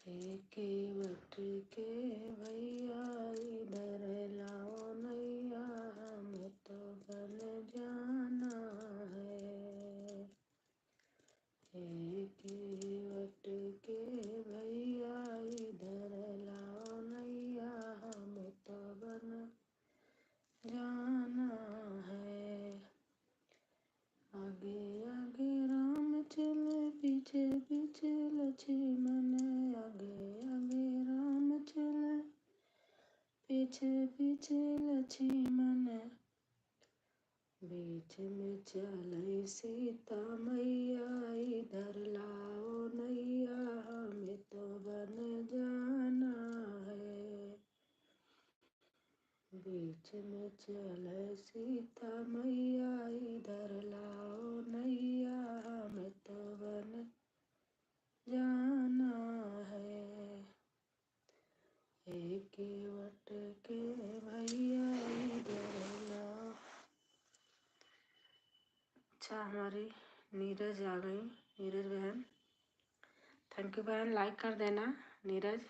केवट के भैया इधर लाओ नैया, हमें तो बन जाना है। केवट के भैया इधर लाओ नैया, हमें तो बन जाना है। आगे आगे राम चले, पीछे पीछे लक्ष्मण। आगे आगे राम चले, पीछे पीछे लक्ष्मण। बीच में चले सीता मैया, इधर लाओ नैया, हमें तो बन जाना है। बीच में चले सीता मैया, इधर लाओ नैया, हमें तो बन जाना है। केवट के भैया इधर लाओ। अच्छा, हमारी नीरज आ गई। नीरज बहन, थैंक यू बहन, लाइक कर देना नीरज।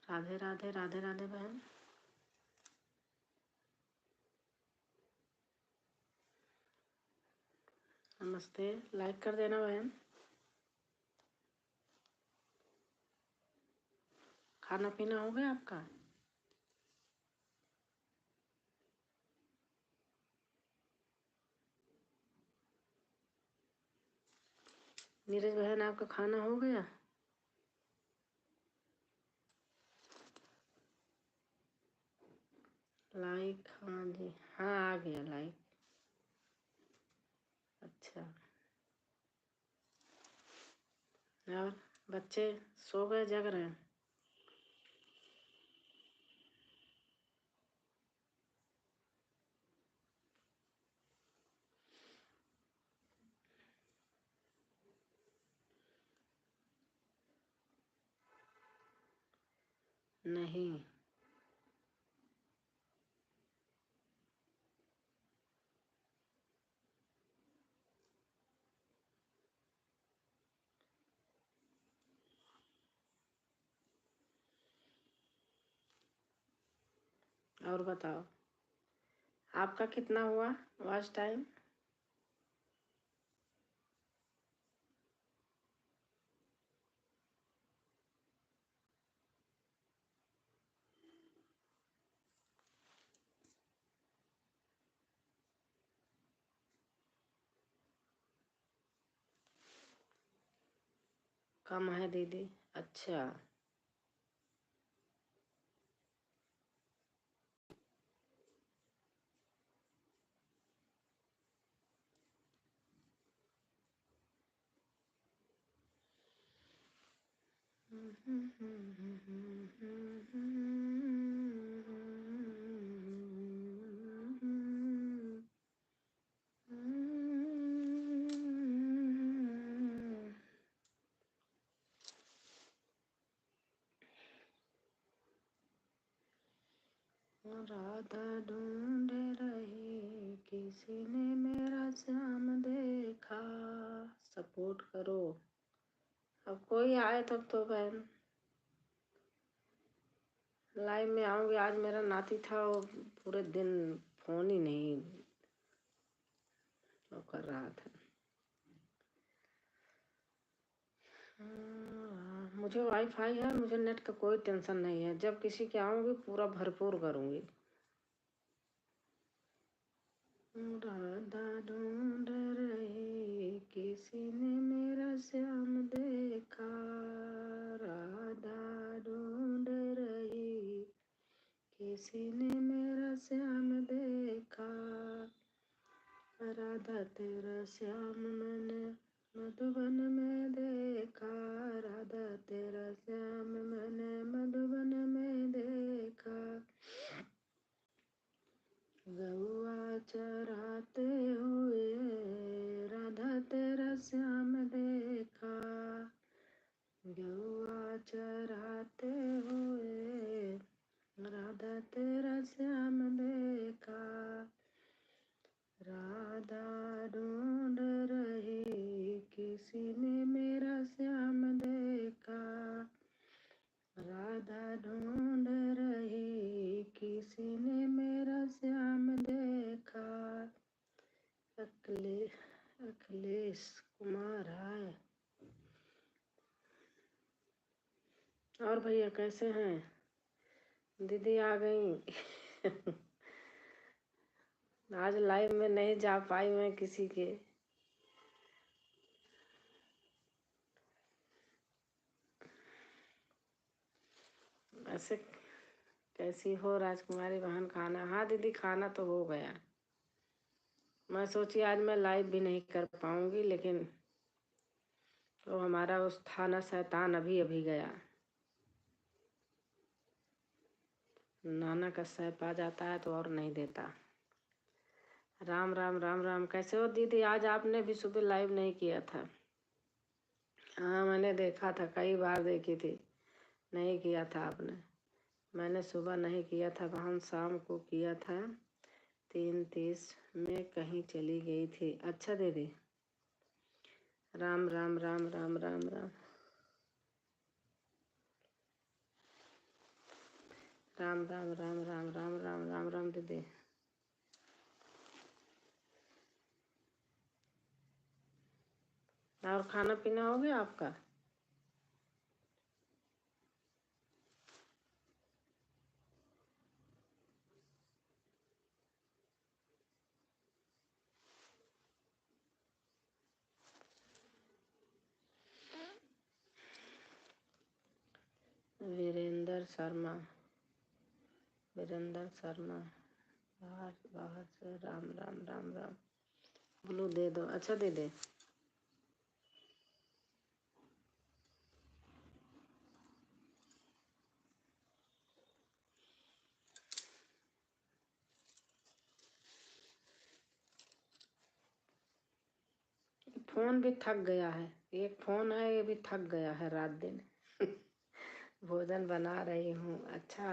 राधे राधे, राधे राधे बहन। नमस्ते, लाइक कर देना बहन। खाना पीना हो गया आपका? नीरज बहन, आपका खाना हो गया? लाइक, हाँ जी, हाँ आ गया लाइक। अच्छा, और बच्चे सो गए, जग रहे हैं? नहीं। और बताओ, आपका कितना हुआ वॉच टाइम? कम है दीदी? अच्छा, राधा ढूंढ रही, किसी ने मेरा श्याम देखा। सपोर्ट करो। अब कोई आए तब तो बहन लाइव में आऊंगी। आज मेरा नाती था, वो पूरे दिन फोन ही नहीं वो कर रहा था। मुझे वाईफाई है, मुझे नेट का कोई टेंशन नहीं है। जब किसी के आऊंगी पूरा भरपूर करूंगी। राधा ढूंढ रही, किसी ने मेरा श्याम देखा। राधा ढूंढ रही, किसी ने मेरा श्याम देखा। राधा तेरा श्याम मैंने मधुबन में देखा। राधा तेरा श्याम मैंने मधुबन में देखा। गौआ चराते हुए राधा तेरा श्याम देखा। गौआ चराते हुए राधा तेरा श्याम देखा, राधा ढूंढ रही किसी ने मेरा श्याम देखा, राधा ढूंढ रही किसी ने मेरा श्याम देखा। अखिलेश कुमार है। और भैया कैसे हैं? दीदी आ गई। आज लाइव में नहीं जा पाई मैं किसी के। ऐसे कैसी हो राजकुमारी बहन? खाना? हाँ दीदी खाना तो हो गया। मैं सोची आज मैं लाइव भी नहीं कर पाऊंगी, लेकिन तो हमारा उस थाना शैतान अभी अभी गया। नाना का सैप आ जाता है तो और नहीं देता। राम राम राम राम। कैसे हो दीदी? आज आपने भी सुबह लाइव नहीं किया था। हाँ मैंने देखा था, कई बार देखी थी, नहीं किया था आपने। मैंने सुबह नहीं किया था, वहाँ शाम को किया था 3:30 में कहीं चली गई थी। अच्छा दीदी। राम राम राम राम राम राम राम राम राम राम राम राम राम राम दीदी। और खाना पीना हो गया आपका? वीरेंद्र शर्मा, वीरेंद्र शर्मा बाहर बाहर से। राम राम राम राम। ब्लू दे दो। अच्छा दे दे। फोन भी थक गया है। एक फोन है, ये भी थक गया है रात दिन। भोजन बना रही हूँ। अच्छा।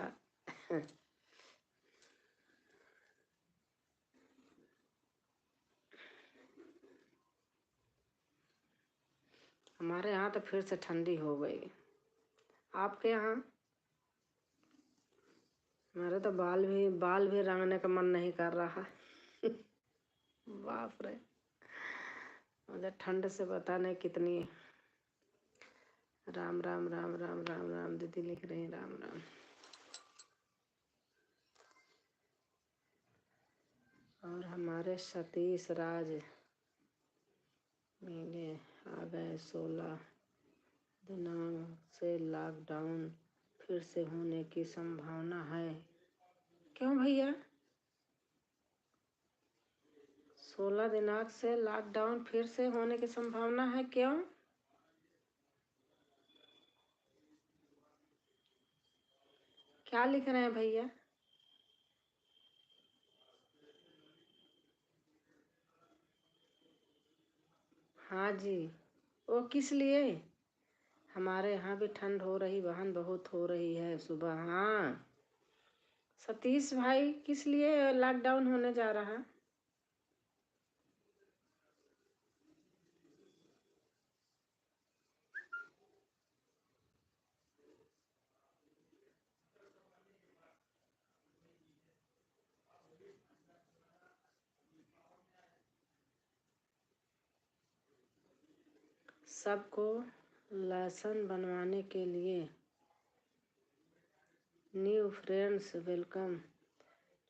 हमारे यहाँ तो फिर से ठंडी हो गई। आपके यहाँ? मेरे तो बाल भी रंगने का मन नहीं कर रहा। बाप रे, मुझे ठंड से पता नहीं कितनी। राम राम राम राम राम राम दीदी लिख रही राम राम। और हमारे सतीश राज मिले आ गए। 16 दिनांक से लॉकडाउन फिर से होने की संभावना है। क्यों भैया? 16 दिनांक से लॉकडाउन फिर से होने की संभावना है, क्यों? क्या लिख रहे हैं भैया? हाँ जी। वो किस लिए? हमारे यहाँ भी ठंड हो रही बहन, बहुत हो रही है सुबह। हाँ सतीश भाई, किस लिए लॉकडाउन होने जा रहा? सबको लाइसेंस बनवाने के लिए। New friends welcome.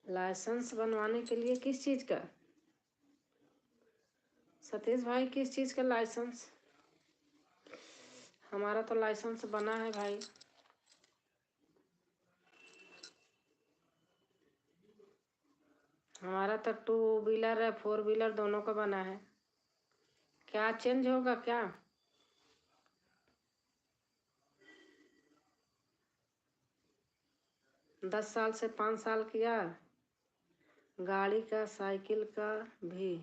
लाइसेंस बनवाने के लिए किस चीज़ का? सतीश भाई किस चीज़ का लाइसेंस? हमारा तो लाइसेंस बना है भाई। हमारा तो 2 व्हीलर है, 4 व्हीलर दोनों का बना है। क्या चेंज होगा क्या? दस साल से 5 साल किया। गाड़ी का, साइकिल का भी।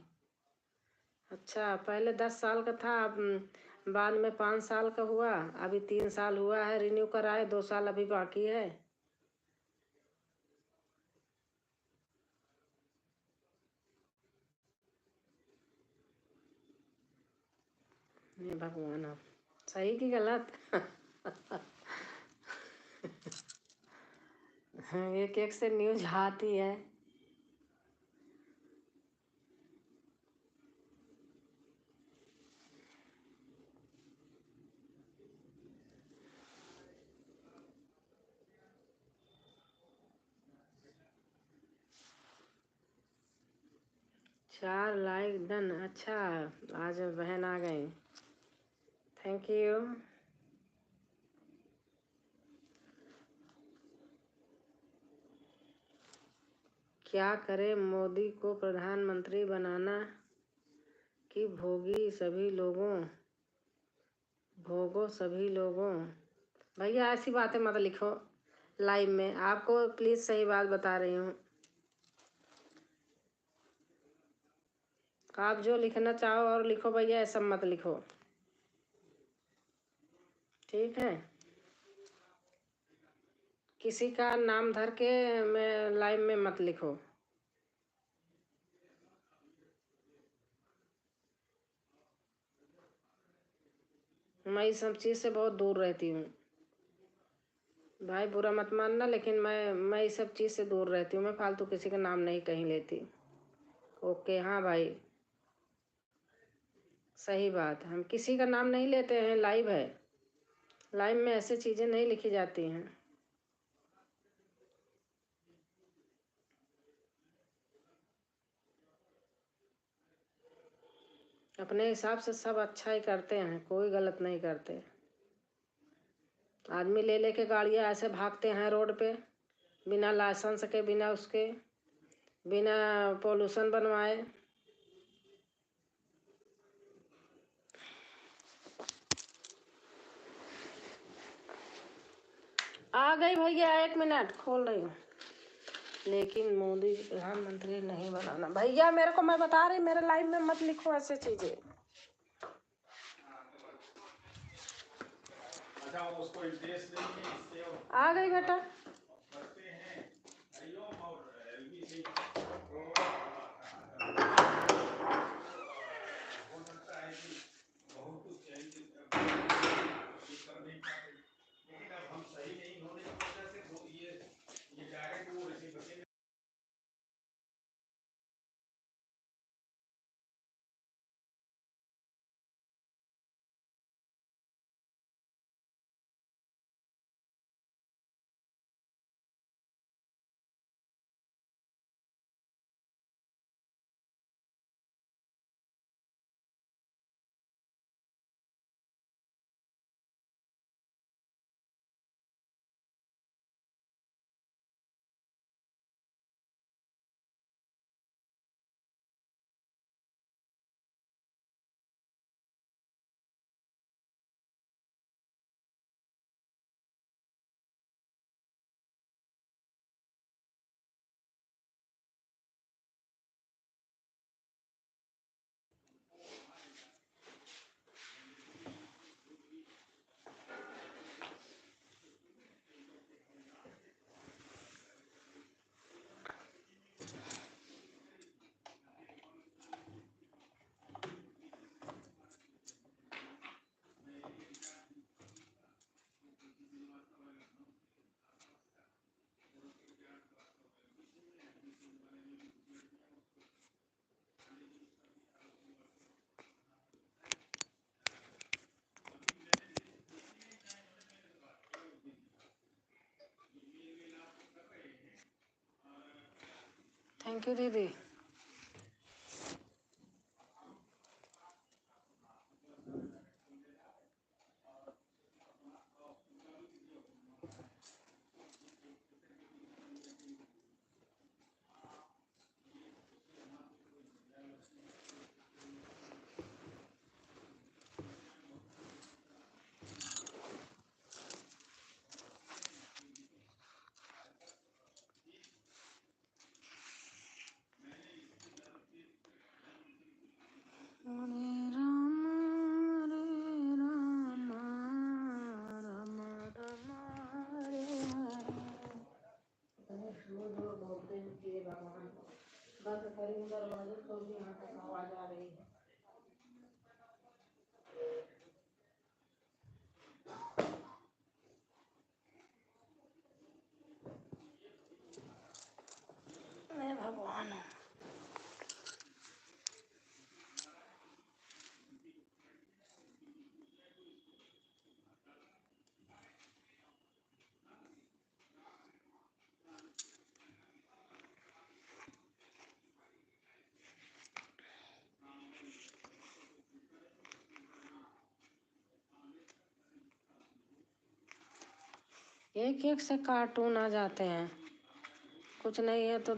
अच्छा, पहले 10 साल का था, अब बाद में 5 साल का हुआ, अभी 3 साल हुआ है रिन्यू कराए, 2 साल अभी बाकी है। ये भगवान अब सही की गलत। एक एक से न्यूज आती है। चार लाइक डन। अच्छा, आज बहन आ गई, थैंक यू। क्या करे मोदी को प्रधानमंत्री बनाना कि भोगी सभी लोगों। भैया ऐसी बातें मत लिखो लाइव में, आपको प्लीज सही बात बता रही हूँ। आप जो लिखना चाहो और लिखो भैया, ऐसा मत लिखो, ठीक है। किसी का नाम धर के मैं लाइव में मत लिखो। मैं इस सब चीज़ से बहुत दूर रहती हूँ भाई, बुरा मत मानना, लेकिन मैं इस सब चीज़ से दूर रहती हूँ। मैं फालतू किसी का नाम नहीं कहीं लेती। ओके, हाँ भाई, सही बात। हम किसी का नाम नहीं लेते हैं, लाइव है, लाइव में ऐसे चीज़ें नहीं लिखी जाती हैं। अपने हिसाब से सब अच्छा ही करते हैं, कोई गलत नहीं करते। आदमी ले लेके गाड़ियाँ ऐसे भागते हैं रोड पे, बिना लाइसेंस के, बिना उसके, बिना पोल्यूशन बनवाए। आ गई भैया, 1 मिनट खोल रही हूँ। लेकिन मोदी प्रधानमंत्री नहीं बनाना भैया, मेरे को, मैं बता रही, मेरे लाइव में मत लिखो ऐसे चीजें। आ गई बेटा। थैंक यू दीदी। दरवाजे खोल के यहाँ तक आवाज आ रही है। मैं भगवान हूँ। एक एक से कार्टून आ जाते हैं, कुछ नहीं है तो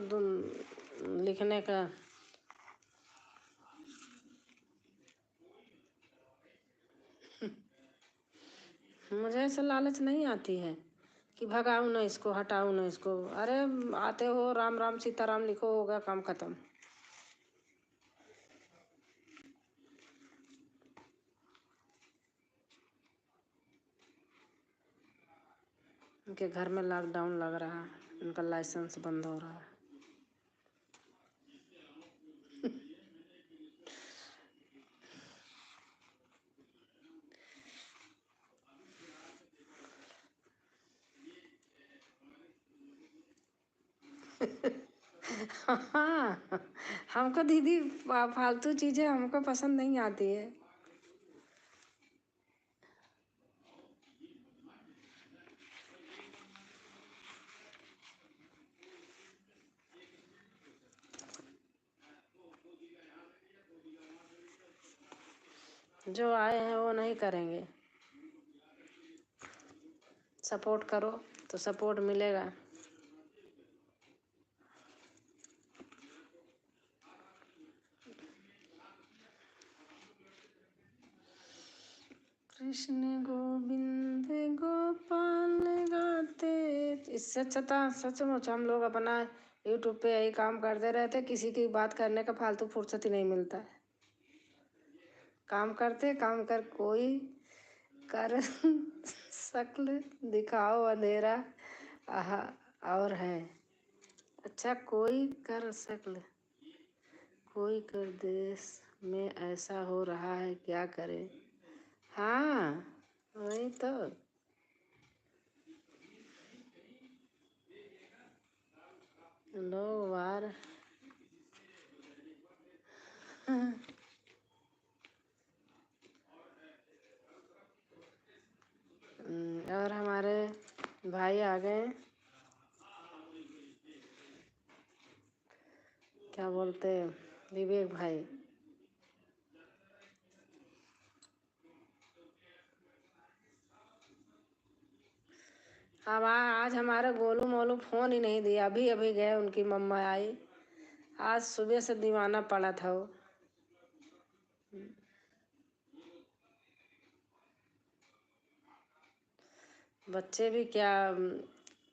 लिखने का। मुझे ऐसे लालच नहीं आती है कि भगाऊं ना इसको, हटाऊं ना इसको। अरे आते हो राम राम सीताराम लिखो, होगा काम खत्म। उनके घर में लॉकडाउन लग रहा है, उनका लाइसेंस बंद हो रहा है। हाँ, हमको दीदी फालतू चीजें हमको पसंद नहीं आती है। जो आए हैं वो नहीं करेंगे। सपोर्ट करो तो सपोर्ट मिलेगा। कृष्ण गोविंद गोपाल गाते। इससे अच्छा था सचमुच हम लोग अपना यूट्यूब पे यही काम करते रहते, किसी की बात करने का फालतू फुर्सत ही नहीं मिलता है। काम करते, काम कर कोई कर शक्ल दिखाओ अंधेरा आहा और है। अच्छा कोई कर शक्ल, कोई कर देश में ऐसा हो रहा है क्या करे। हाँ वही तो। लोग वार और हमारे भाई आ गए, क्या बोलते विवेक भाई। अब आज हमारे गोलू मोलू फोन ही नहीं दिया, अभी अभी गए, उनकी मम्मा आई। आज सुबह से दीवाना पड़ा था वो। बच्चे भी क्या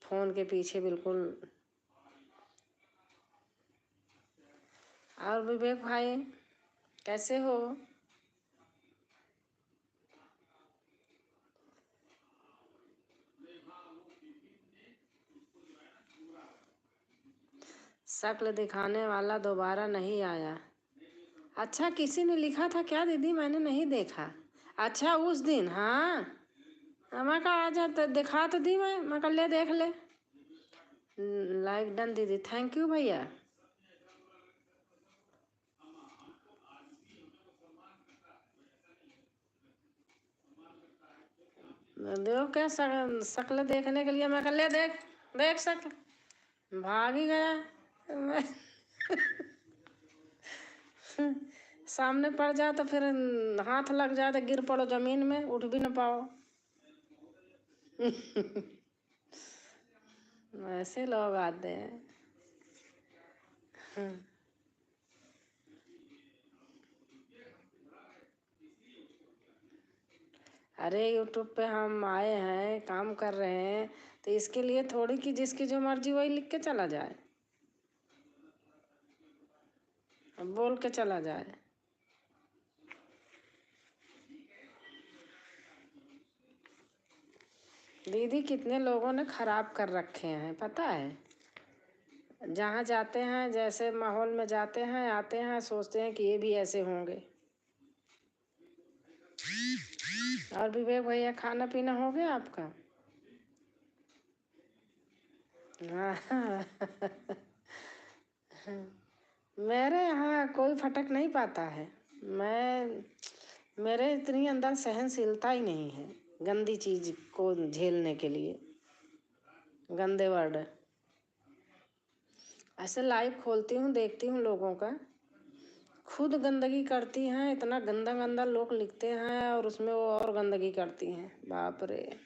फोन के पीछे बिल्कुल। और विवेक भाई कैसे हो? शक्ल दिखाने वाला दोबारा नहीं आया। अच्छा किसी ने लिखा था क्या दीदी? मैंने नहीं देखा। अच्छा उस दिन, हाँ मैं कहा आ जाता दिखा तो दी, मैं कहा ले देख ले। लाइक डन दीदी, थैंक यू भैया। देखो क्या शक्ल देखने के लिए, मैं कहा ले देख, देख शक्ल। भाग ही गया। मैं सामने पड़ जाए तो फिर हाथ लग जाए तो गिर पड़ो जमीन में, उठ भी ना पाओ। ऐसे लोग आते हैं। अरे यूट्यूब पे हम आए हैं, काम कर रहे हैं, तो इसके लिए थोड़ी कि जिसकी जो मर्जी वही लिख के चला जाए, बोल के चला जाए। दीदी कितने लोगों ने खराब कर रखे हैं पता है। जहाँ जाते हैं जैसे माहौल में जाते हैं आते हैं सोचते हैं कि ये भी ऐसे होंगे। और विवेक भैया खाना पीना हो गया आपका? हाँ। मेरे यहाँ कोई फटक नहीं पाता है। मेरे इतनी अंदर सहनशीलता ही नहीं है गंदी चीज को झेलने के लिए। गंदे वर्ड ऐसे लाइव खोलती हूँ, देखती हूँ लोगों का, खुद गंदगी करती हैं, इतना गंदा गंदा लोग लिखते हैं और उसमें वो और गंदगी करती हैं। बाप रे।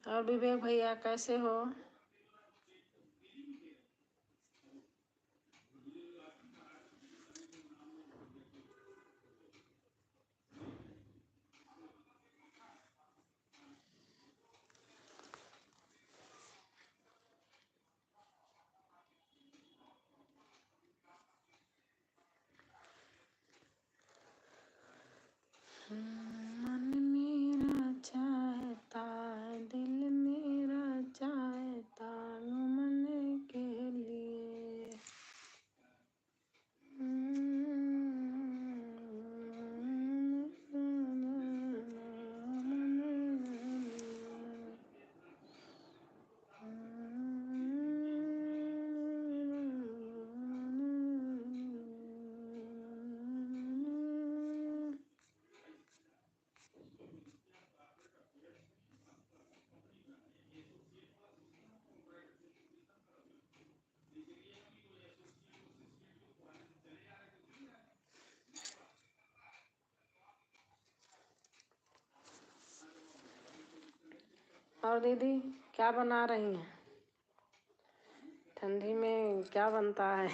और विवेक भैया कैसे हो? मन मेरा चाहता दिल मेरा चाहता मन के लिए। और दीदी क्या बना रही हैं? ठंडी में क्या बनता है?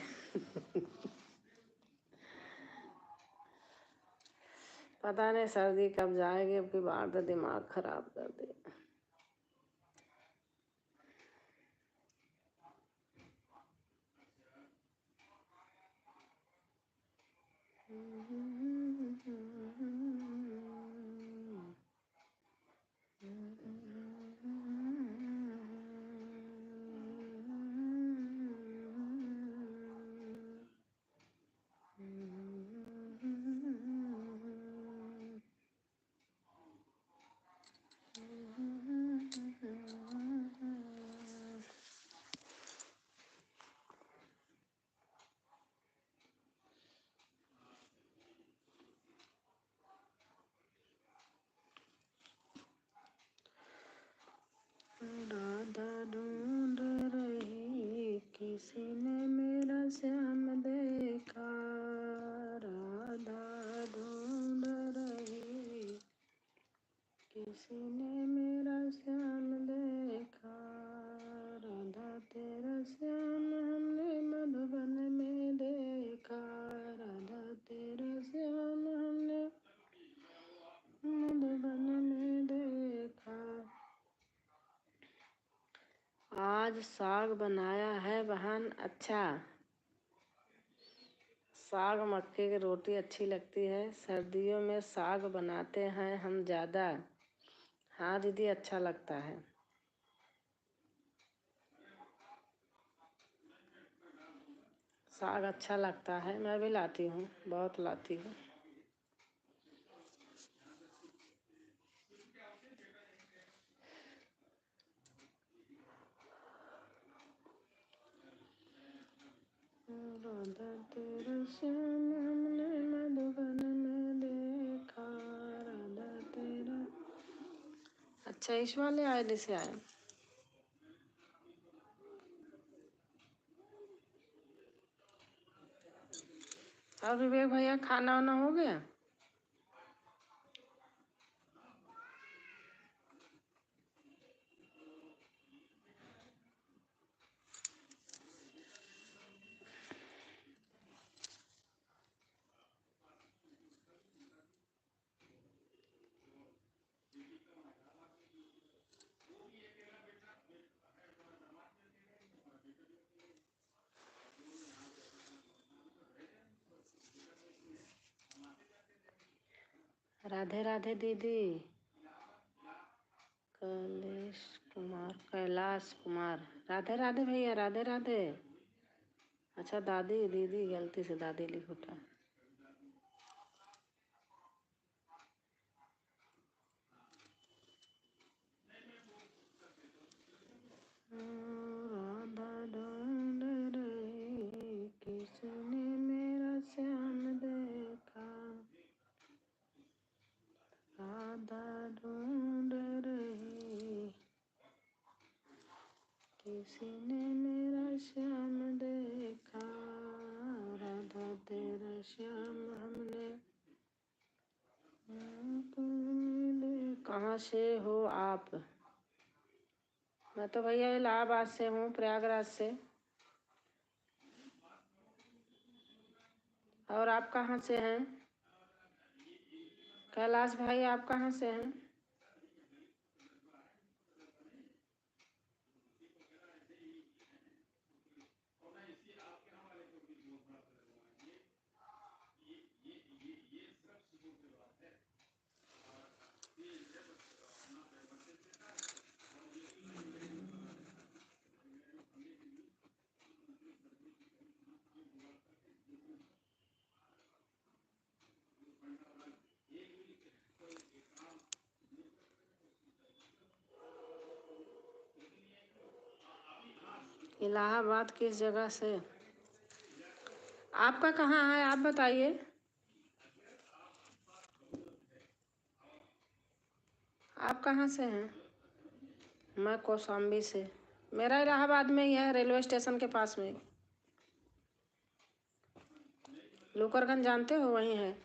पता नहीं सर्दी कब जाएगी, अब की बार तो दिमाग खराब कर दे। राधा ढूंढ रही किसी ने मेरा श्याम देखा। राधा ढूंढ रही किसी ने मेरा श्याम देखा। राधा तेरा श्याम हमने मधुबन में देखा। राधा तेरा श्याम हमने मधुबन में देखा। आज साग बनाया है बहन। अच्छा, साग मक्के की रोटी अच्छी लगती है। सर्दियों में साग बनाते हैं हम ज़्यादा। हाँ दीदी अच्छा लगता है। साग अच्छा लगता है, मैं भी लाती हूँ, बहुत लाती हूँ। राधा तेरा श्याम हमने मधुबन में देखा। राधा तेरा। अच्छा इस वाले आईडी से आए। और विवेक भैया खाना वाना हो गया? राधे राधे दीदी। कैलाश कुमार, राधे राधे भैया, राधे राधे। अच्छा दादी, दीदी गलती से दादी लिख उठा। राधा ढूंढ रही, किसने मेरा श्याम देखा। राधा ढूंढ रही, किसी ने मेरा श्याम देखा। राधा तेरा श्याम हमने। कहाँ से हो आप? मैं तो भैया इलाहाबाद से हूँ, प्रयागराज से। और आप कहाँ से हैं? कैलाश भाई आप कहाँ से हैं? इलाहाबाद किस जगह से? आपका कहाँ है आप बताइए। आप कहाँ से हैं? मैं कौशाम्बी से। मेरा इलाहाबाद में ही है, रेलवे स्टेशन के पास में। लुकरगंज जानते हो, वहीं है।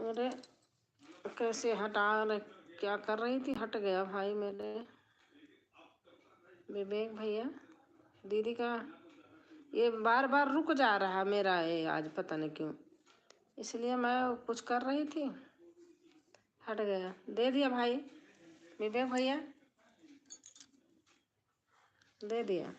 अरे कैसे हटा रहे, क्या कर रही थी? हट गया भाई मेरे। विवेक भैया, दीदी का ये बार बार रुक जा रहा मेरा, ये आज पता नहीं क्यों, इसलिए मैं कुछ कर रही थी, हट गया। दे दिया भाई, विवेक भैया दे दिया।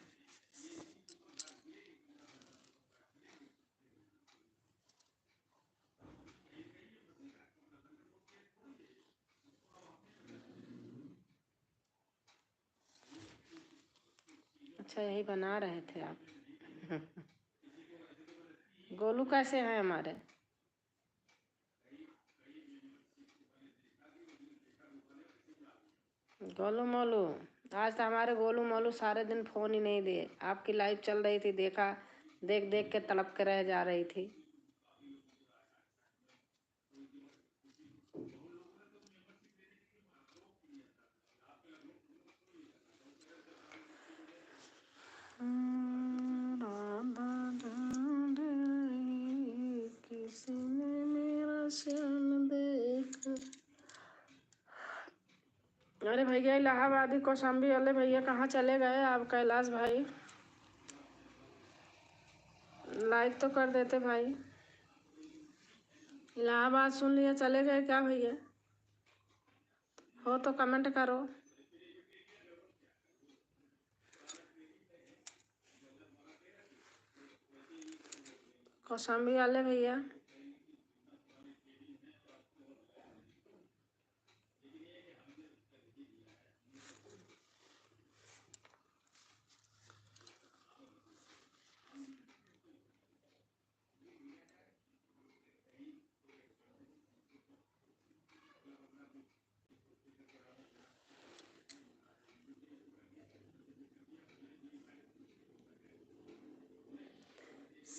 अच्छा यही बना रहे थे आप। गोलू कैसे हैं हमारे? गोलू मोलू, आज तो हमारे गोलू मोलू सारे दिन फोन ही नहीं दिए। आपकी लाइव चल रही थी, देखा, देख देख के तड़प के रह जा रही थी। राधा ढूंढ रही, किसी ने मेरा श्याम देखा। अरे भैया इलाहाबादी कौशाम्बी वाले भैया कहाँ चले गए आप? कैलाश भाई लाइक तो कर देते भाई। इलाहाबाद सुन लिया, चले गए क्या भैया? हो तो कमेंट करो। कौशाम्बी वाले भैया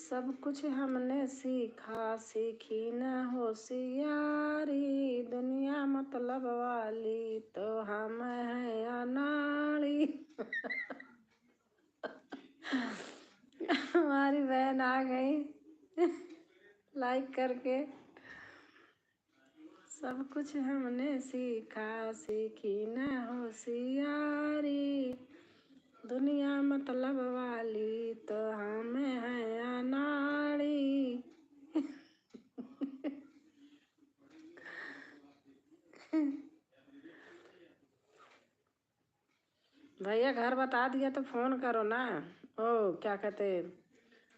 सब कुछ हमने सीखा, सीखी न होशियारी, दुनिया मतलब वाली तो हम हैं अनाड़ी। हमारी बहन आ गई लाइक करके। सब कुछ हमने सीखा, सीखी न होशियारी, दुनिया मतलब वाली तो हम हैं अनाड़ी। भैया घर बता दिया तो फोन करो ना। ओ क्या कहते,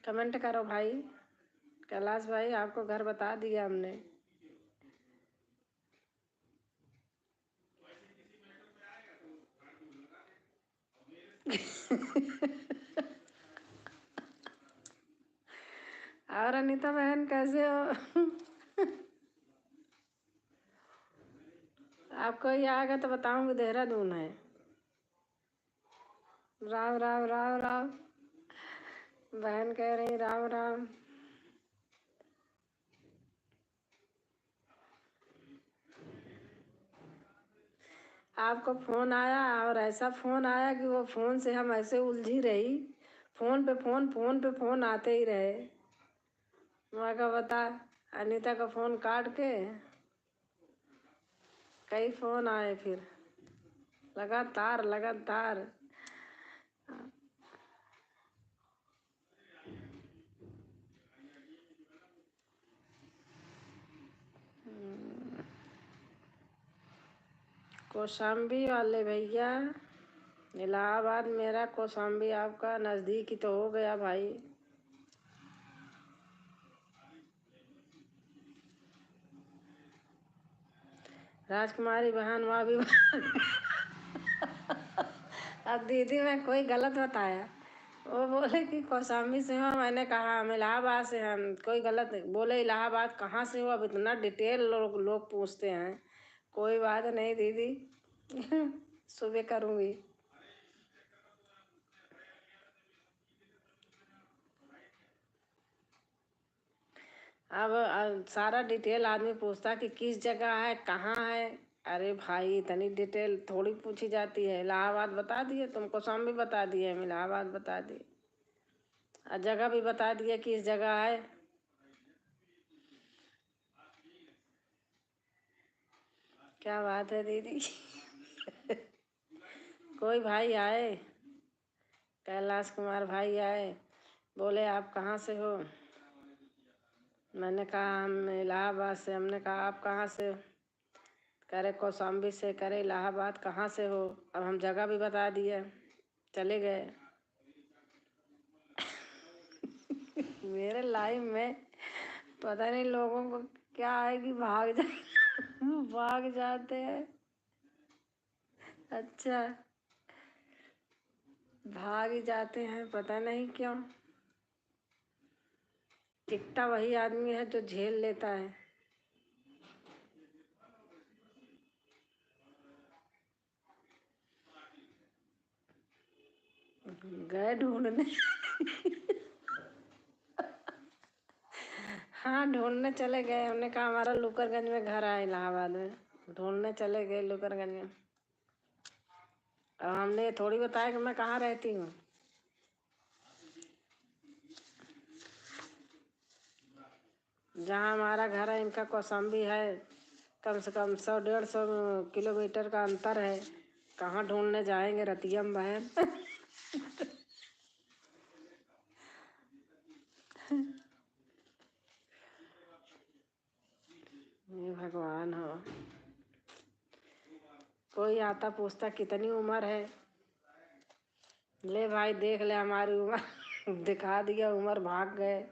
कमेंट करो भाई। कैलाश भाई आपको घर बता दिया हमने। और अनीता बहन कैसे हो? आपको ये आएगा तो बताऊंगी देहरादून है। राम राम राम राम। बहन कह रही राम राम। आपको फोन आया और ऐसा फोन आया कि वो फोन से हम ऐसे उलझी रही, फोन पे फोन आते ही रहे। मैं का बता, अनीता का फोन काट के कई फोन आए फिर लगातार लगातार। कौशाम्बी वाले भैया, इलाहाबाद मेरा, कौशाम्बी आपका, नज़दीक ही तो हो गया भाई। राजकुमारी बहन वहाँ भी। अब दीदी मैं कोई गलत बताया, वो बोले कि कौशाम्बी से हो, मैंने कहा हम इलाहाबाद से, हम कोई गलत बोले। इलाहाबाद कहाँ से हो? अब इतना डिटेल लोग पूछते हैं। कोई बात नहीं दीदी। सुबह करूँगी। अब सारा डिटेल आदमी पूछता कि किस जगह है, कहाँ है। अरे भाई इतनी डिटेल थोड़ी पूछी जाती है। इलाहाबाद बता दिए, तुमको कौशाम्बी बता दिए, हम इलाहाबाद बता दिए, और जगह भी बता दिए किस जगह है। क्या बात है दीदी। कोई भाई आए, कैलाश कुमार भाई आए, बोले आप कहाँ से हो? मैंने कहा हम इलाहाबाद से। हमने कहा आप कहाँ से हो? करे कौशाम्बी से। करे इलाहाबाद कहाँ से हो? अब हम जगह भी बता दिए, चले गए। मेरे लाइफ में पता नहीं लोगों को क्या है कि भाग जाते हैं। अच्छा, भाग ही जाते हैं, पता नहीं क्यों। टिकटा वही आदमी है जो झेल लेता है। गए ढूंढने। हाँ ढूंढने चले गए। हमने कहा हमारा लुकरगंज में घर है इलाहाबाद में। ढूंढने चले गए लुकरगंज में। अब हमने ये थोड़ी बताया कि मैं कहाँ रहती हूँ। जहाँ हमारा घर है इनका कौशाम्बी है, कम से कम 100-150 किलोमीटर का अंतर है। कहाँ ढूंढने जाएंगे रतियम बहन। ये भगवान हो। कोई आता पूछता कितनी उम्र है, ले भाई देख ले हमारी उम्र। दिखा दिया उम्र, भाग गए।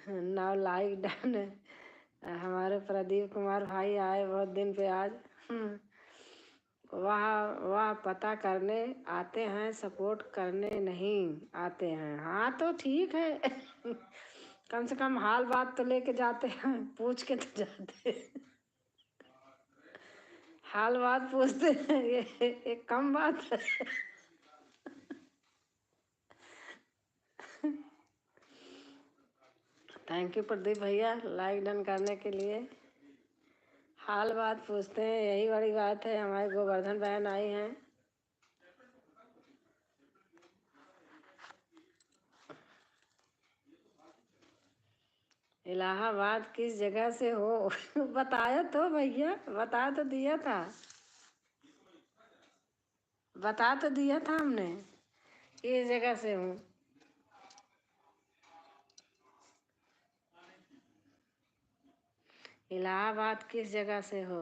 Now like done. हमारे प्रदीप कुमार भाई आए बहुत दिन पे आज। वह पता करने आते हैं, सपोर्ट करने नहीं आते हैं। हाँ तो ठीक है। कम से कम हाल बात तो लेके जाते हैं, पूछ के तो जाते हैं। हाल बात पूछते हैं, ये एक कम बात है। थैंक यू प्रदीप भैया लाइक डन करने के लिए। हाल बात पूछते हैं, यही बड़ी बात है। हमारी गोवर्धन बहन आई हैं। इलाहाबाद किस जगह से हो? बताया तो भैया, बता तो दिया था, बता तो दिया था हमने, इस जगह से हूँ। इलाहाबाद किस जगह से हो?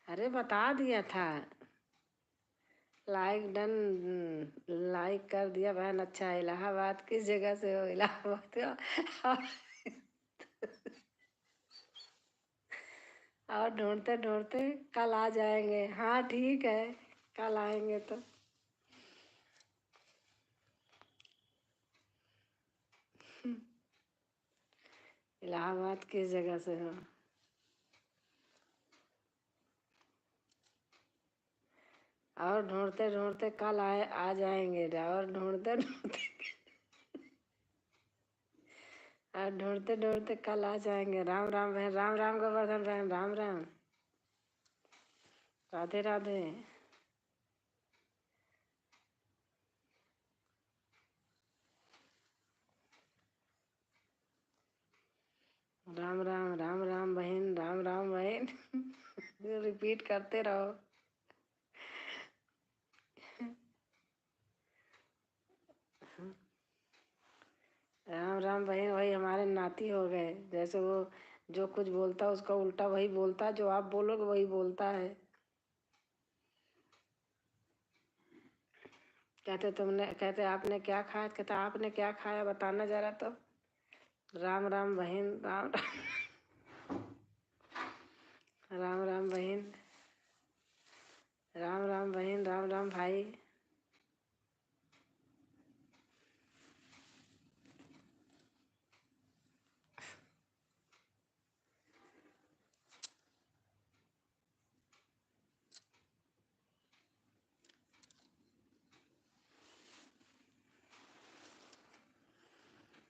अरे बता दिया था। लाइक डन, लाइक कर दिया बहन। अच्छा, इलाहाबाद किस जगह से हो? इलाहाबाद और ढूंढते ढूंढते कल आ जाएंगे। हाँ ठीक है, कल आएंगे तो। इलाहाबाद किस जगह से हो? और ढूंढते ढूंढते कल आ जाएंगे। और ढूंढते ढूंढते और ढूंढते ढूंढते कल आ जाएंगे। राम राम बहन, राम राम गोवर्धन बहन, राम राम, राधे राधे। राम राम, राम राम बहन, राम राम बहन। रिपीट करते रहो। राम राम बहन, वही हमारे नाती हो गए। जैसे वो जो कुछ बोलता है उसका उल्टा वही बोलता है, जो आप बोलोगे वही बोलता है। कहते आपने क्या खाया? कहते आपने क्या खाया, बताना जरा तो। राम राम बहन, राम राम राम बहन, राम राम बहन, राम राम भाई।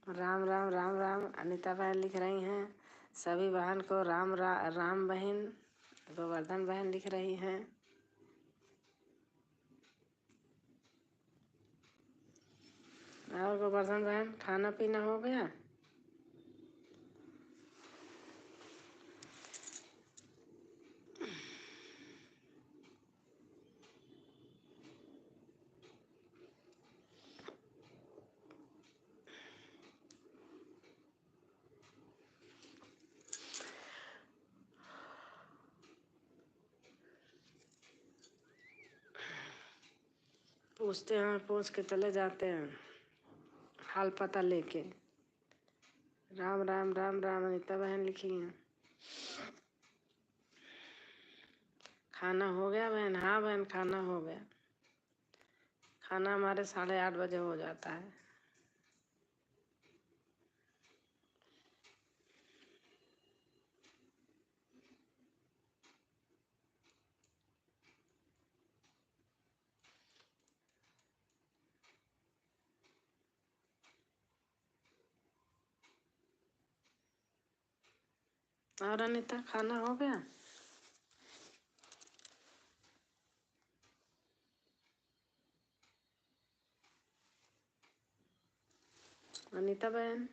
राम राम, राम राम। अनीता बहन लिख रही हैं सभी बहन को राम बहन। गोवर्धन बहन लिख रही हैं। और गोवर्धन बहन, खाना पीना हो गया? पूछते हैं, पूछ के चले जाते हैं, हाल पता लेके। राम राम, राम राम। अनीता बहन लिखी हैं। खाना हो गया बहन? हाँ बहन, खाना हो गया। खाना हमारे 8:30 बजे हो जाता है। और अनीता, खाना हो गया? अनीता बहन,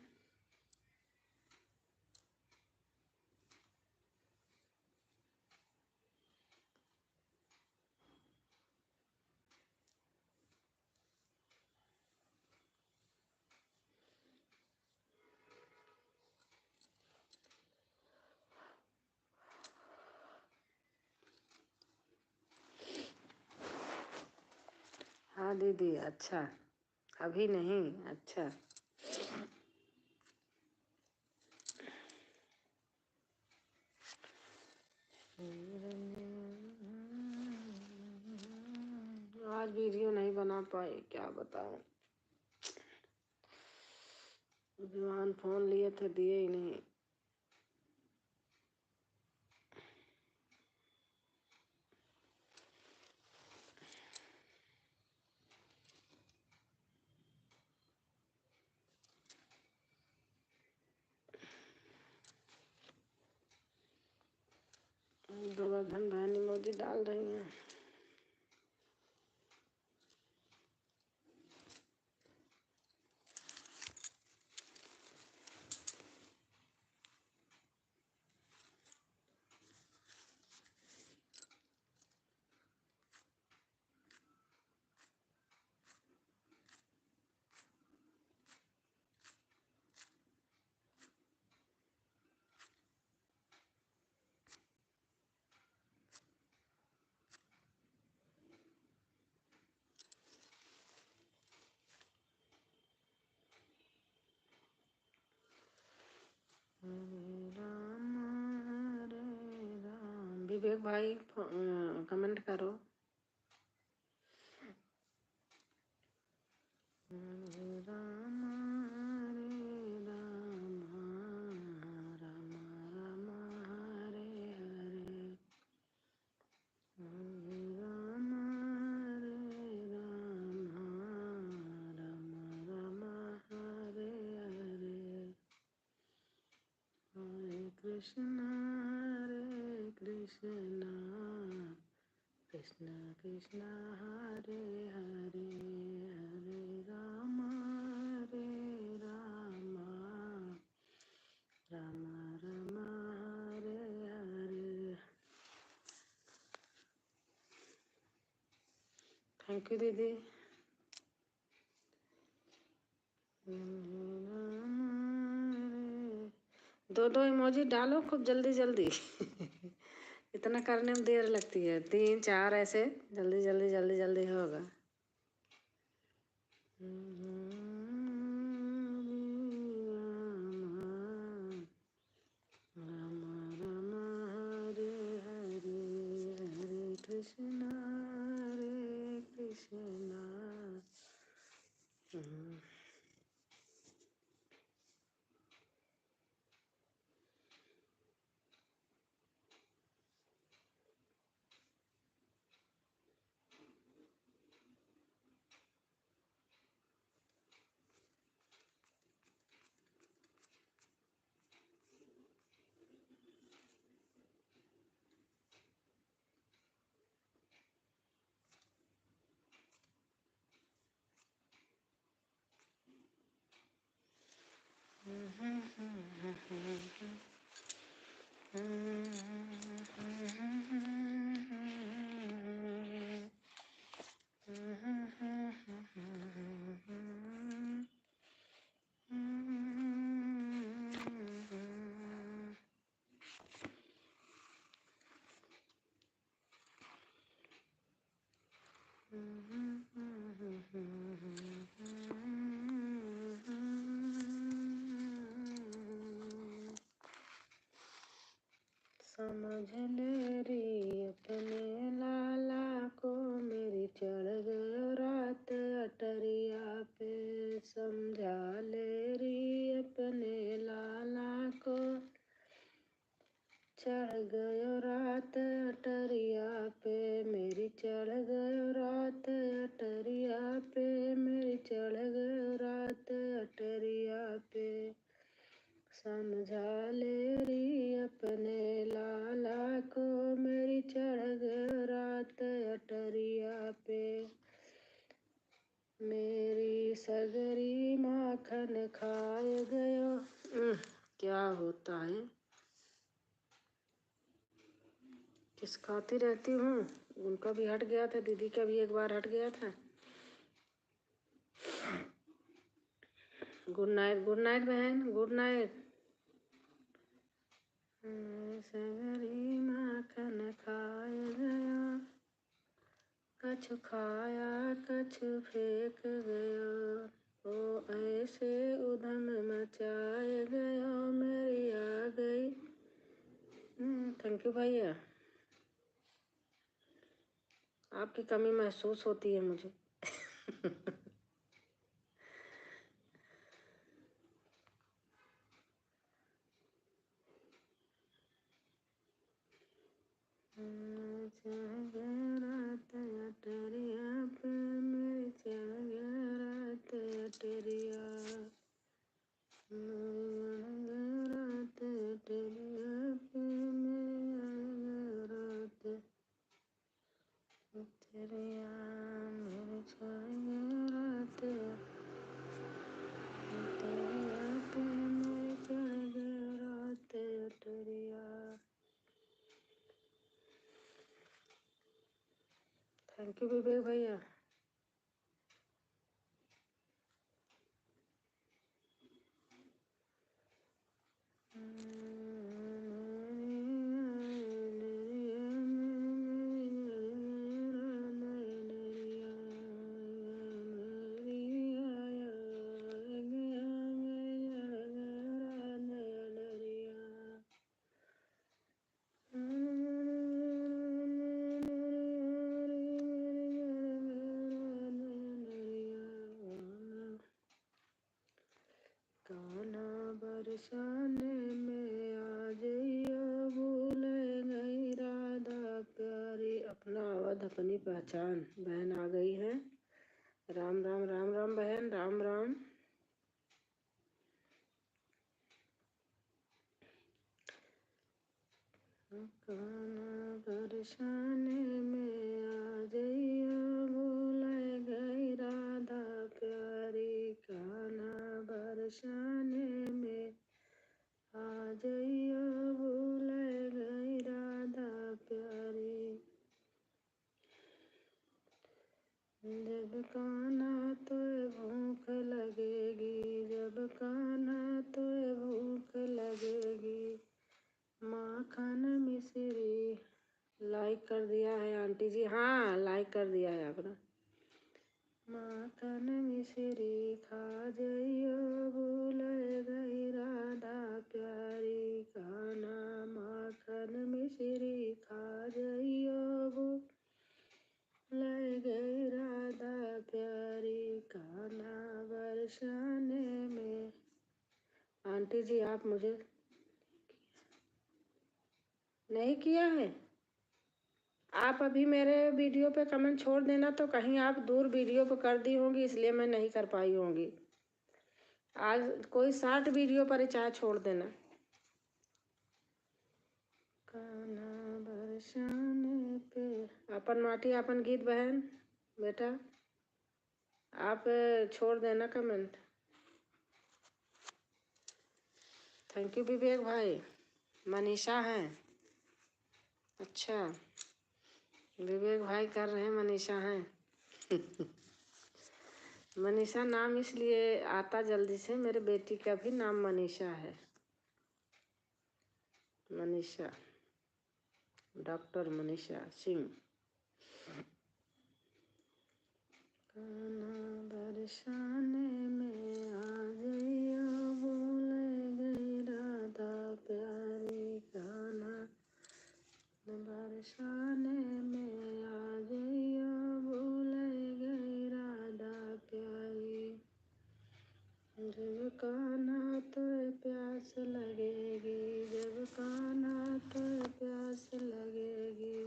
हाँ दीदी। अच्छा, अभी नहीं। अच्छा, आज वीडियो नहीं बना पाई, क्या बताऊं। विमान फोन लिए थे, दिए ही नहीं। गोवर्धन बहन इमोजी डाल रही हैं। विवेक भाई कमेंट करो। राम हरे राम राम राम हरे हरे, राम हरे राम राम राम हरे हरे, हरे कृष्ण कृष्ण कृष्ण हरे हरे, हरे राम राम राम हरे हरे। थैंक यू दीदी। दो इमोजी डालो खूब जल्दी जल्दी। इतना करने में देर लगती है, 3 4 ऐसे जल्दी जल्दी जल्दी जल्दी होगा। राम राम हरे हरे, हरे कृष्ण हरे कृष्ण। समझ ले री अपने लाला को, मेरी चढ़ गयो रात अटरिया पे। समझा ले री अपने लाला को, चढ़ गयो रात अटरिया पे, मेरी चढ़ गयो रात अटरिया पे, मेरी चढ़ गयो रात अटरिया पे। समझा ले री अपने लाला को, मेरी चढ़ गयो रात अटरिया पे। मेरी सगरी माखन खाए गयो। क्या होता है, किस खाती रहती हूँ। उनका भी हट गया था, दीदी का भी एक बार हट गया था। गुड नाइट बहन, गुड नाइट। सगरी माखन खाए गया, कछु खाया कछु फेंक गयो, ओ ऐसे उधम मचाए गयो, मेरी आ गई। थैंक यू भैया, आपकी कमी महसूस होती है मुझे। रात अटरिया पे, मेरी चढ़ गया रात अटरिया, रात अटरिया पे, मेरी थैंक यू विवेक भैया। बरसाने में आ जइयो भूल गई राधा प्यारी। अपना अवध अपनी पहचान। बहन आ गई है। राम राम राम राम बहन, राम राम। कान्हा बरसाने में आ जइयो भूल गई राधा प्यारी। कान्हा बरसाने में आ जइयो भूल गई राधा प्यारी। जब कान्हा तो भूख लगेगी, जब कान्हा तो भूख लगेगी। माखन मिश्री लाइक कर दिया है आंटी जी। हाँ लाइक कर दिया है आपने। माखन मिश्री खा जइयो भूल गई राधा प्यारी। कान्हा माखन मिश्री खा जइयो भूल गई राधा प्यारी। कान्हा बरसाने में। आंटी जी आप मुझे नहीं किया है। आप अभी मेरे वीडियो पे कमेंट छोड़ देना, तो कहीं आप दूर वीडियो पे कर दी होंगी, इसलिए मैं नहीं कर पाई होंगी। आज कोई शॉर्ट वीडियो पर ही चाहे छोड़ देना। कान्हा बरसाने पे अपन माटी अपन गीत बहन बेटा आप छोड़ देना कमेंट। थैंक यू विवेक भाई। मनीषा है। अच्छा विवेक भाई कर रहे हैं, मनीषा हैं। मनीषा नाम इसलिए आता जल्दी से, मेरे बेटी का भी नाम मनीषा है। मनीषा, डॉक्टर मनीषा सिंह। कान्हा बरसाने में आ जइयो भूल गई राधा प्यारी। कान्हा बरसाने में आ जइयो भूल गई राधा प्यारी। जब कान्हा तो प्यास लगेगी, जब कान्हा तो प्यास लगेगी।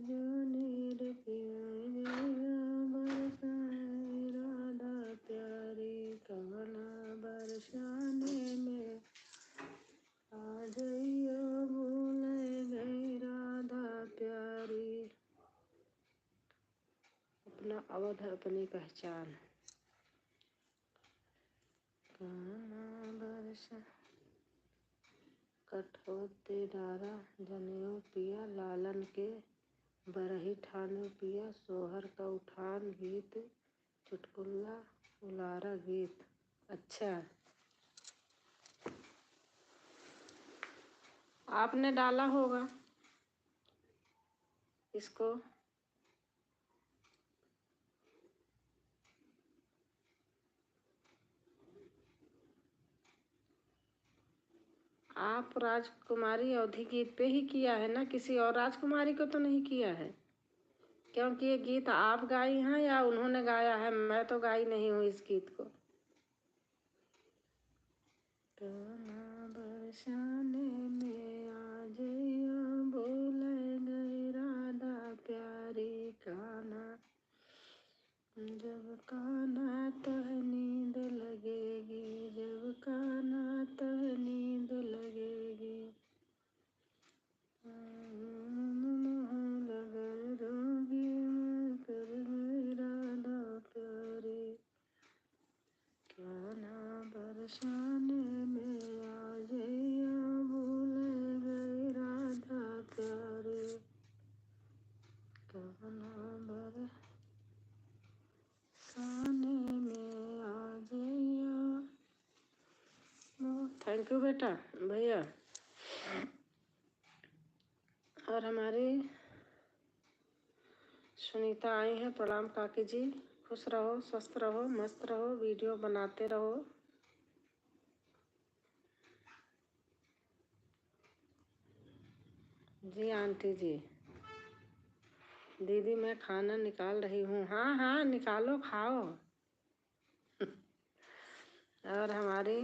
जो नीर बरसाए राधा प्यारी। कान्हा बरसाने में आ जइयो भूल गई राधा प्यारी। अपना अवध अपनी पहचान। कान्हा बरसा कठौती डारा जनेऊ पिया, लालन के बरही ठानो पिया। सोहर का उठान गीत, चुटकुला उलारा गीत। अच्छा आपने डाला होगा इसको। आप राजकुमारी अवधि गीत पे ही किया है ना, किसी और राजकुमारी को तो नहीं किया है? क्योंकि ये गीत आप गाई हैं या उन्होंने गाया है? मैं तो गाई नहीं हूँ इस गीत को। कान्हा बरसाने में आ जइयो भूल गई राधा प्यारी। कान्हा जब कान्हा तह नींद लगेगी, जब कान्हा तह नींद लगेगी। लगन रोगी कर गई राधा प्यारी। कान्हा बरसाने में आ जइयो भूल गई राधा प्यारी। थैंक यू बेटा भैया। और हमारी सुनीता आई हैं, प्रणाम काकी जी। खुश रहो, स्वस्थ रहो, मस्त रहो, वीडियो बनाते रहो। जी आंटी जी। दीदी मैं खाना निकाल रही हूँ। हाँ हाँ निकालो, खाओ। और हमारी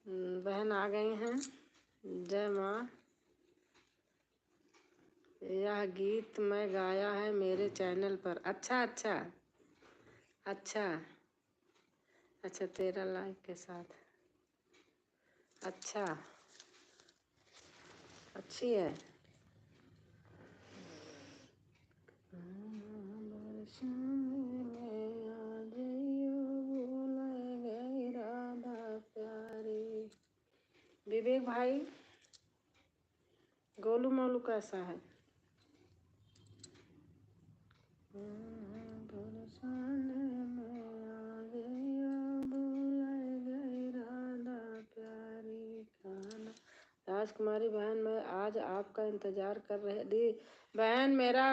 बहन आ गई हैं। जय माँ। यह गीत मैं गाया है मेरे चैनल पर। अच्छा अच्छा अच्छा अच्छा 13 लाइक के साथ। अच्छा अच्छी है। विवेक भाई, गोलू मोलू कैसा है? राजकुमारी बहन मैं आज आपका इंतजार कर रहे दी। बहन मेरा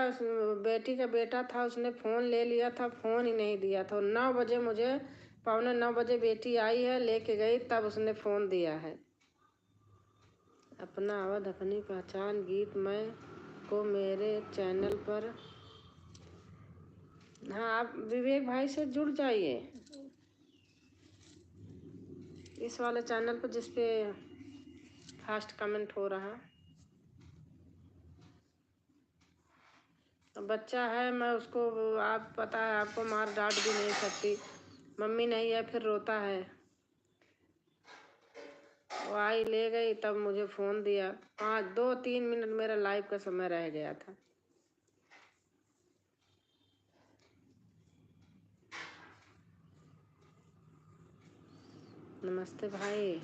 बेटी का बेटा था, उसने फ़ोन ले लिया था, फ़ोन ही नहीं दिया था। 9 बजे मुझे 8:45 बजे बेटी आई है, लेके गई, तब उसने फ़ोन दिया है। अपना अवध अपनी पहचान गीत मैं को मेरे चैनल पर। हाँ आप विवेक भाई से जुड़ जाइए इस वाले चैनल पर जिस पे फास्ट कमेंट हो रहा। बच्चा है, मैं उसको, आप पता है आपको, मार डांट भी नहीं सकती। मम्मी नहीं है फिर रोता है। वो आई ले गई, तब मुझे फ़ोन दिया। 2-3 मिनट मेरा लाइव का समय रह गया था। नमस्ते भाई।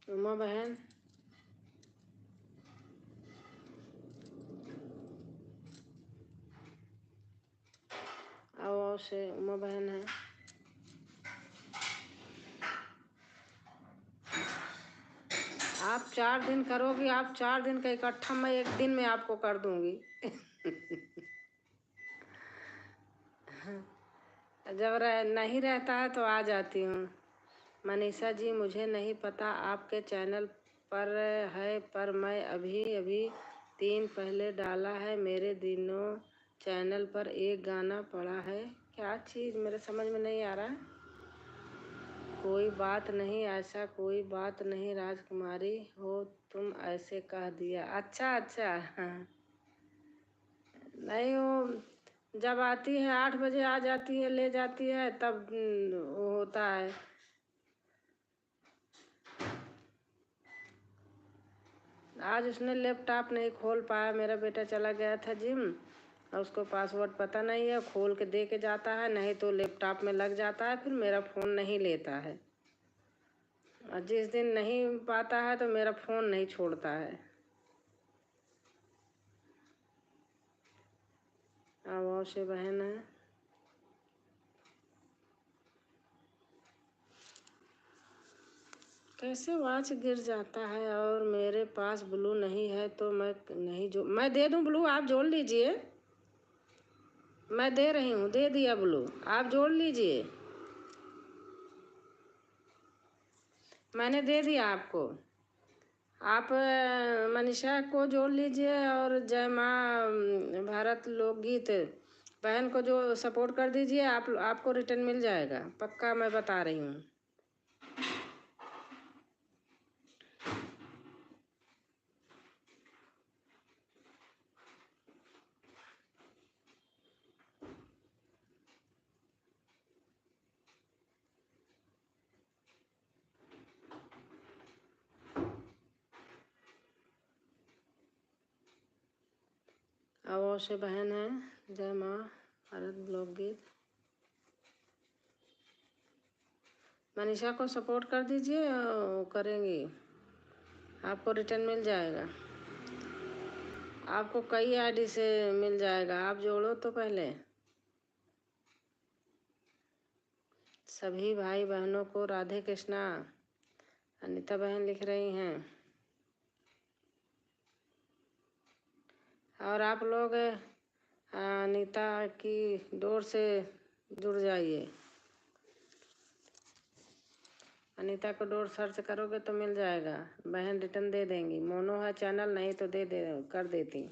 उमा बहन, आओ से उमा बहन है। आप 4 दिन करोगी, आप 4 दिन का इकट्ठा, मैं 1 दिन में आपको कर दूंगी। जब नहीं रहता है तो आ जाती हूँ। मनीषा जी मुझे नहीं पता आपके चैनल पर है, पर मैं अभी 3 पहले डाला है। मेरे दिनों चैनल पर एक गाना पड़ा है। क्या चीज़ मेरे समझ में नहीं आ रहा। कोई बात नहीं, ऐसा कोई बात नहीं, राजकुमारी हो तुम ऐसे कह दिया। अच्छा अच्छा हाँ। नहीं वो जब आती है 8 बजे आ जाती है, ले जाती है, तब वो होता है। आज उसने लैपटॉप नहीं खोल पाया। मेरा बेटा चला गया था जिम और उसको पासवर्ड पता नहीं है, खोल के दे के जाता है, नहीं तो लैपटॉप में लग जाता है, फिर मेरा फ़ोन नहीं लेता है। और जिस दिन नहीं पाता है तो मेरा फ़ोन नहीं छोड़ता है। वो से बहन है। कैसे वॉच गिर जाता है और मेरे पास ब्लू नहीं है तो मैं नहीं जो मैं दे दूं ब्लू, आप जोड़ लीजिए। मैं दे रही हूँ, दे दिया ब्लू, आप जोड़ लीजिए। मैंने दे दिया आपको। आप मनीषा को जोड़ लीजिए और जय माँ भारत लोकगीत बहन को जो सपोर्ट कर दीजिए। आपको रिटर्न मिल जाएगा, पक्का मैं बता रही हूँ। और से बहन है, जय माँ भारत लोकगीत। मनीषा को सपोर्ट कर दीजिए, करेंगी, आपको रिटर्न मिल जाएगा। आपको कई आईडी से मिल जाएगा, आप जोड़ो तो पहले। सभी भाई बहनों को राधे कृष्णा। अनीता बहन लिख रही हैं। और आप लोग अनीता की डोर से जुड़ जाइए। अनीता को डोर सर्च करोगे तो मिल जाएगा, बहन रिटर्न दे देंगी। मोनो है चैनल, नहीं तो दे कर देती।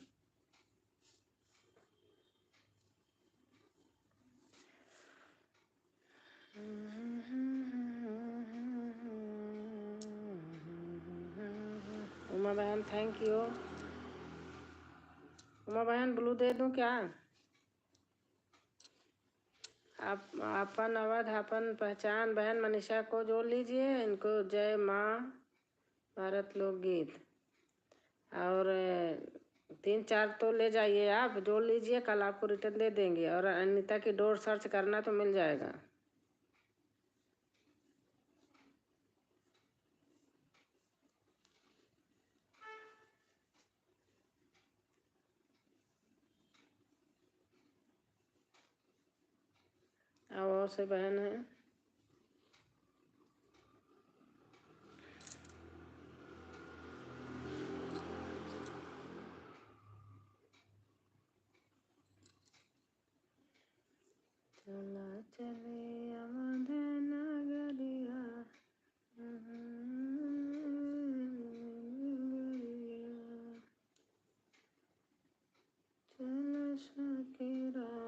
उमा बहन थैंक यू। उमा बहन ब्लू दे दूं क्या? आप अपन अवध अपन पहचान बहन मनीषा को जोड़ लीजिए। इनको जय माँ भारत लोकगीत और 3-4 तो ले जाइए, आप जोड़ लीजिए, कल आपको रिटर्न दे देंगे। और अनीता की डोर सर्च करना तो मिल जाएगा। और से बहन है। चला चले अवध नगरिया, चल सके राम।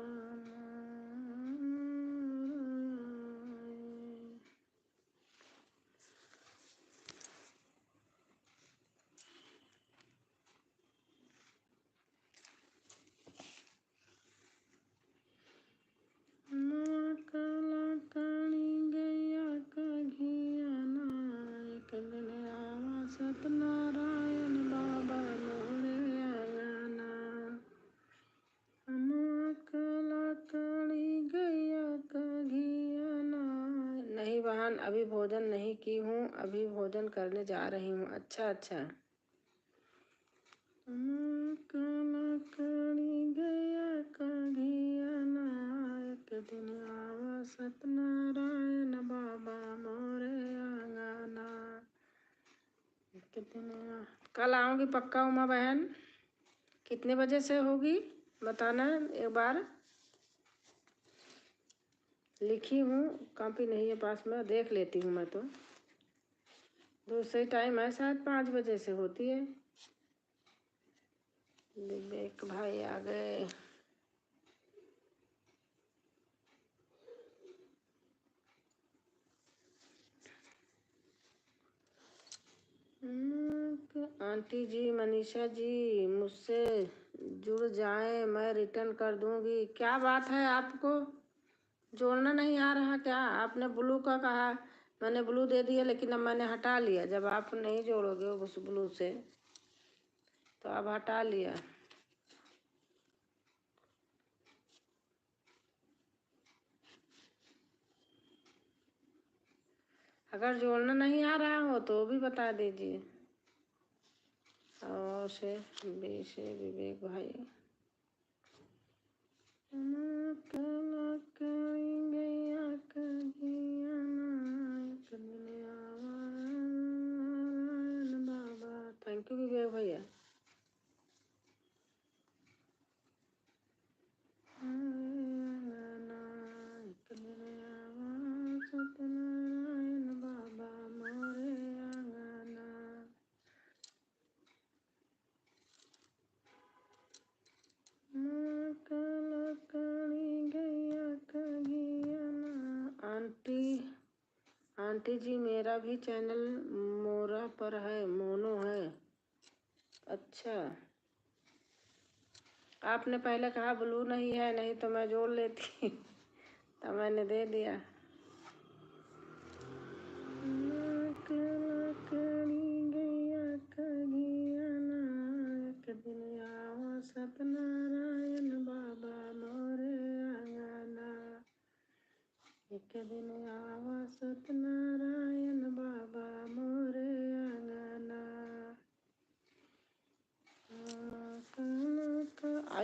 सत्यनारायण बाबा मोरे आंगना, कलाकड़ी गैया का घियाना। नहीं बहन, अभी भोजन नहीं की हूँ, अभी भोजन करने जा रही हूँ। अच्छा अच्छा। कलाकड़ी गैया का घियाना, एक दिन आवा सत्यनारायण बाबा मोरे आंगना। कितने कल आऊँगी पक्का उमा बहन। कितने बजे से होगी बताना एक बार। लिखी हूँ, कॉपी नहीं है पास में, देख लेती हूँ मैं तो। दूसरे टाइम है शायद 5 बजे से होती है। विवेक भाई आ गए। आंटी जी मनीषा जी मुझसे जुड़ जाएं, मैं रिटर्न कर दूंगी। क्या बात है, आपको जोड़ना नहीं आ रहा क्या? आपने ब्लू का कहा, मैंने ब्लू दे दिया, लेकिन अब मैंने हटा लिया। जब आप नहीं जोड़ोगे उस ब्लू से तो अब हटा लिया। अगर जोड़ना नहीं आ रहा हो तो भी बता दीजिए। और से विवेक भाई थैंक यू विवेक भैया। सत्यनारायण बाबा मोरे आंगना, आंटी जी मेरा भी चैनल मोरा पर है, मोनो है। अच्छा, आपने पहले कहा ब्लू नहीं है, नहीं तो मैं जोड़ लेती। तो मैंने दे दिया। सत्यनारायण बाबा मोरे आंगना, एक दिन आवा सत्यनारायण बाबा मोरे आंगना।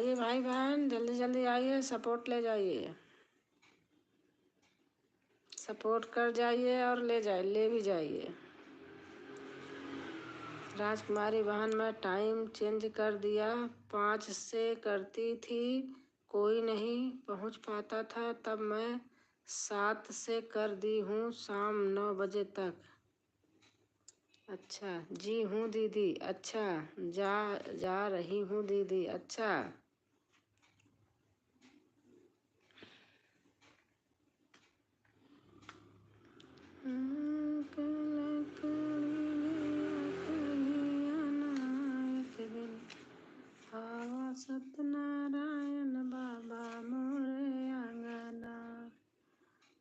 आइए भाई बहन, जल्दी जल्दी आइए, सपोर्ट ले जाइए, सपोर्ट कर जाइए और ले भी जाइए। राजकुमारी बहन, मैं टाइम चेंज कर दिया, 5 से करती थी, कोई नहीं पहुंच पाता था, तब मैं 7 से कर दी हूँ, शाम 9 बजे तक। अच्छा, जी हूँ दीदी। अच्छा, जा रही हूँ दीदी। अच्छा, सत्यनारायण बाबा मोरे आंगना,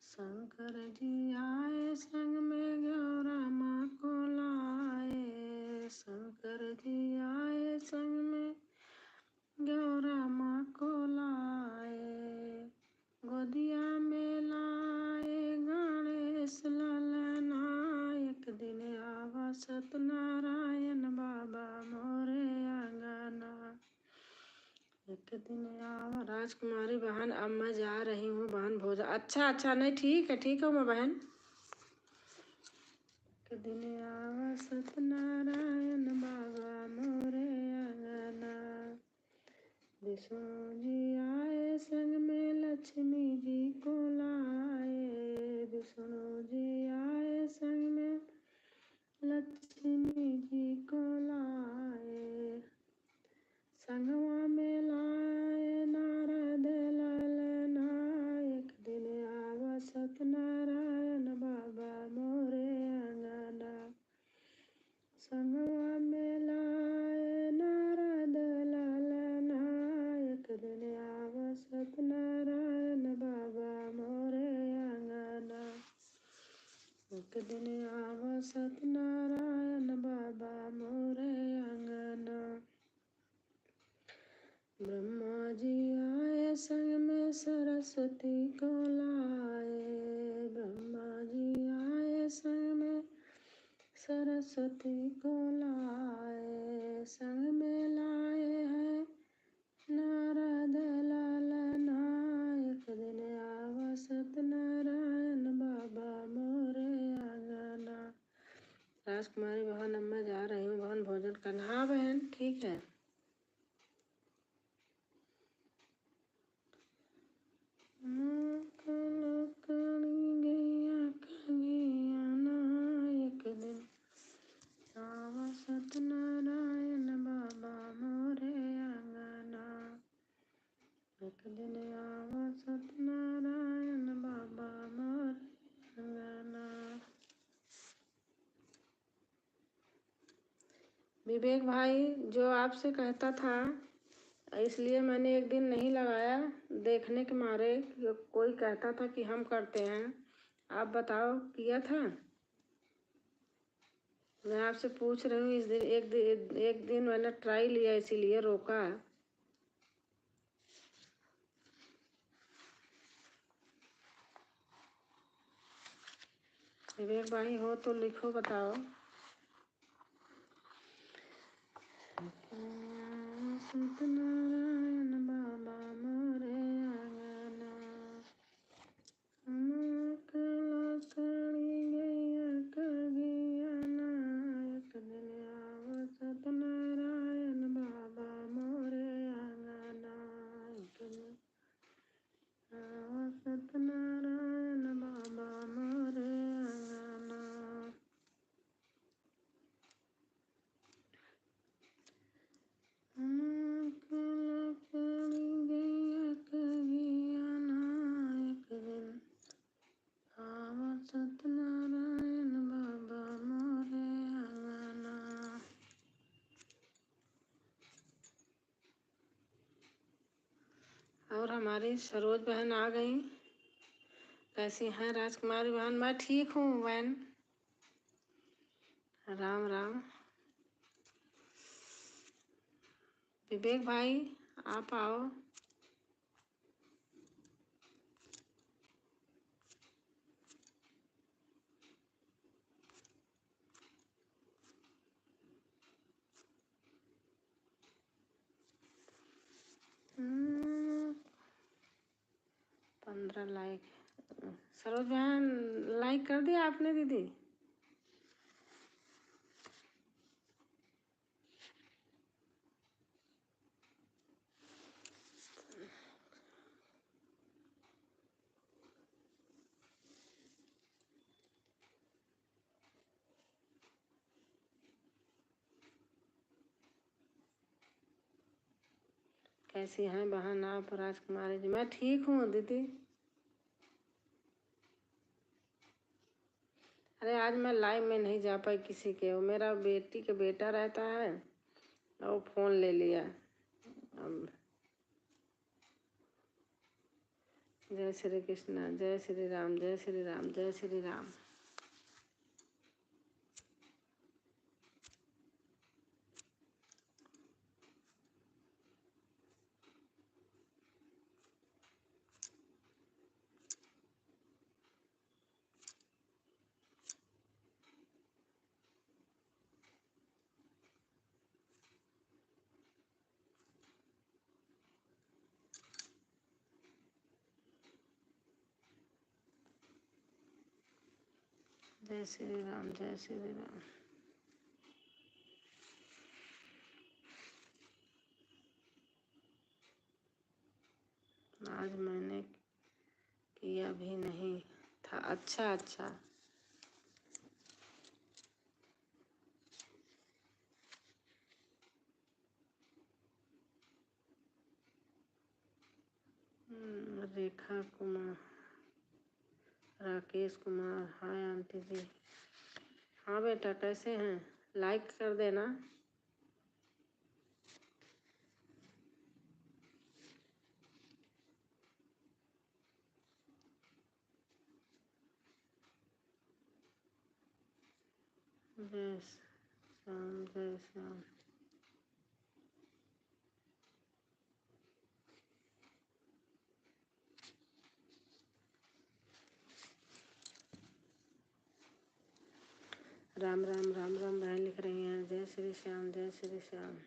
शंकर जी आए संग में गौरा माँ को लाए, शंकर जी आए संग में गौरा माँ को लाए, गोदिया में लाए गणेश ललना, एक दिन आवा सत्यनारायण बाबा मोरे आंगना, एक दिन आवा। राजकुमारी बहन, अब मैं जा रही हूँ बहन भोजन। अच्छा अच्छा, नहीं ठीक हूँ मैं बहन। एक दिन आवा सत्यनारायण बाबा मोरे आंगना, विष्णु जी आए संग में लक्ष्मी जी को लाए, विष्णु जी आए संग में लक्ष्मी जी को लाए, संगवा में लाए नारद ललना, एक दिन आवा सत्यनारायण बाबा मोरे आंगना, संगवा में लाए नारद ललना, एक दिन आवा सत्यनारायण बाबा मोरे आंगना, एक दिन आवा सत्यनारायण बाबा मोरे आंगना, ब्रह्मा जी आए संग में सरस्वती को लाए, ब्रह्मा जी आए संग में सरस्वती को लाए, संग में लाए हैं नारद ललना, एक दिन आवा सत्यनारायण बाबा मोरे आंगना। राजकुमारी बहन, अब मैं जा रही हूँ बहन भोजन करना। हाँ बहन, ठीक है। एक दिन आवा सत्यनारायण बाबा मोरे आंगना, एक दिन आवा सत्यनारायण बाबा मोरे आंगना। विवेक भाई, जो आपसे कहता था, इसलिए मैंने एक दिन नहीं लगाया, देखने के मारे कोई कहता था कि हम करते हैं। आप बताओ, किया था? मैं आपसे पूछ रही हूँ। इस दिन एक दिन मैंने ट्राई लिया, इसीलिए रोका। विवेक भाई हो तो लिखो, बताओ। सत्यनारायण बाबा मोरे आंगना, सड़ी गैया कगियाना, एक दिन आवा सत्यनारायण बाबा मोरे आंगना, एक दिन आवा सत्यनारायण बाबा मोरे आंगना। सड़ी गैया कगियाना, एक दिन आवा सत्यनारायण बाबा मोरे आंगना। और हमारी सरोज बहन आ गई। कैसी हैं राजकुमारी बहन? मैं ठीक हूँ बहन। राम राम। विवेक भाई, आप आओ। 15 लाइक। सरोज बहन लाइक कर दिया आपने दीदी? कैसी हैं बहन आप राजकुमारी जी? मैं ठीक हूँ दीदी। अरे आज मैं लाइव में नहीं जा पाई किसी के, वो मेरा बेटी का बेटा रहता है और वो फोन ले लिया। अब जय श्री कृष्ण, जय श्री राम, जय श्री राम, जय श्री राम। जय श्री राम, जय श्री राम। आज मैंने किया भी नहीं था। अच्छा अच्छा। रेखा कुमार, राकेश कुमार, हाय आंटी जी। हाँ बेटा कैसे हैं? लाइक कर देना। जय श्याम, जय श्याम। राम राम राम राम बहन लिख रही हैं। जय श्री श्याम, जय श्री श्याम।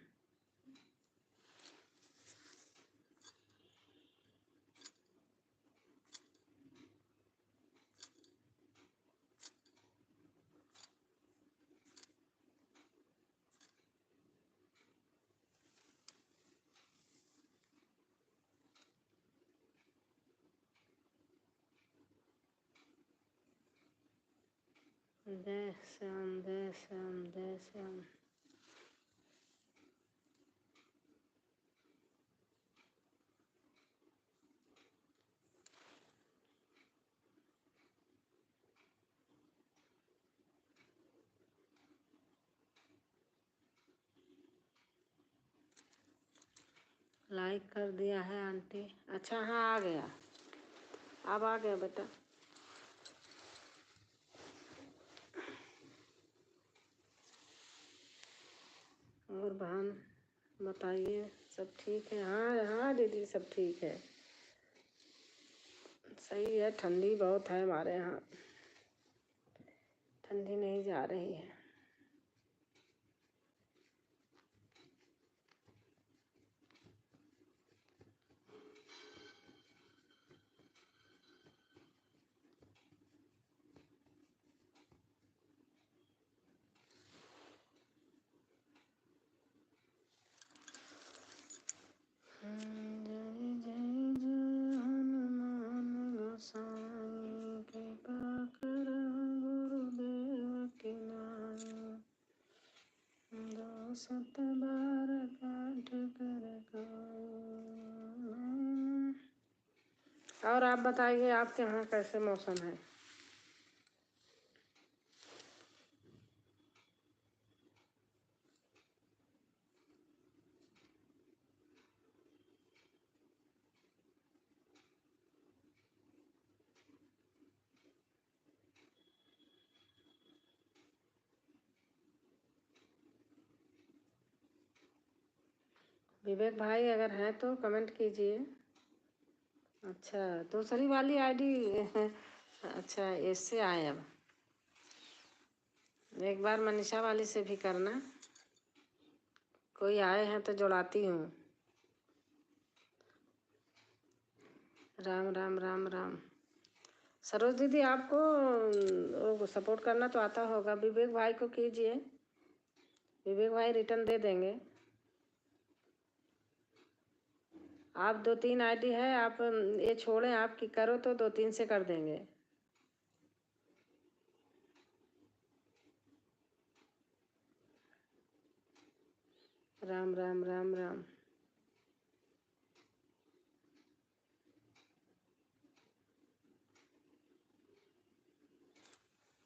जय श्याम, जय श्याम, जय श्याम। लाइक कर दिया है आंटी। अच्छा हाँ आ गया, अब आ गया बेटा। और बहन बताइए सब ठीक है? हाँ हाँ दीदी सब ठीक है, सही है। ठंडी बहुत है हमारे यहाँ, ठंडी नहीं जा रही है। और आप बताइए आपके यहाँ कैसे मौसम है? विवेक भाई अगर हैं तो कमेंट कीजिए। अच्छा दूसरी वाली आईडी अच्छा इससे आए। अब एक बार मनीषा वाली से भी करना, कोई आए हैं तो जुड़ाती हूँ। राम राम राम राम। सरोज दीदी आपको सपोर्ट करना तो आता होगा, विवेक भाई को कीजिए, विवेक भाई रिटर्न दे देंगे। आप 2-3 आईडी है, आप ये छोड़ें, आपकी करो तो 2-3 से कर देंगे। राम राम राम राम।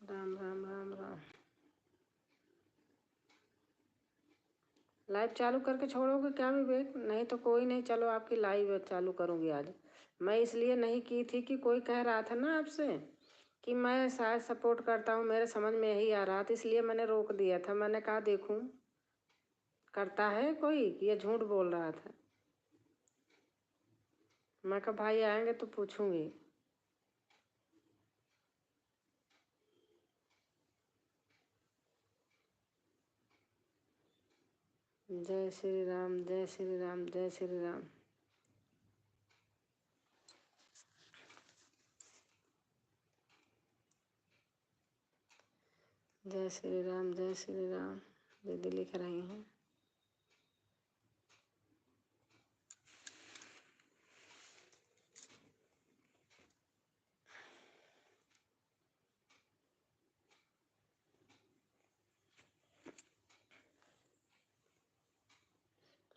राम राम राम राम। लाइव चालू करके छोड़ोगे क्या विवेक? नहीं तो कोई नहीं, चलो आपकी लाइव चालू करूँगी आज। मैं इसलिए नहीं की थी कि कोई कह रहा था ना आपसे कि मैं शायद सपोर्ट करता हूँ, मेरे समझ में यही आ रहा था, इसलिए मैंने रोक दिया था। मैंने कहा देखूँ करता है कोई कि ये झूठ बोल रहा था। मैं कहा भाई आएंगे तो पूछूंगी। जय श्री राम, जय श्री राम, जय श्री राम। जय श्री राम, जय श्री राम। दीदी लिख रही हैं।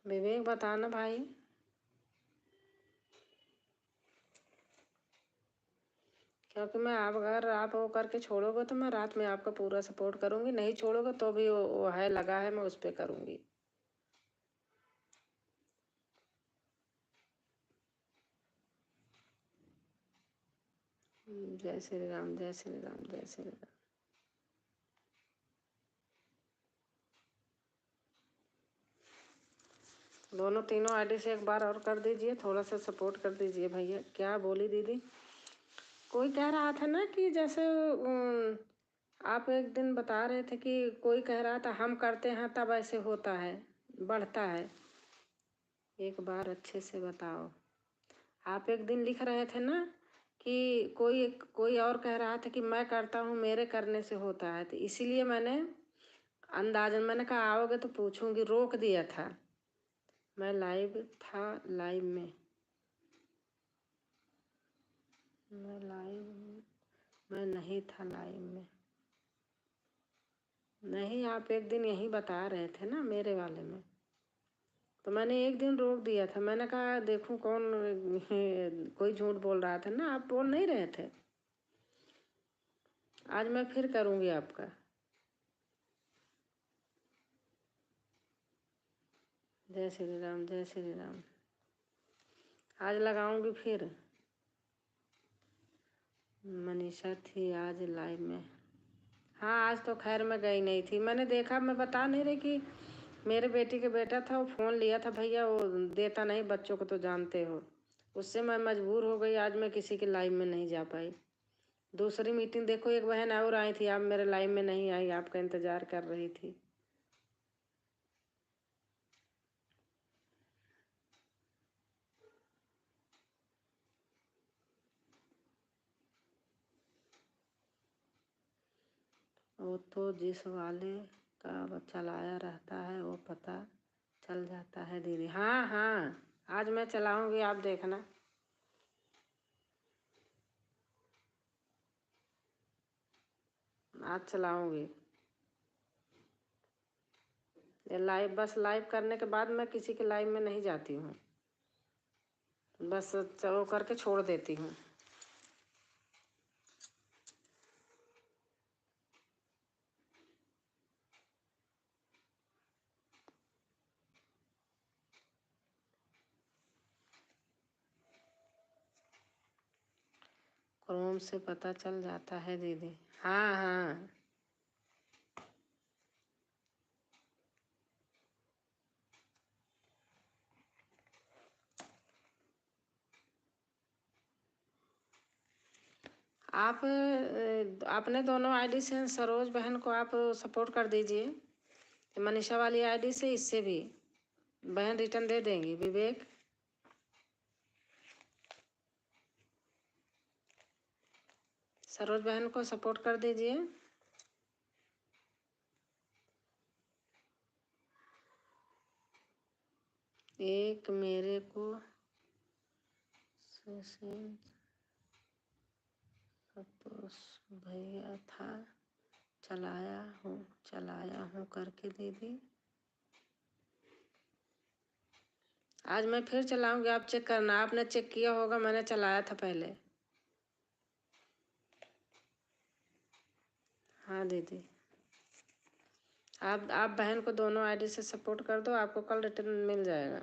विवेक बताना भाई। क्योंकि मैं आप अगर आप वो करके छोड़ोगे तो मैं रात में आपका पूरा सपोर्ट करूंगी, नहीं छोड़ोगे तो भी वो है लगा है, मैं उस पर करूंगी। जय श्री राम, जय श्री राम, जय श्री राम। दोनों तीनों आईडी से एक बार और कर दीजिए, थोड़ा सा सपोर्ट कर दीजिए भैया। क्या बोली दीदी? कोई कह रहा था ना कि जैसे आप एक दिन बता रहे थे कि कोई कह रहा था हम करते हैं तब ऐसे होता है, बढ़ता है। एक बार अच्छे से बताओ। आप एक दिन लिख रहे थे ना कि कोई और कह रहा था कि मैं करता हूँ मेरे करने से होता है, तो इसीलिए मैंने अंदाजन मैंने कहा आओगे तो पूछूंगी, रोक दिया था। मैं लाइव था, लाइव में मैं नहीं था लाइव में। नहीं, आप एक दिन यही बता रहे थे ना मेरे वाले में, तो मैंने एक दिन रोक दिया था। मैंने कहा देखूं कौन कोई झूठ बोल रहा था ना, आप बोल नहीं रहे थे। आज मैं फिर करूंगी आपका। जय श्री राम, जय श्री राम। आज लगाऊंगी फिर। मनीषा थी आज लाइव में। हाँ आज तो खैर मैं गई नहीं थी, मैंने देखा, मैं बता नहीं रही कि मेरे बेटी के बेटा था, वो फ़ोन लिया था भैया, वो देता नहीं बच्चों को तो जानते हो, उससे मैं मजबूर हो गई, आज मैं किसी के लाइव में नहीं जा पाई। दूसरी मीटिंग देखो, एक बहन और आई थी, आप मेरे लाइव में नहीं आई, आपका इंतज़ार कर रही थी। वो तो जिस वाले का चलाया रहता है वो पता चल जाता है दीदी। हाँ हाँ आज मैं चलाऊंगी, आप देखना। आज चलाऊंगी ये लाइव, बस लाइव करने के बाद मैं किसी के लाइव में नहीं जाती हूँ, बस चलो करके छोड़ देती हूँ। क्रोम से पता चल जाता है दीदी। हाँ हाँ आप अपने दोनों आईडी से सरोज बहन को आप सपोर्ट कर दीजिए, मनीषा वाली आईडी से, इससे भी बहन रिटर्न दे देंगी। विवेक सरोज बहन को सपोर्ट कर दीजिए। एक मेरे को भैया था, चलाया हूँ करके दीदी। आज मैं फिर चलाऊंगी, आप चेक करना। आपने चेक किया होगा, मैंने चलाया था पहले। हाँ दीदी, आप बहन को दोनों आईडी से सपोर्ट कर दो, आपको कल रिटर्न मिल जाएगा।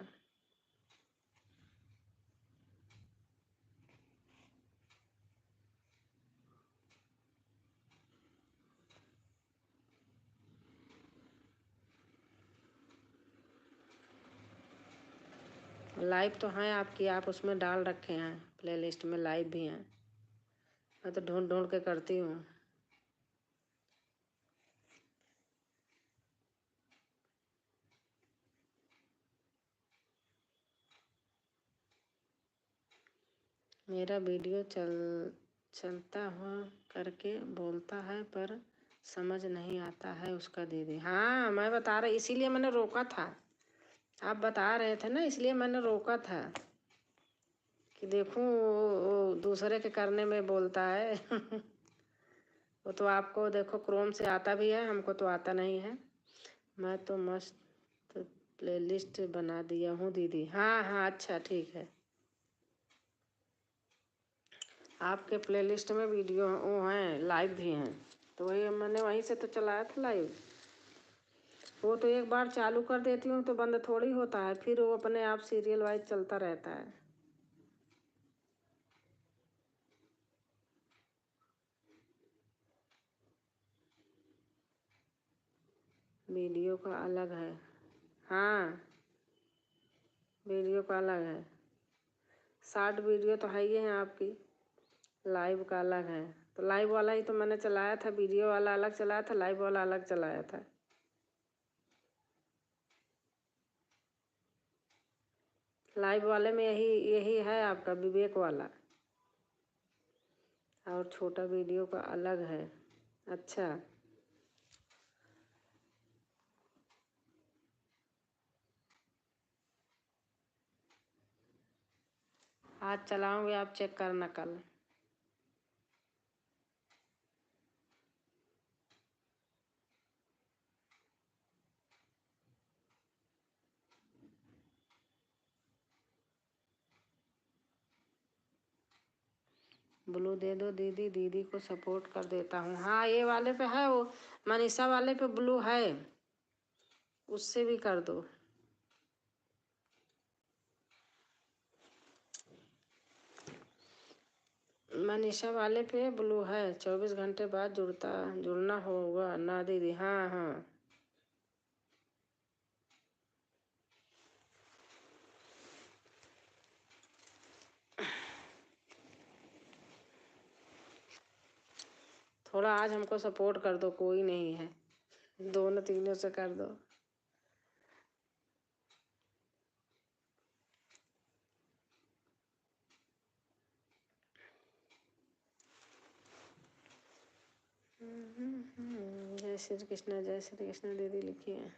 लाइव तो हैं आपकी, आप उसमें डाल रखे हैं, प्लेलिस्ट में लाइव भी हैं। मैं तो ढूंढ ढूंढ के करती हूँ। मेरा वीडियो चलता हुआ करके बोलता है, पर समझ नहीं आता है उसका दीदी। हाँ मैं बता रही, इसीलिए मैंने रोका था। आप बता रहे थे ना, इसलिए मैंने रोका था कि देखूं वो दूसरे के करने में बोलता है। वो तो आपको देखो क्रोम से आता भी है, हमको तो आता नहीं है। मैं तो मस्त प्लेलिस्ट बना दिया हूँ दीदी। हाँ हाँ अच्छा ठीक है। आपके प्लेलिस्ट में वीडियो वो हैं, लाइव भी हैं, तो वही मैंने वहीं से तो चलाया था लाइव। वो तो एक बार चालू कर देती हूँ तो बंद थोड़ी होता है, फिर वो अपने आप सीरियल वाइज चलता रहता है। वीडियो का अलग है। हाँ वीडियो का अलग है, शॉर्ट वीडियो तो है ही है आपकी, लाइव का अलग है। तो लाइव वाला ही तो मैंने चलाया था, वीडियो वाला अलग चलाया था, लाइव वाला अलग चलाया था। लाइव वाले में यही यही है आपका विवेक वाला, और छोटा वीडियो का अलग है। अच्छा आज चलाऊंगे, आप चेक करना कल। ब्लू दे दो दीदी, दीदी को सपोर्ट कर देता हूँ। हाँ ये वाले पे है, वो मनीषा वाले पे ब्लू है, उससे भी कर दो। मनीषा वाले पे ब्लू है, 24 घंटे बाद जुड़ना होगा ना दीदी। हाँ हाँ थोड़ा आज हमको सपोर्ट कर दो, कोई नहीं है, दोनों तीनों से कर दो। जय श्री कृष्ण, जय श्री कृष्ण दीदी लिखी है।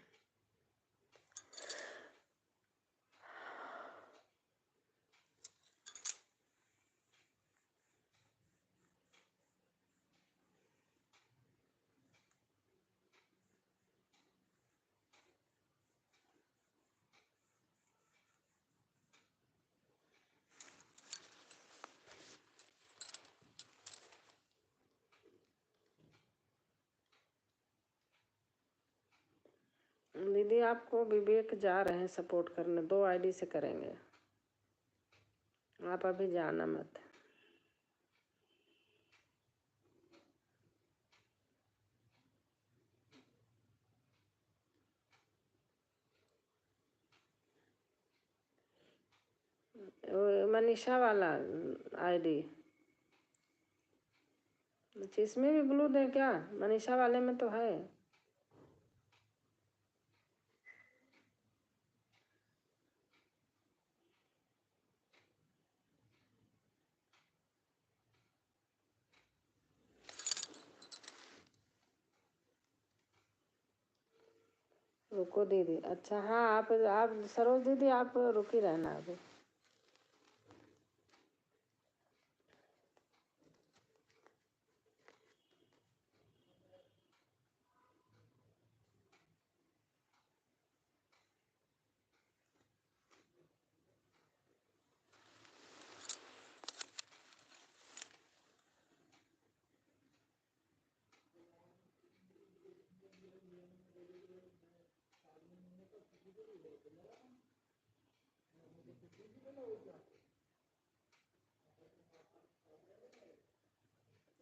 दीदी आपको विवेक जा रहे हैं सपोर्ट करने, 2 आईडी से करेंगे, आप अभी जाना मत। मनीषा वाला आईडी, इसमें भी ब्लू दे क्या? मनीषा वाले में तो है। रुको दीदी, अच्छा हाँ आप सरोज दीदी आप रुकी रहना अभी।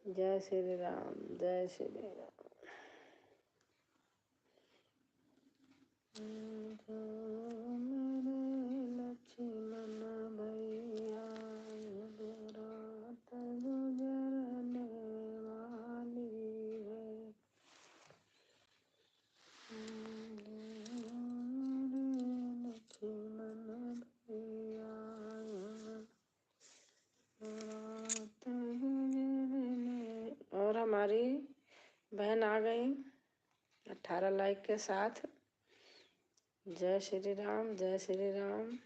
जय श्री राम, जय श्री राम। लक्ष्मण भैया रात गुजरने वाली है। लक्ष्मण भैया रात गुजरने। और हमारी बहन आ गई 18 लाइक के साथ। जय श्री राम, जय श्री राम।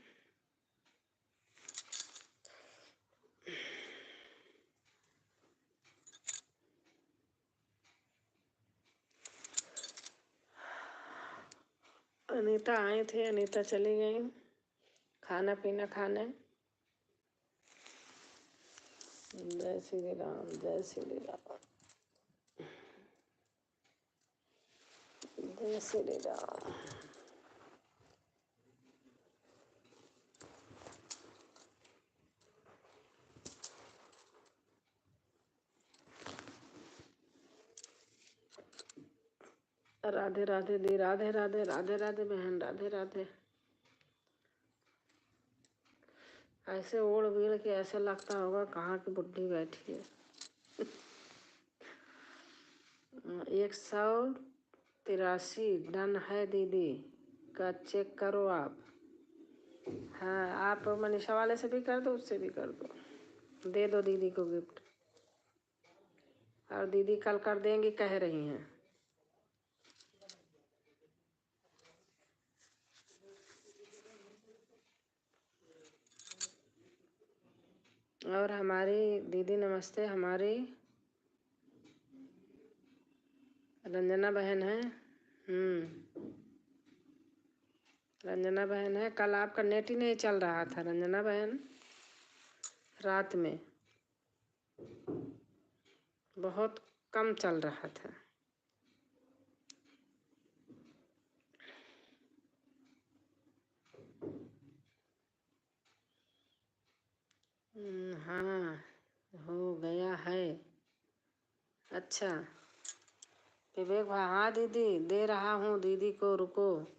अनीता आए थे, अनीता चली गई खाना पीना खाने। जय श्री राम, जय श्री राम, जय श्री राम। राधे राधे दी, राधे राधे, राधे राधे बहन, राधे राधे। ऐसे ओढ़ बीड़ के ऐसे लगता होगा कहाँ की बुढ़ी बैठी है। 183 डन है दीदी का, चेक करो आप। हाँ आप मनीषा वाले से भी कर दो, उससे भी कर दो, दे दो दीदी को गिफ्ट। और दीदी कल कर देंगी कह रही हैं। और हमारी दीदी नमस्ते, हमारी रंजना बहन है। रंजना बहन है। कल आपका नेट ही नहीं चल रहा था रंजना बहन, रात में बहुत कम चल रहा था। हाँ हो गया है। अच्छा विवेक भाई, हाँ दीदी दे रहा हूँ दीदी को, रुको।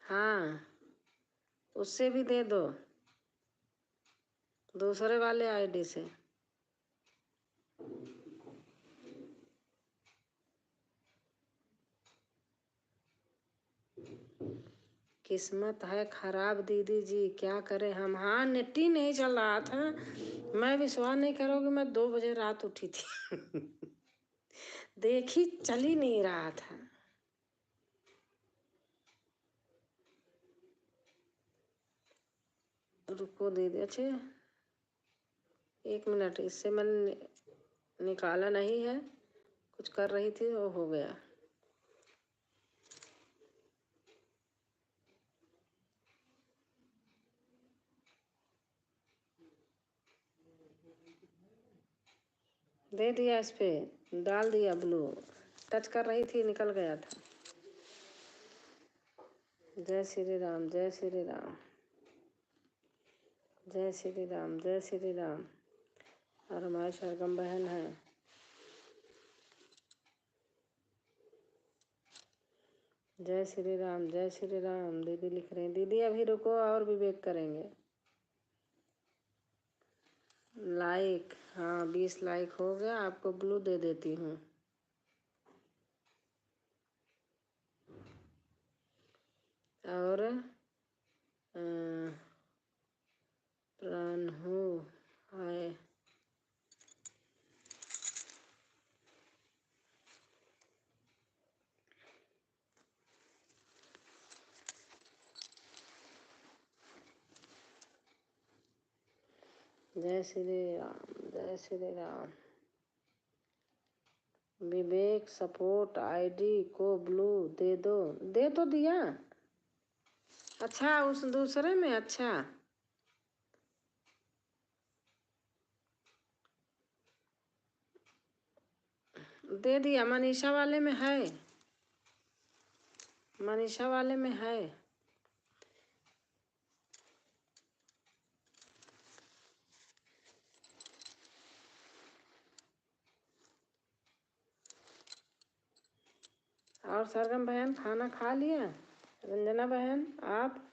हाँ उससे भी दे दो, दूसरे वाले आईडी से। किस्मत है खराब दीदी जी, क्या करें हम। हाँ नेट ही नहीं चल रहा था। मैं विश्वास नहीं करोगे, मैं 2 बजे रात उठी थी। देखी चल ही नहीं रहा था। रुको दीदी, अच्छे 1 मिनट, इससे मैंने निकाला नहीं है, कुछ कर रही थी वो हो गया। दे दिया, इस पे डाल दिया ब्लू, टच कर रही थी निकल गया था। जय श्री राम, जय श्री राम, जय श्री राम, जय श्री राम। और हमारी सरगम बहन है। जय श्री राम, जय श्री राम। दीदी लिख रहे हैं, दीदी अभी रुको और विवेक करेंगे। लाइक, हाँ 20 लाइक हो गया, आपको ब्लू दे देती हूँ। और प्रभु है। जय श्री राम, जय श्री राम। विवेक सपोर्ट आईडी को ब्लू दे दो। दे तो दिया। अच्छा, उस दूसरे में। अच्छा, दे दिया। मनीषा वाले में है, मनीषा वाले में है। और सरगम बहन खाना खा लिया? रंजना बहन आप?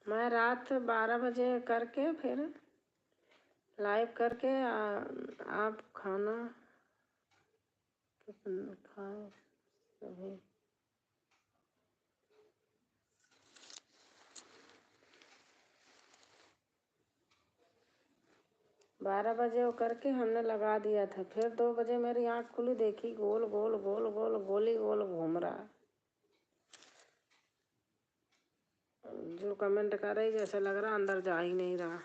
मैं रात 12 बजे करके फिर लाइव करके आप खाना खाए सभी। 12 बजे वो करके हमने लगा दिया था। फिर 2 बजे मेरी आँख खुली, देखी गोल गोल गोल गोल गोली गोल घूम रहा। जो कमेंट कर रही जैसे लग रहा अंदर जा ही नहीं रहा।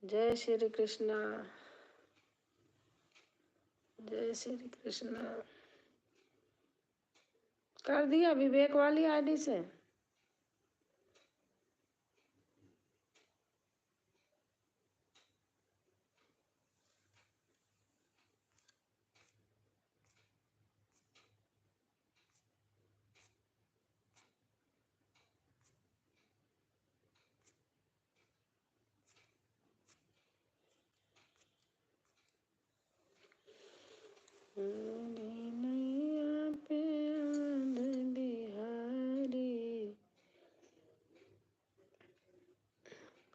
जय श्री कृष्णा, जय श्री कृष्णा। कर दिया विवेक वाली आईडी से।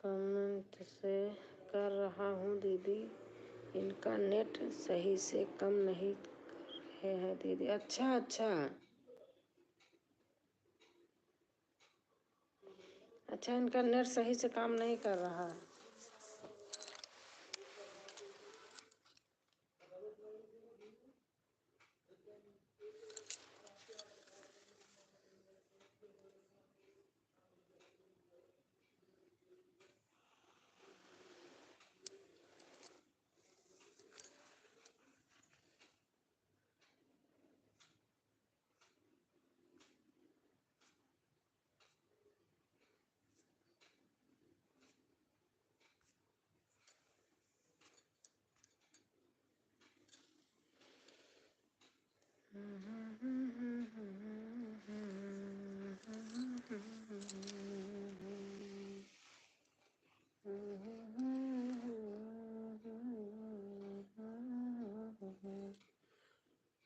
कमेंट से कर रहा हूँ दीदी, इनका नेट सही से काम नहीं कर रहे हैं दीदी। अच्छा अच्छा अच्छा, इनका नेट सही से काम नहीं कर रहा है।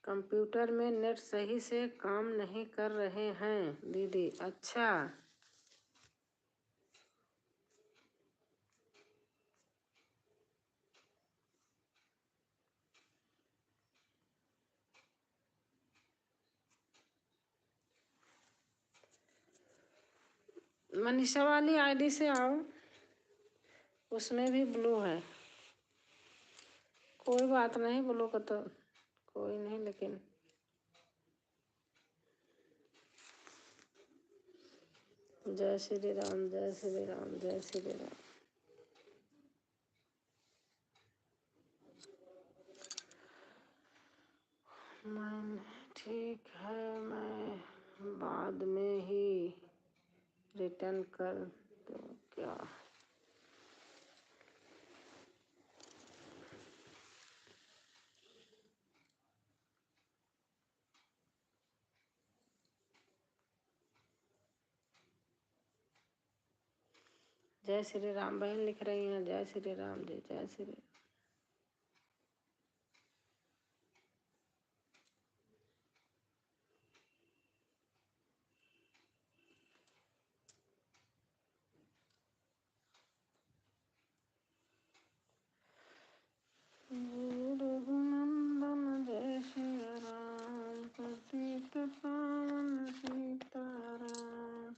कंप्यूटर में नेट सही से काम नहीं कर रहे हैं दीदी। अच्छा, मनीषा वाली आईडी से आओ, उसमें भी ब्लू है। कोई बात नहीं, ब्लू का तो कोई नहीं, लेकिन जय श्री राम, जय श्री राम, जय श्री राम। मैं ठीक है, मैं बाद में ही रिटर्न कर दूँ क्या? जय श्री राम बहन लिख रही हैं, जय श्री राम जी, जय श्री राम। रघुनंदन जय श्री राम, पतित पावन सीताराम,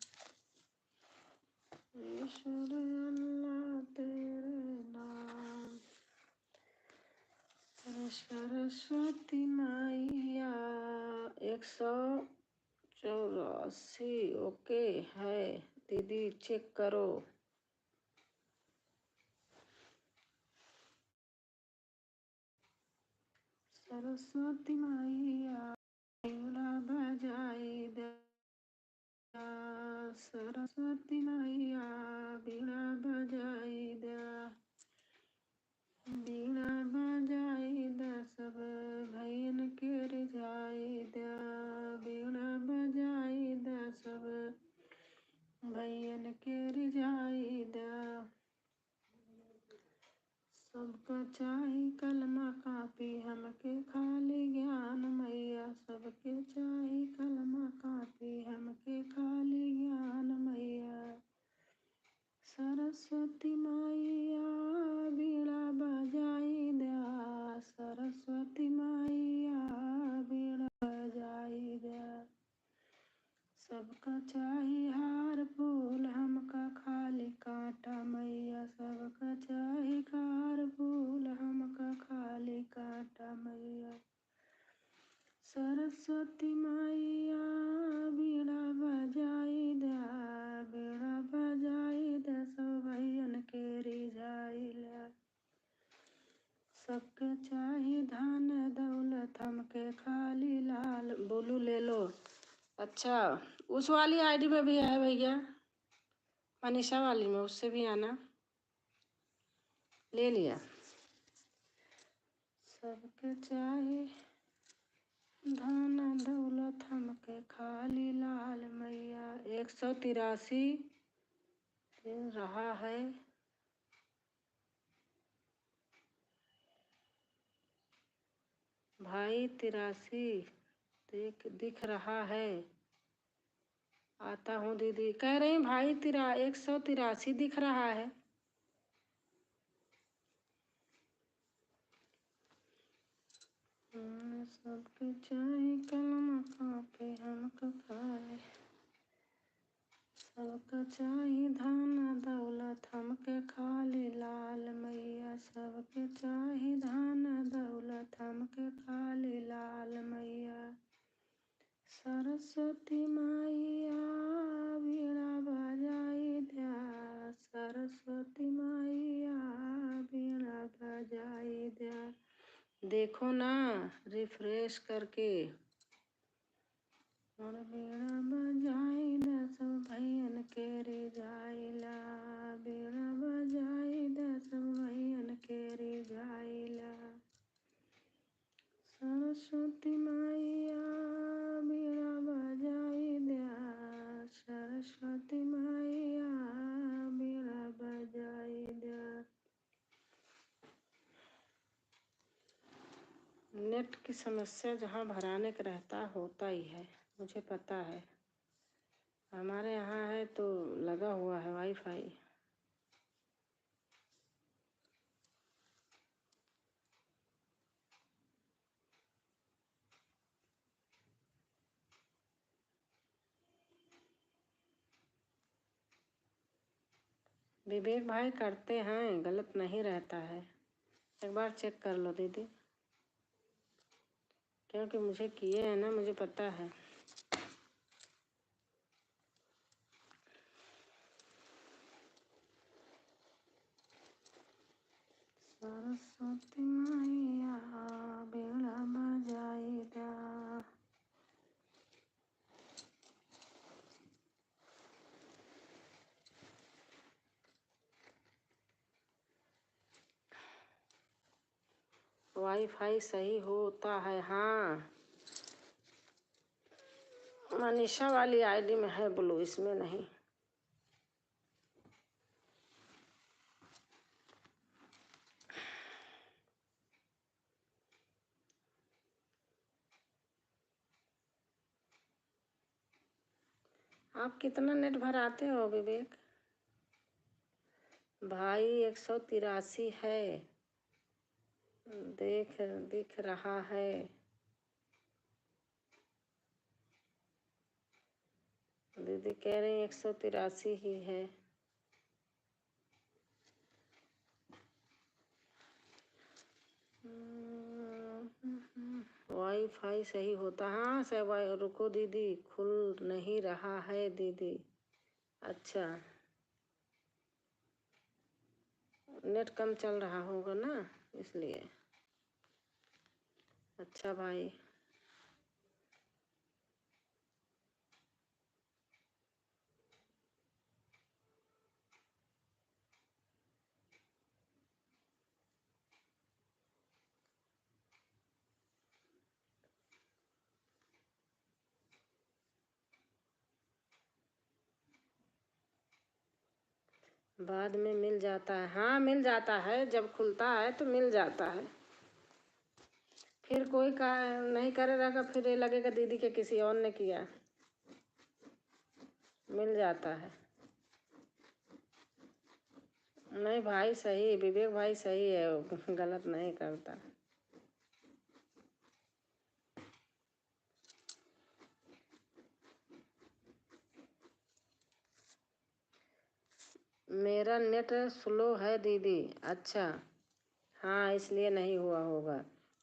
ईश्वर अल्लाह तेरे नाम। सरस्वती मैया 184 ओके है दीदी, चेक करो। सरस्वती मैया बीड़ा बजाई दे, सरस्वती मैया बीड़ा बजाई दे, बीड़ा बजाई दे सब भैयन के रिझाई दे, बीड़ा बजाई दे सब भैयन के रिझाई दे। सबका चाही कलमा कापी हमके खाली ज्ञान मैया, सबके चाही कलमा कापी हमके खाली ज्ञान मैया। सरस्वती मैया बीड़ा बजाई दे, सरस्वती मैया बीड़ा बजाई दे। सबका चाही हार फूल हमका खाली कांटा मैया, सबका चाही हार फूल हमका खाली कांटा मैया। सरस्वती मैया बीड़ा बजाई दे, बीड़ा बजाई दे सब भैयन के रिझाई ले। सबके चाही धन दौलत हमके खाली लाल, बोलू ले लो। अच्छा, उस वाली आईडी में भी है भैया, मनीषा वाली में, उससे भी आना। ले लिया। सबके चाहे धन दौलत हमके खाली लाल मैया। 183 दिन रहा है, भाई 83 दिख रहा है। आता हूँ दीदी, कह रही भाई 183 दिख रहा है। सबके चाहे कलमा कापी हमको खाली, सबका चाही धन दौलत हमके खाली लाल मैया, सबके चाही धन दौलत हमके खाली लाल मैया। सरस्वती मैया बीड़ा बजाई दे, सरस्वती मैया बीड़ा बजाई दे। देखो ना रिफ्रेश करके, और बीड़ा बजाई दे सब भैयन के रिझाई ला, बीड़ा बजाई दे सब भैयन के रिझाई ला। सरस्वती मैया बीड़ा बजाई दे, सरस्वती मैया बीड़ा बजाई दे। नेट की समस्या जहाँ भराने का रहता होता ही है, मुझे पता है। हमारे यहाँ है तो लगा हुआ है वाईफाई। विवेक भाई करते हैं, गलत नहीं रहता है। एक बार चेक कर लो दीदी, क्योंकि मुझे किए हैं ना, मुझे पता है। सरस्वती मैया बीड़ा बजाई दे, वाईफाई सही होता है। हाँ, मनीषा वाली आईडी में है ब्लू, इसमें नहीं। आप कितना नेट भराते हो विवेक भाई? 183 है, दिख रहा है। दीदी कह रही 183 ही है। वाईफाई सही होता? हाँ सब। रुको दीदी, खुल नहीं रहा है दीदी। अच्छा, नेट कम चल रहा होगा ना, इसलिए। अच्छा भाई, बाद में मिल जाता है। हाँ मिल जाता है, जब खुलता है तो मिल जाता है। फिर कोई का नहीं करेगा, फिर ये लगेगा दीदी के किसी और ने किया। मिल जाता है। नहीं भाई सही, विवेक भाई सही है, गलत नहीं करता। मेरा नेट स्लो है दीदी। अच्छा, हाँ इसलिए नहीं हुआ होगा,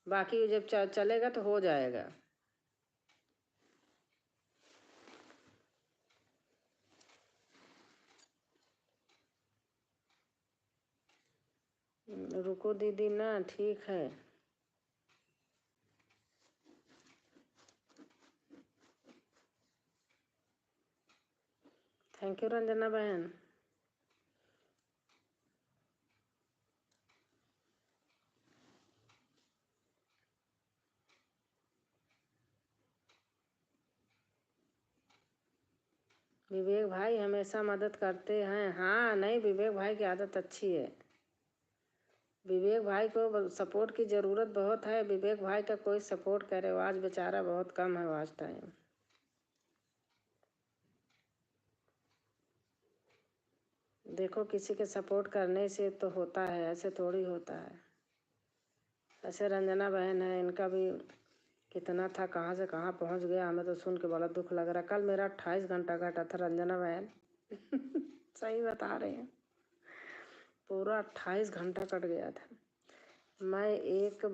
बाकी जब चलेगा तो हो जाएगा। रुको दीदी ना, ठीक है। थैंक यू रंजना बहन। विवेक भाई हमेशा मदद करते हैं। हाँ नहीं, विवेक भाई की आदत अच्छी है। विवेक भाई को सपोर्ट की ज़रूरत बहुत है। विवेक भाई का कोई सपोर्ट करे, आज बेचारा बहुत कम है आज टाइम। देखो किसी के सपोर्ट करने से तो होता है, ऐसे थोड़ी होता है। ऐसे रंजना बहन है, इनका भी कितना था, कहाँ से कहाँ पहुँच गया, हमें तो सुन के बड़ा दुख लग रहा। कल मेरा 28 घंटा घटा था रंजना बहन। सही बता रहे हैं, पूरा 28 घंटा कट गया था। मैं एक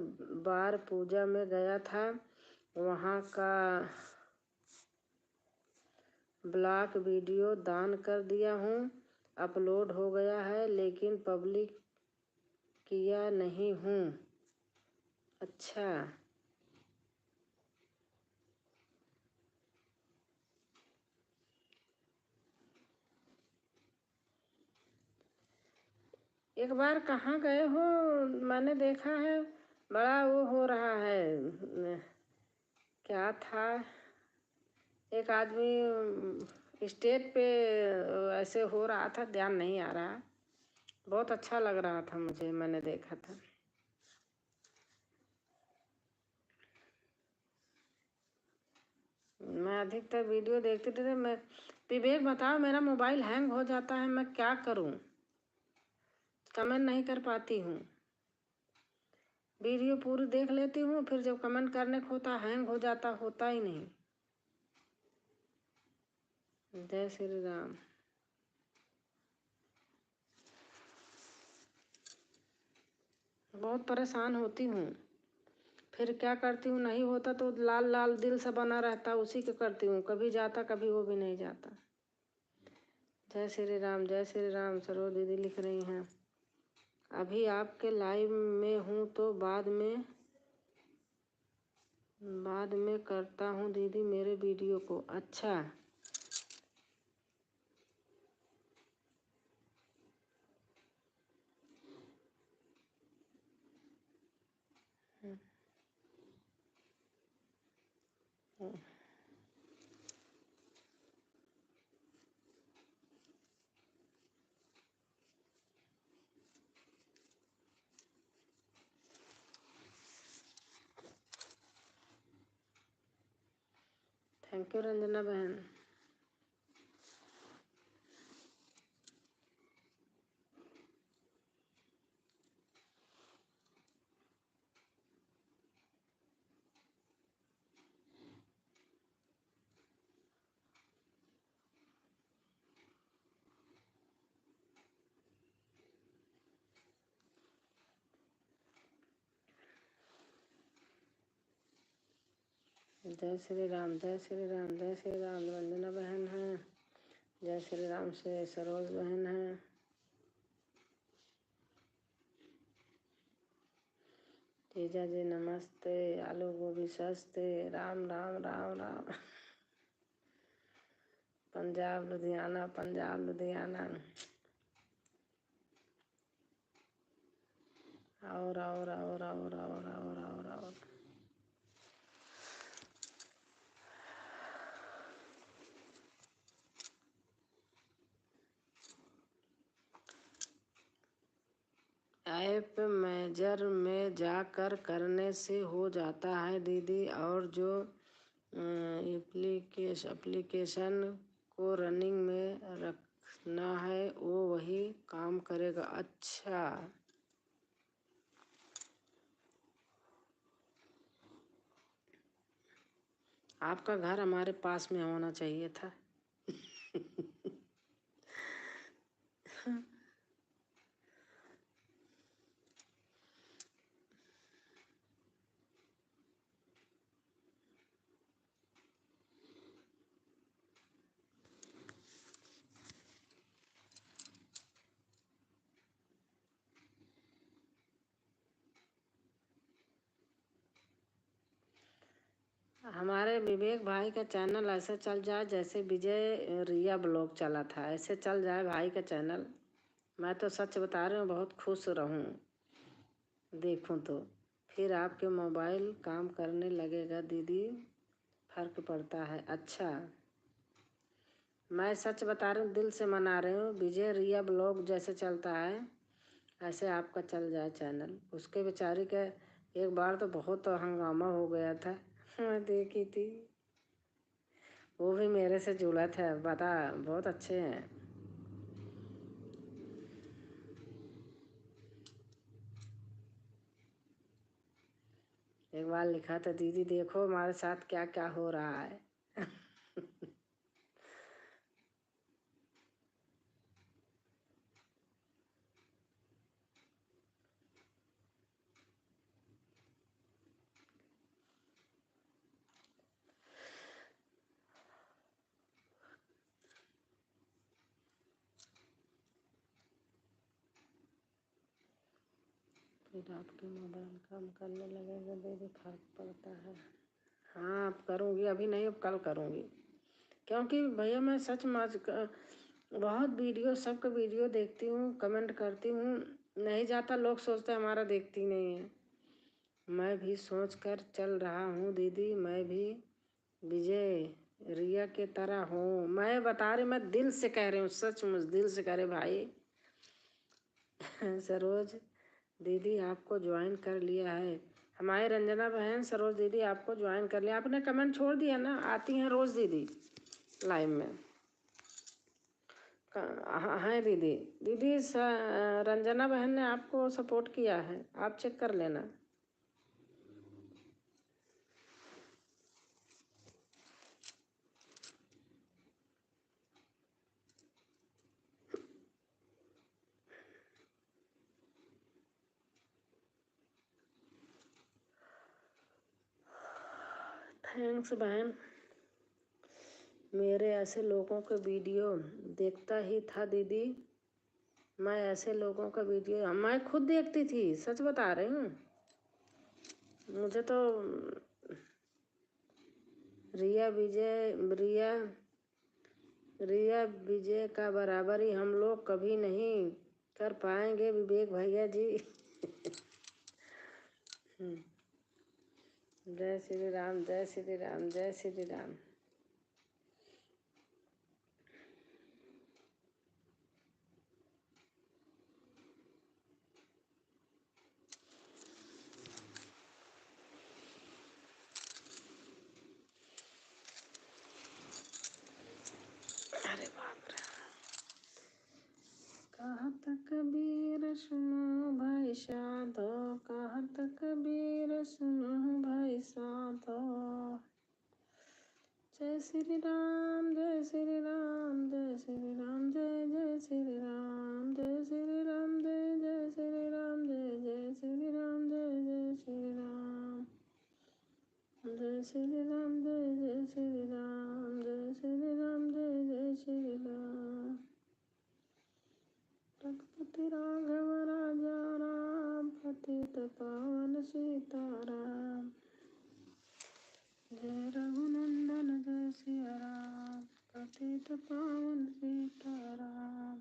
बार पूजा में गया था, वहाँ का ब्लॉक वीडियो दान कर दिया हूँ, अपलोड हो गया है, लेकिन पब्लिक किया नहीं हूँ। अच्छा, एक बार कहाँ गए हो? मैंने देखा है बड़ा वो हो रहा है, क्या था, एक आदमी स्टेज पे ऐसे हो रहा था, ध्यान नहीं आ रहा। बहुत अच्छा लग रहा था मुझे, मैंने देखा था। मैं अधिकतर वीडियो देखती थी। मैं विवेक बताओ, मेरा मोबाइल हैंग हो जाता है, मैं क्या करूं? कमेंट नहीं कर पाती हूँ। वीडियो पूरी देख लेती हूँ, फिर जब कमेंट करने को होता हैंग हो जाता, होता ही नहीं। जय श्री राम। बहुत परेशान होती हूँ, फिर क्या करती हूँ, नहीं होता तो लाल लाल दिल सा बना रहता, उसी के करती हूँ, कभी जाता कभी वो भी नहीं जाता। जय श्री राम, जय श्री राम। सरो दीदी लिख रही हैं, अभी आपके लाइव में हूँ तो बाद में करता हूँ दीदी मेरे वीडियो को। अच्छा, थैंक यू रंजना बहन। जय श्री राम, जय श्री राम, जय श्री राम। रंजना बहन है। जय श्री राम से सरोज बहन है। जीजा जी नमस्ते। आलू गोभी सस्ते। राम राम राम राम। पंजाब लुधियाना, पंजाब लुधियाना। और ऐप मैनेजर में जाकर करने से हो जाता है दीदी, और जो एप्लीकेशन को रनिंग में रखना है वो वही काम करेगा। अच्छा, आपका घर हमारे पास में होना चाहिए था। हमारे विवेक भाई का चैनल ऐसे चल जाए जैसे विजय रिया ब्लॉग चला था, ऐसे चल जाए भाई का चैनल। मैं तो सच बता रही हूँ, बहुत खुश रहूँ देखूँ तो। फिर आपके मोबाइल काम करने लगेगा दीदी, फर्क पड़ता है। अच्छा, मैं सच बता रही हूँ, दिल से मना रही हूँ। विजय रिया ब्लॉग जैसे चलता है ऐसे आपका चल जाए चैनल। उसके बेचारी का एक बार तो बहुत हंगामा हो गया था, मैं देखी थी। वो भी मेरे से जुड़ा था, बता, बहुत अच्छे हैं। एक बार लिखा था, दीदी देखो हमारे साथ क्या क्या हो रहा है। फिर आपके मोबाइल काम करने लगेगा दीदी, फर्क पड़ता है। हाँ, अब करूँगी, अभी नहीं, अब कल करूँगी। क्योंकि भैया मैं सच बहुत वीडियो, सबका वीडियो देखती हूँ, कमेंट करती हूँ, नहीं जाता, लोग सोचते हमारा देखती नहीं है। मैं भी सोच कर चल रहा हूँ दीदी, मैं भी विजय रिया के तरह हूँ। मैं बता रही, मैं दिल से कह रही हूँ, सचमुच दिल से कह रहे भाई। सरोज दीदी आपको ज्वाइन कर लिया है। हमारी रंजना बहन सरोज दीदी आपको ज्वाइन कर लिया। आपने कमेंट छोड़ दिया ना, आती हैं रोज दीदी लाइव में। हाँ है दीदी। दीदी रंजना बहन ने आपको सपोर्ट किया है, आप चेक कर लेना। थैंक्स बहन। मेरे ऐसे लोगों के वीडियो देखता ही था दीदी, मैं ऐसे लोगों का वीडियो मैं खुद देखती थी, सच बता रही हूँ। मुझे तो रिया विजय का बराबरी हम लोग कभी नहीं कर पाएंगे विवेक भैया जी। जय श्री राम, जय श्री राम, जय श्री राम। अरे बाप रे। कहत कबीर सुनो भाई साधो, कहत कबीर सुनो भाई साधो। जय श्री राम, जय श्री राम, जय श्री राम, जय जय श्री राम, जय श्री राम, जय जय श्री राम, जय जय श्री राम, जय जय श्री राम, जय श्री राम, सीताराम। जय रघुनंदन जय सिया राम, पतित पावन सीताराम।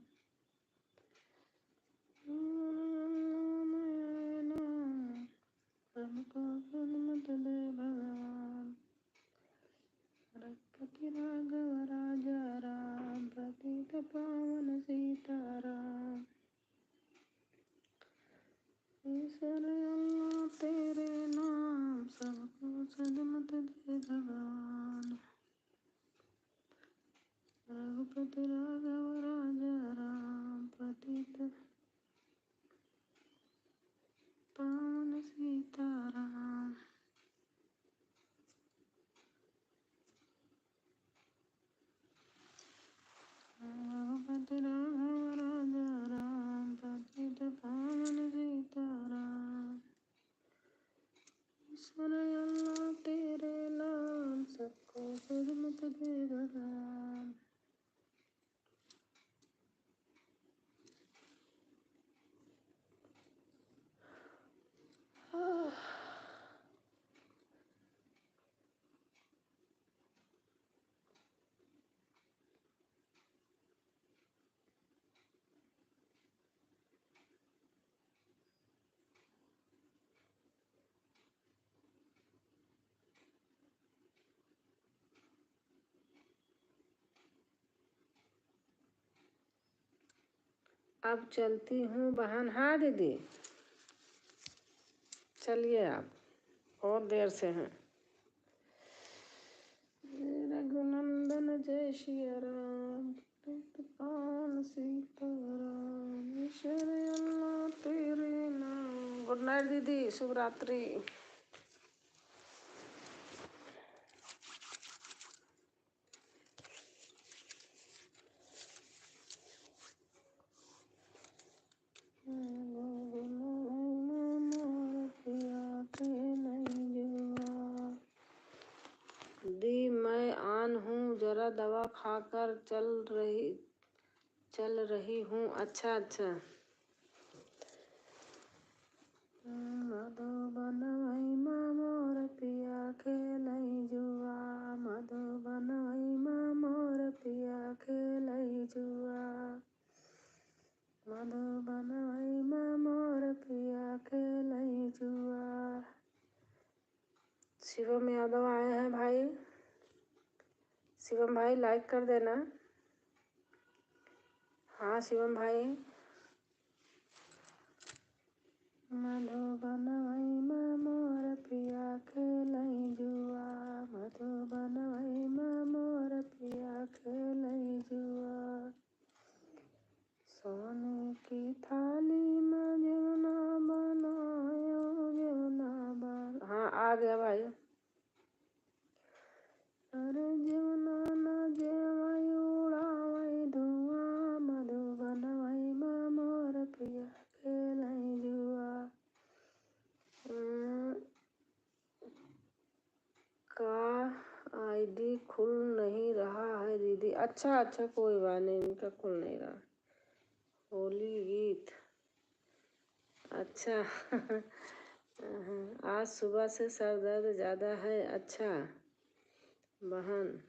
सबको सन्मत दे भगवान, रघुपति राघव राजा राम, पतित पावन सीताराम। ईश्वर अल्लाह तेरे नाम, सबको सन्मत दे भगवान, रघुपति राघव राजा राम, पतित पावन सीताराम। रघुपति राघव राजा राम, पतित पावन सीताराम। ईश्वर अल्लाह तेरे नाम, सबको सन्मत दे भगवान। अब चलती हूँ बहन। हाँ दीदी, चलिए आप, बहुत देर से हैं। रघुनंदन जय सिया राम, पावन सीताराम। ईश्वर अल्लाह तेरे नाम। गुड नाइट दीदी, शुभ रात्रि। दी मैं आन हूँ, जरा दवा खाकर चल रही हूँ। अच्छा अच्छा। मधुबन महिमा मोर पिया खेलई जुआ, मधुबन महिमा मोर पिया खेलई जुआ, मधुबन महिमा मोर पिया खेलई जुआ। शिवम यादव आए हैं भाई। शिवम भाई लाइक कर देना। हाँ शिवम भाई। मधुबन महिमा मोर पिया खेलई जुआ, मधुबन महिमा मोर पिया खेलई जुआ। सोने की थाली में जमुना बनायो, जमुना बन। हाँ आ गया भाई। अरे जमुना न जमई उड़ावई धुआं, मधुबन महिमा मोर पिया खेलई जुआ। का आईडी खुल नहीं रहा है दीदी। अच्छा अच्छा, कोई बात नहीं, इनका खुल नहीं रहा। होली गीत, अच्छा। आज सुबह से सर दर्द ज़्यादा है। अच्छा बहन।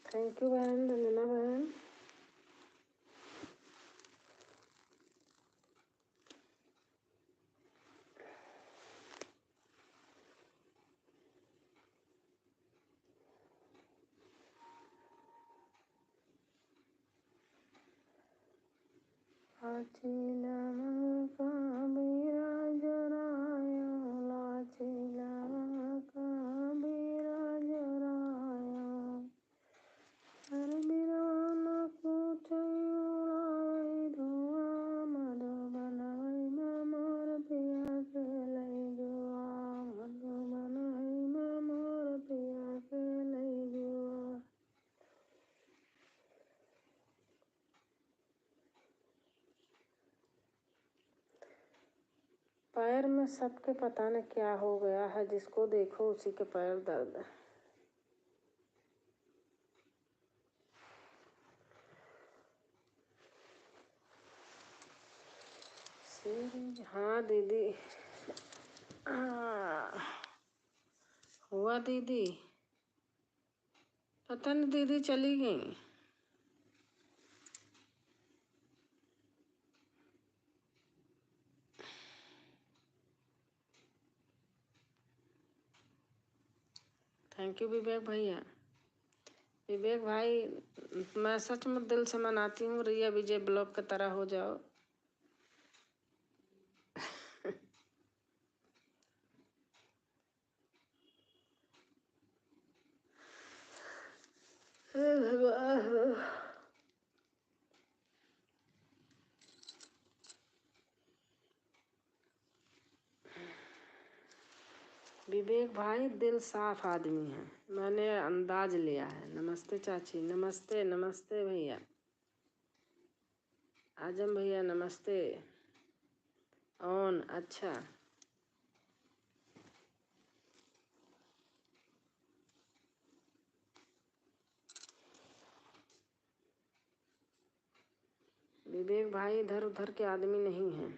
थैंक यू बहन, रंजना बहन। पैर में सबके पता न क्या हो गया है, जिसको देखो उसी के पैर दर्द। हाँ दीदी, हुआ दीदी, पता नहीं दीदी चली गई। थैंक यू विवेक भैया। विवेक भाई, मैं सच में दिल से मनाती हूँ रिया विजय ब्लॉग की तरह हो जाओ। विवेक भाई दिल साफ आदमी है, मैंने अंदाज लिया है। नमस्ते चाची, नमस्ते नमस्ते भैया। आजम भैया नमस्ते। ऑन, अच्छा। विवेक भाई इधर उधर के आदमी नहीं है।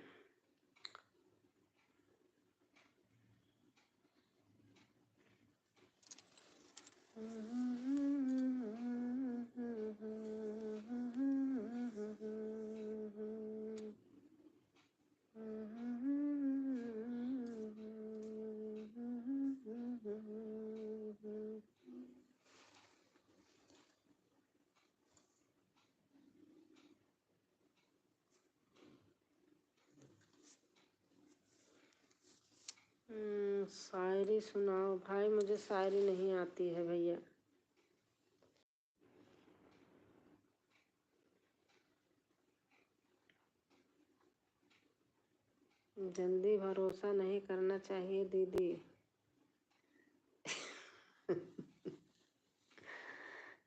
शायरी सुनाओ भाई, मुझे शायरी नहीं आती है भैया। जल्दी भरोसा नहीं करना चाहिए दीदी।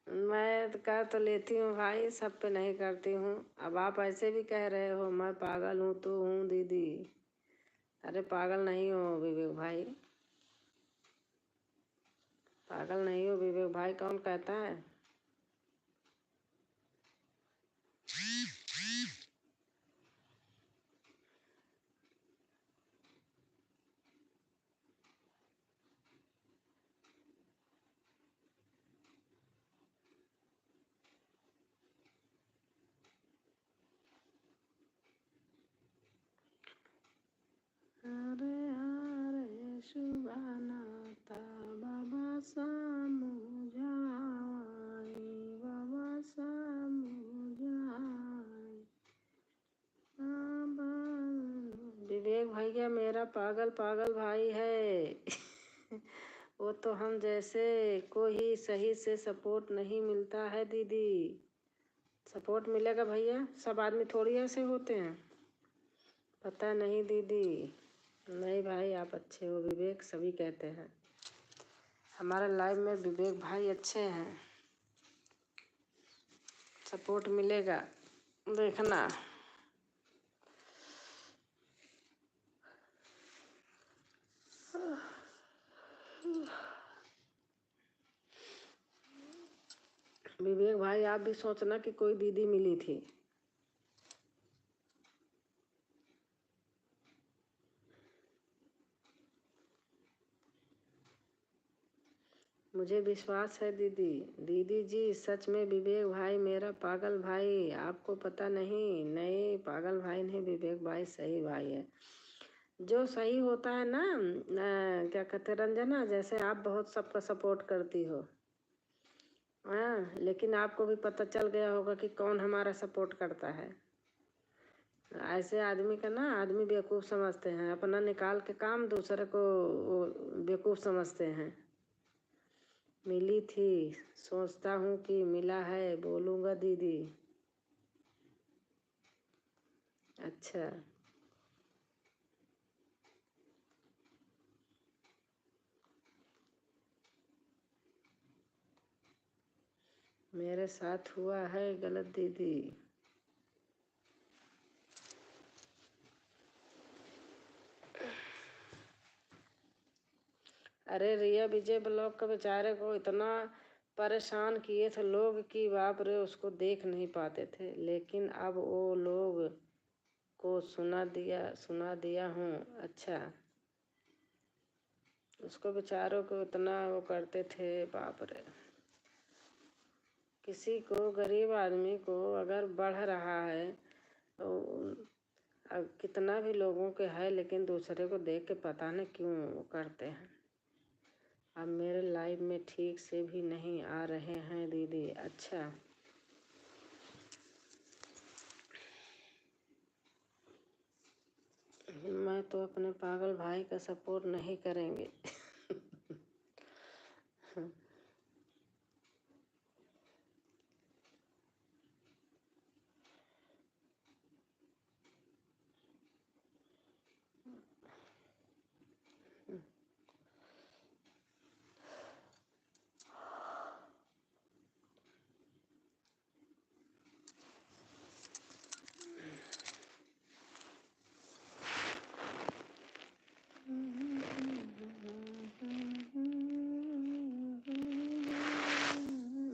मैं कर तो लेती हूँ भाई, सब पे नहीं करती हूँ। अब आप ऐसे भी कह रहे हो मैं पागल हूँ तो हूँ दीदी। अरे पागल नहीं हो विवेक भाई, पागल नहीं हो विवेक भाई, कौन कहता है। हरे हरे सुबाना था बाबा सामुझाई, बाबा सामुझाई। विवेक भैया मेरा पागल पागल भाई है। वो तो हम जैसे को ही सही से सपोर्ट नहीं मिलता है दीदी। सपोर्ट मिलेगा भैया, सब आदमी थोड़ी ऐसे होते हैं। पता नहीं दीदी। नहीं भाई आप अच्छे हो विवेक, सभी कहते हैं। हमारे लाइफ में विवेक भाई अच्छे हैं, सपोर्ट मिलेगा देखना। विवेक भाई आप भी सोचना कि कोई दीदी मिली थी। मुझे विश्वास है दीदी। दीदी जी सच में विवेक भाई मेरा पागल भाई, आपको पता नहीं। नहीं पागल भाई नहीं, विवेक भाई सही भाई है। जो सही होता है ना, क्या कहते रंजना, जैसे आप बहुत सबका सपोर्ट करती हो, हाँ, लेकिन आपको भी पता चल गया होगा कि कौन हमारा सपोर्ट करता है। ऐसे आदमी का ना आदमी बेवकूफ़ समझते हैं, अपना निकाल के काम दूसरे को बेवकूफ़ समझते हैं। मिली थी, सोचता हूँ कि मिला है, बोलूँगा दीदी। अच्छा, मेरे साथ हुआ है गलत दीदी। अरे रिया विजय ब्लॉग के बेचारे को इतना परेशान किए थे लोग कि बाप रे, उसको देख नहीं पाते थे, लेकिन अब वो लोग को सुना दिया हूँ। अच्छा, उसको बेचारों को इतना वो करते थे, बाप रे। किसी को, गरीब आदमी को अगर बढ़ रहा है तो अब कितना भी लोगों के है, लेकिन दूसरे को देख के पता नहीं क्यों वो करते हैं। अब मेरे लाइफ में ठीक से भी नहीं आ रहे हैं दीदी। अच्छा, मैं तो अपने पागल भाई का सपोर्ट नहीं करेंगे।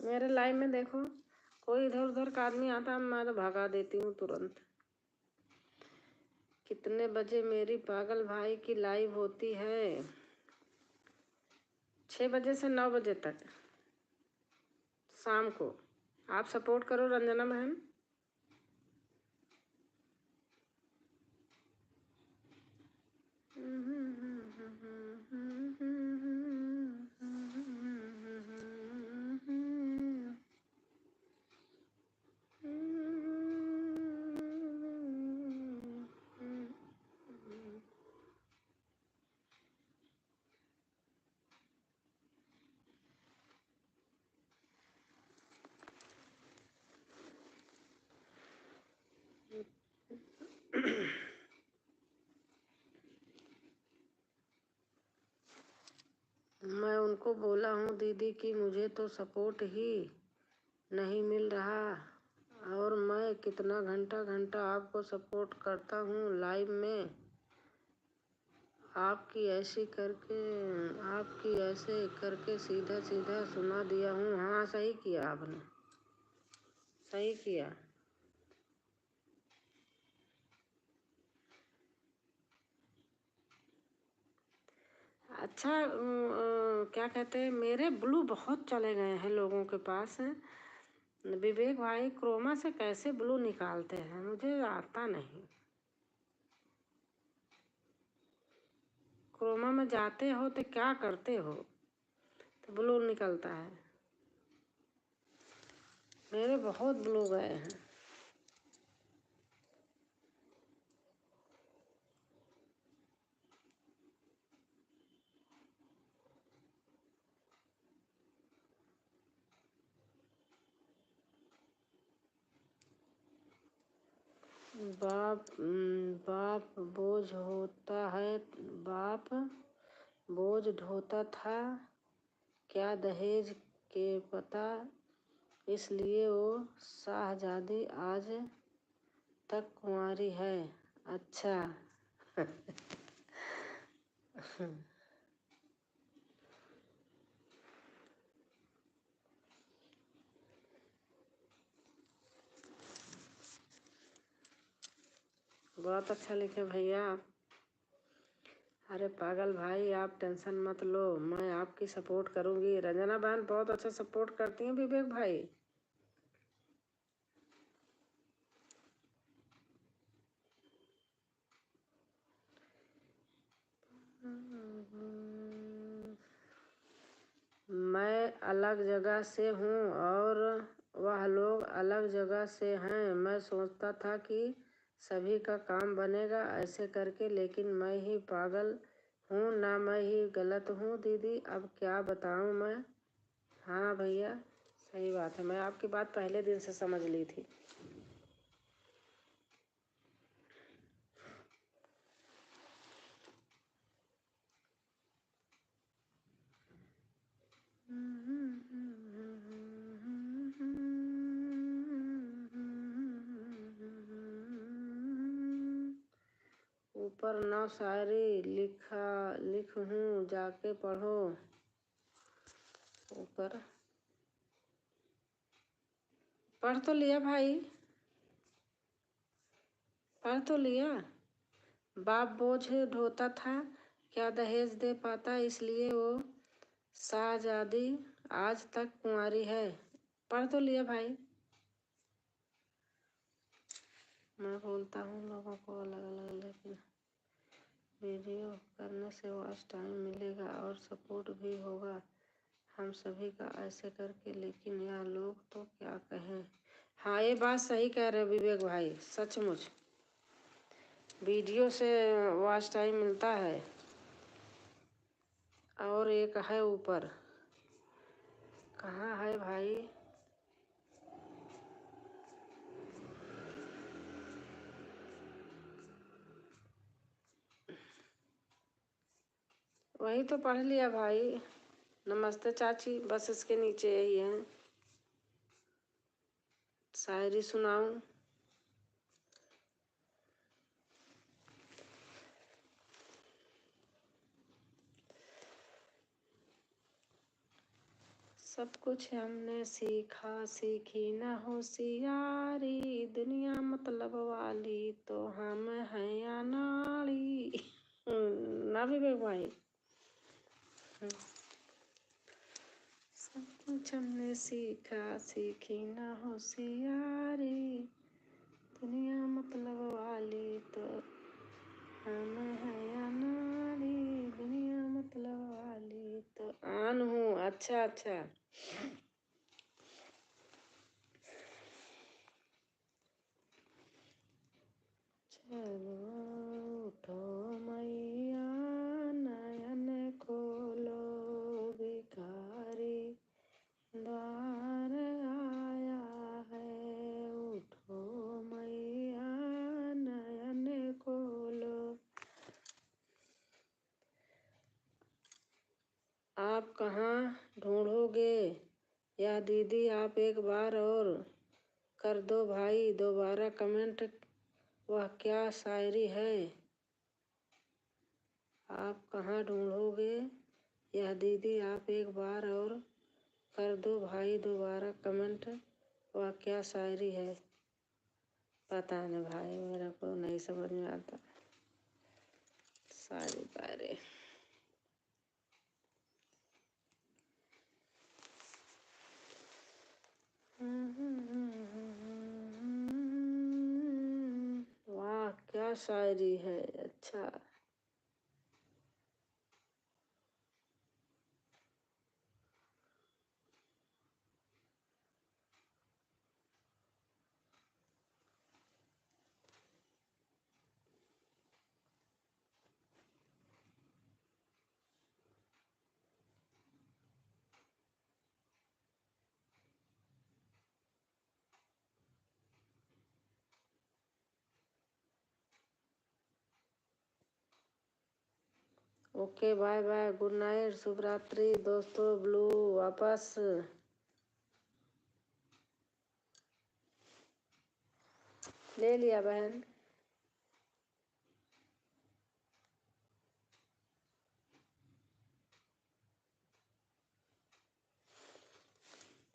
मेरे लाइफ में देखो, कोई इधर उधर का आदमी आता है, मैं तो भगा देती हूँ तुरंत। कितने बजे मेरी पागल भाई की लाइव होती है? 6 बजे से 9 बजे तक शाम को। आप सपोर्ट करो रंजना बहन। मैं उनको बोला हूँ दीदी कि मुझे तो सपोर्ट ही नहीं मिल रहा, और मैं कितना घंटा घंटा आपको सपोर्ट करता हूँ लाइव में। आपकी ऐसे करके सीधा सीधा सुना दिया हूँ। हाँ, सही किया आपने, सही किया। अच्छा, क्या कहते हैं, मेरे ब्लू बहुत चले गए हैं लोगों के पास। विवेक भाई क्रोमा से कैसे ब्लू निकालते हैं, मुझे आता नहीं। क्रोमा में जाते हो तो क्या करते हो तो ब्लू निकलता है? मेरे बहुत ब्लू गए हैं। बाप बोझ होता है, बाप बोझ ढोता था क्या दहेज के पता, इसलिए वो शाहजादी आज तक कुंवारी है। अच्छा। बहुत अच्छा लिखे भैया। अरे पागल भाई, आप टेंशन मत लो, मैं आपकी सपोर्ट करूंगी। रंजना बहन बहुत अच्छा सपोर्ट करती हैं विवेक भाई। मैं अलग जगह से हूँ और वह लोग अलग जगह से हैं। मैं सोचता था कि सभी का काम बनेगा ऐसे करके, लेकिन मैं ही पागल हूँ ना, मैं ही गलत हूँ दीदी, अब क्या बताऊँ मैं। हाँ भैया सही बात है, मैं आपकी बात पहले दिन से समझ ली थी। ऊपर 9 शायरी लिख हूँ, जाके पढ़ो। ऊपर पढ़ तो लिया भाई, पढ़ तो लिया। बाप बोझ ढोता था, क्या दहेज दे पाता, इसलिए वो शाहजादी आज तक कुंवारी है। पढ़ तो लिया भाई। मैं बोलता हूँ लोगों को अलग अलग, लेकिन वीडियो करने से वॉच टाइम मिलेगा और सपोर्ट भी होगा हम सभी का ऐसे करके, लेकिन यह लोग तो क्या कहें। हाँ ये बात सही कह रहे विवेक भाई, सचमुच वीडियो से वॉच टाइम मिलता है। और एक है ऊपर, कहाँ है भाई, वही तो पढ़ लिया भाई। नमस्ते चाची, बस इसके नीचे यही है। शायरी सुनाऊं? सब कुछ हमने सीखा, सीखी ना होशियारी, दुनिया मतलब वाली तो हम हैं अनाड़ी। ना विवेक भाई। सब कुछ हमने सीखा, सीखी ना होशियारी, दुनिया मतलब वाली तो हम हैं अनाड़ी, दुनिया मतलब वाली तो आन हूँ। अच्छा अच्छा, चलो उठो मैया, नयन खोलो, भिखारी द्वार आया है, उठो मैया नयन खोलो। आप कहाँ ढूंढोगे या दीदी, आप एक बार और कर दो भाई दोबारा कमेंट, वह क्या शायरी है। आप कहाँ ढूंढोगे यह दीदी, आप एक बार और कर दो भाई दोबारा कमेंट, वह क्या शायरी है। पता नहीं भाई, मेरा को नहीं समझ में आता शायरी पायरी। वाह क्या शायरी है, अच्छा। Okay bye bye, good night, शुभ रात्रि दोस्तों। ब्लू वापस ले लिया बहन।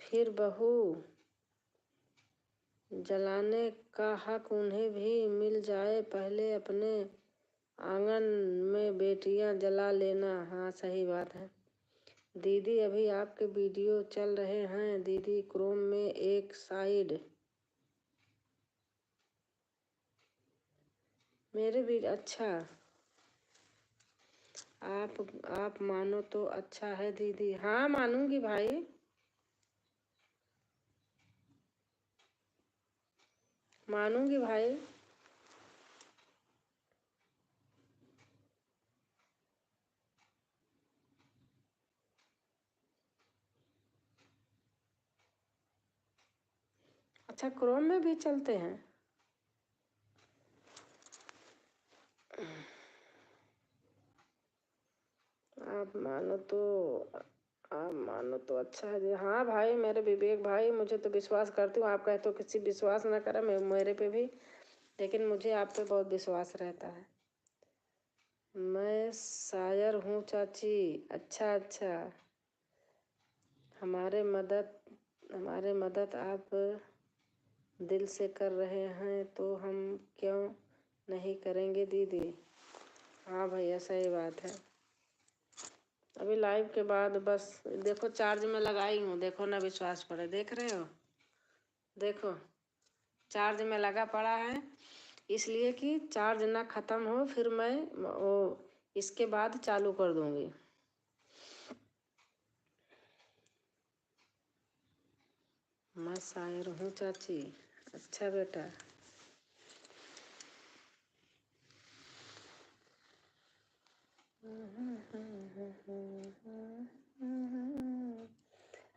फिर बहू जलाने का हक उन्हें भी मिल जाए, पहले अपने आंगन में बेटियां जला लेना। हाँ सही बात है दीदी, अभी आपके वीडियो चल रहे हैं दीदी, क्रोम में एक साइड मेरे भी। अच्छा आप मानो तो अच्छा है दीदी। हाँ मानूंगी भाई, मानूंगी भाई। अच्छा, क्रोम में भी चलते हैं? आप मानो तो अच्छा है जी। हाँ भाई, मेरे विवेक भाई, मुझे तो विश्वास करती हूँ। आप कहते हो किसी विश्वास ना करें मेरे पे भी, लेकिन मुझे आप पे बहुत विश्वास रहता है। मैं शायर हूँ चाची। अच्छा अच्छा, हमारे मदद आप दिल से कर रहे हैं तो हम क्यों नहीं करेंगे दीदी। हाँ भैया, सही बात है। अभी लाइव के बाद बस देखो, चार्ज में लगाई हूँ, देखो ना विश्वास पड़े, देख रहे हो, देखो चार्ज में लगा पड़ा है, इसलिए कि चार्ज ना ख़त्म हो, फिर मैं वो इसके बाद चालू कर दूँगी। मैं शायर हूँ चाची। अच्छा बेटा।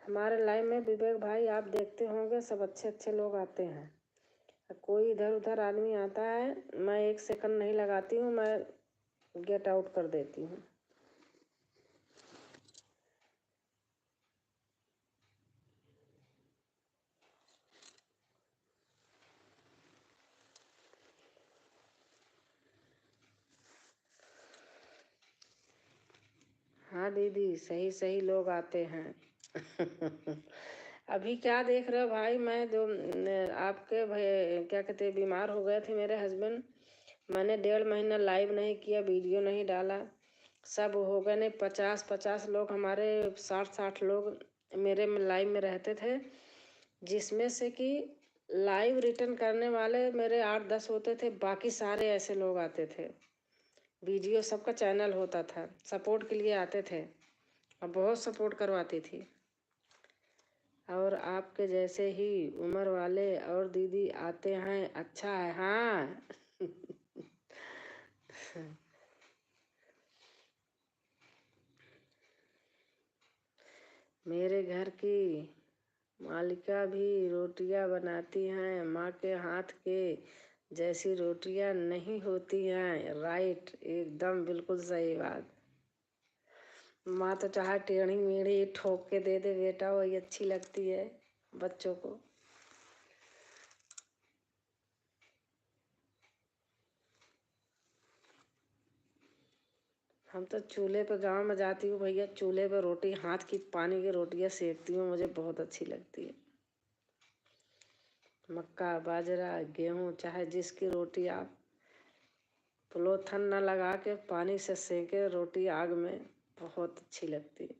हमारे लाइव में विवेक भाई आप देखते होंगे, सब अच्छे अच्छे लोग आते हैं। कोई इधर उधर आदमी आता है, मैं 1 सेकंड नहीं लगाती हूँ, मैं गेट आउट कर देती हूँ। हाँ दीदी, सही सही लोग आते हैं। अभी क्या देख रहे हो भाई, मैं जो आपके भाई क्या कहते हैं, बीमार हो गए थे मेरे हस्बैंड, मैंने 1.5 महीना लाइव नहीं किया, वीडियो नहीं डाला, सब हो गए नहीं, 50-50 लोग हमारे, 60-60 लोग मेरे में लाइव में रहते थे, जिसमें से कि लाइव रिटर्न करने वाले मेरे 8-10 होते थे, बाकी सारे ऐसे लोग आते थे, वीडियो सबका चैनल होता था, सपोर्ट के लिए आते थे और बहुत सपोर्ट करवाती थी। और आपके जैसे ही उम्र वाले और दीदी आते हैं, अच्छा है। हाँ। मेरे घर की मालिका भी रोटियां बनाती हैं, माँ के हाथ के जैसी रोटियां नहीं होती हैं। राइट, एकदम बिल्कुल सही बात। माँ तो चाहे टेढ़ी मेढ़ी ठोक के दे दे बेटा, वही अच्छी लगती है बच्चों को। हम तो चूल्हे पे गांव में जाती हूँ भैया, चूल्हे पे रोटी, हाथ की पानी की रोटियां सेकती हूँ, मुझे बहुत अच्छी लगती है। मक्का, बाजरा, गेहूँ, चाहे जिसकी रोटी आप पलोथन न लगा के पानी से सेके रोटी आग में, बहुत अच्छी लगती है।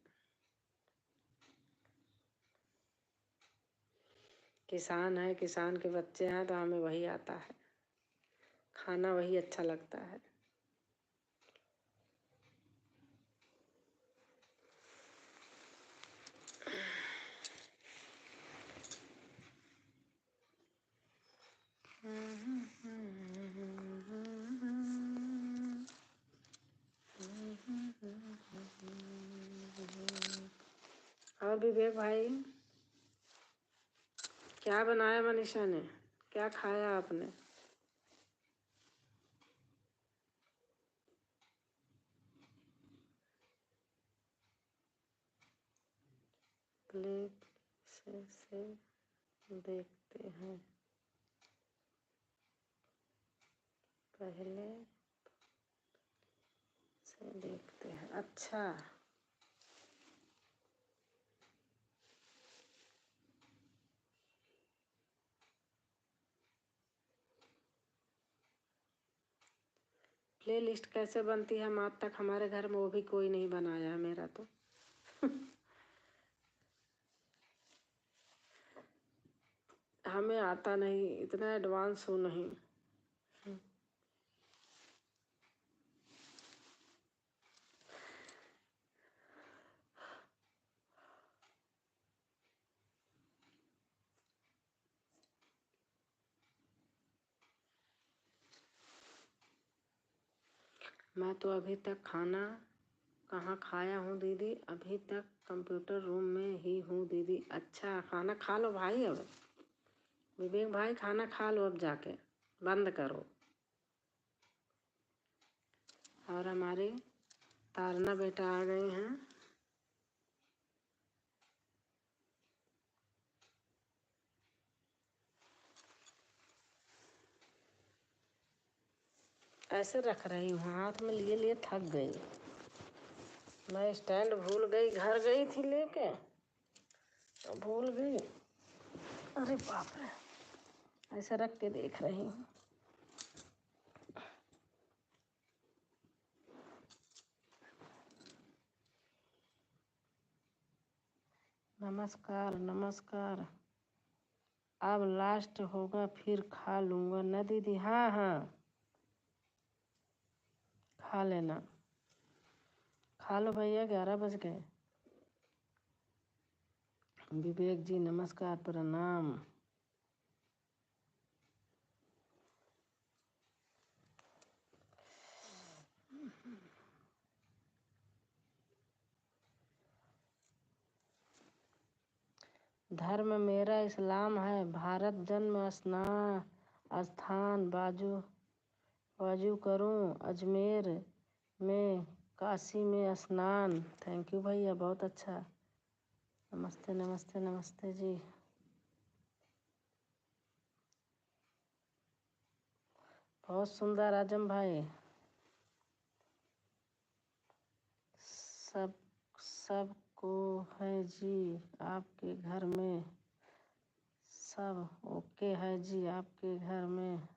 किसान है, किसान के बच्चे हैं, तो हमें वही आता है, खाना वही अच्छा लगता है। और विवेक भाई, क्या बनाया मनीषा ने, क्या खाया आपने? प्लेट से देखते हैं, पहले से देखते हैं। अच्छा, प्ले लिस्ट कैसे बनती है, हम आज तक हमारे घर में वो भी कोई नहीं बनाया है मेरा तो। हमें आता नहीं, इतना एडवांस हूँ नहीं। मैं तो अभी तक खाना कहाँ खाया हूँ दीदी, अभी तक कंप्यूटर रूम में ही हूँ दीदी। अच्छा, खाना खा लो भाई अब। विवेक भाई खाना खा लो अब जाके, बंद करो। और हमारी तारना बेटा आ गई हैं। ऐसे रख रही हूँ, हाथ में लिए लिए थक गई। मैं स्टैंड भूल गई, घर गई थी लेके तो भूल गई। अरे बाप रे, ऐसे रख के देख रही हूँ। नमस्कार नमस्कार। अब लास्ट होगा फिर खा लूँगा ना दीदी। हाँ हाँ, खा लेना, खा लो भैया, 11 बज गए। विवेक जी नमस्कार, प्रणाम। धर्म मेरा इस्लाम है, भारत जन्म स्थान बाजू करूं, अजमेर में, काशी में स्नान। थैंक यू भैया, बहुत अच्छा। नमस्ते नमस्ते नमस्ते जी। बहुत सुंदर आजम भाई। सबको है जी आपके घर में, सब ओके है जी आपके घर में।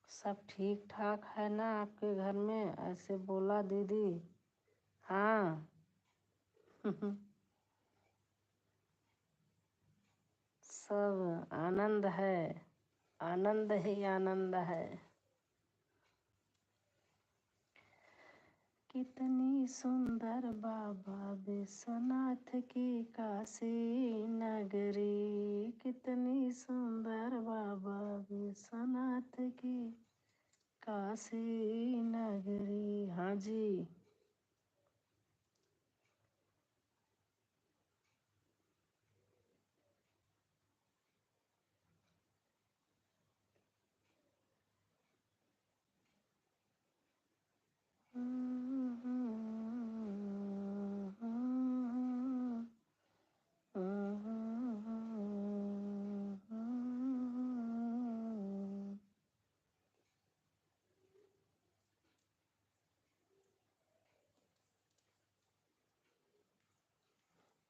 सब ठीक ठाक है ना आपके घर में? ऐसे बोला दीदी। हाँ सब आनंद है, आनंद ही आनंद है। कितनी सुंदर बाबा विश्वनाथ की काशी नगरी, कितनी सुंदर बाबा विश्वनाथ की काशी नगरी। हाँ जी।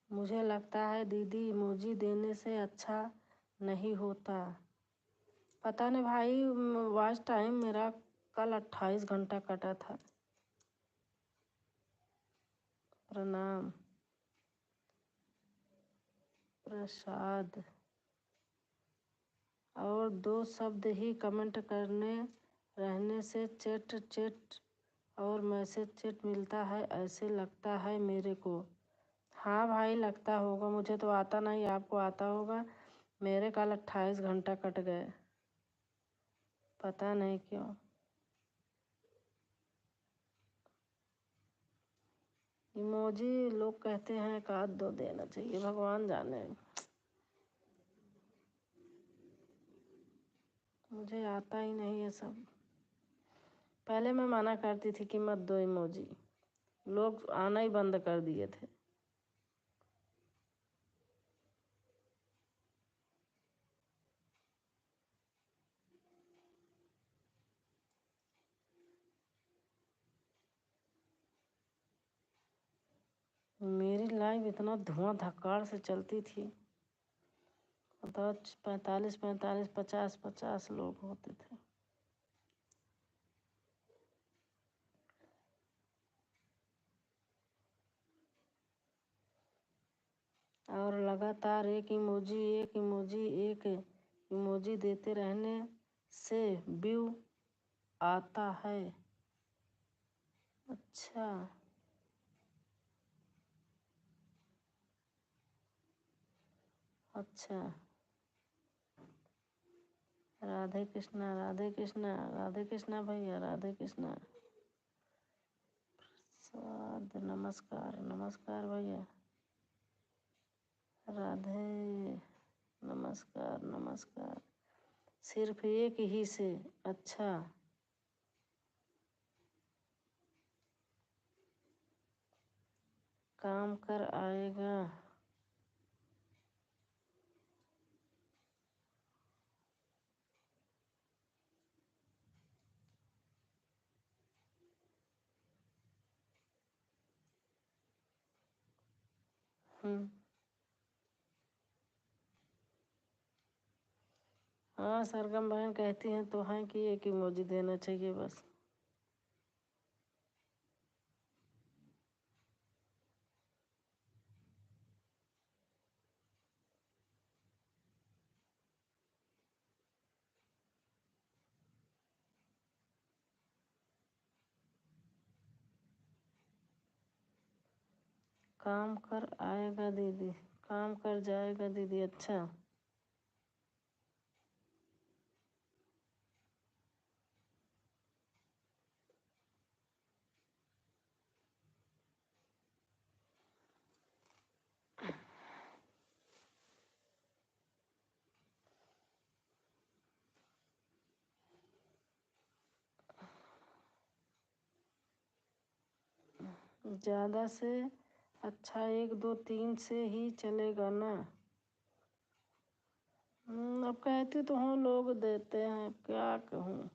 मुझे लगता है दीदी इमोजी देने से अच्छा नहीं होता। पता नहीं भाई, वॉच टाइम मेरा कल 28 घंटा कटा था। प्रणाम। प्रसाद। और 2 शब्द ही कमेंट करने रहने से चैट और मैसेज चैट मिलता है, ऐसे लगता है मेरे को। हाँ भाई, लगता होगा, मुझे तो आता नहीं, आपको आता होगा। मेरे कल 28 घंटा कट गए, पता नहीं क्यों। इमोजी लोग कहते हैं 1-2 देना चाहिए, भगवान जाने। मुझे आता ही नहीं है सब। पहले मैं मना करती थी कि मत दो इमोजी, लोग आना ही बंद कर दिए थे। मेरी लाइव इतना धुआं धक्कार से चलती थी, बताओ 45 50 लोग होते थे। और लगातार एक इमोजी देते रहने से व्यू आता है। अच्छा, अच्छा। राधे कृष्णा राधे कृष्णा राधे कृष्णा भैया, राधे कृष्णा। प्रसाद नमस्कार नमस्कार भैया, राधे नमस्कार नमस्कार। सिर्फ एक ही से, अच्छा। काम कर आएगा। हाँ, सरगम बहन कहती हैं तो हैं कि एक इमोजी देना चाहिए बस। काम कर आएगा दीदी, काम कर जाएगा दीदी। अच्छा, ज़्यादा से अच्छा 1 2 3 से ही चलेगा ना। अब कहती तो हूँ लोग देते हैं, क्या कहूँ।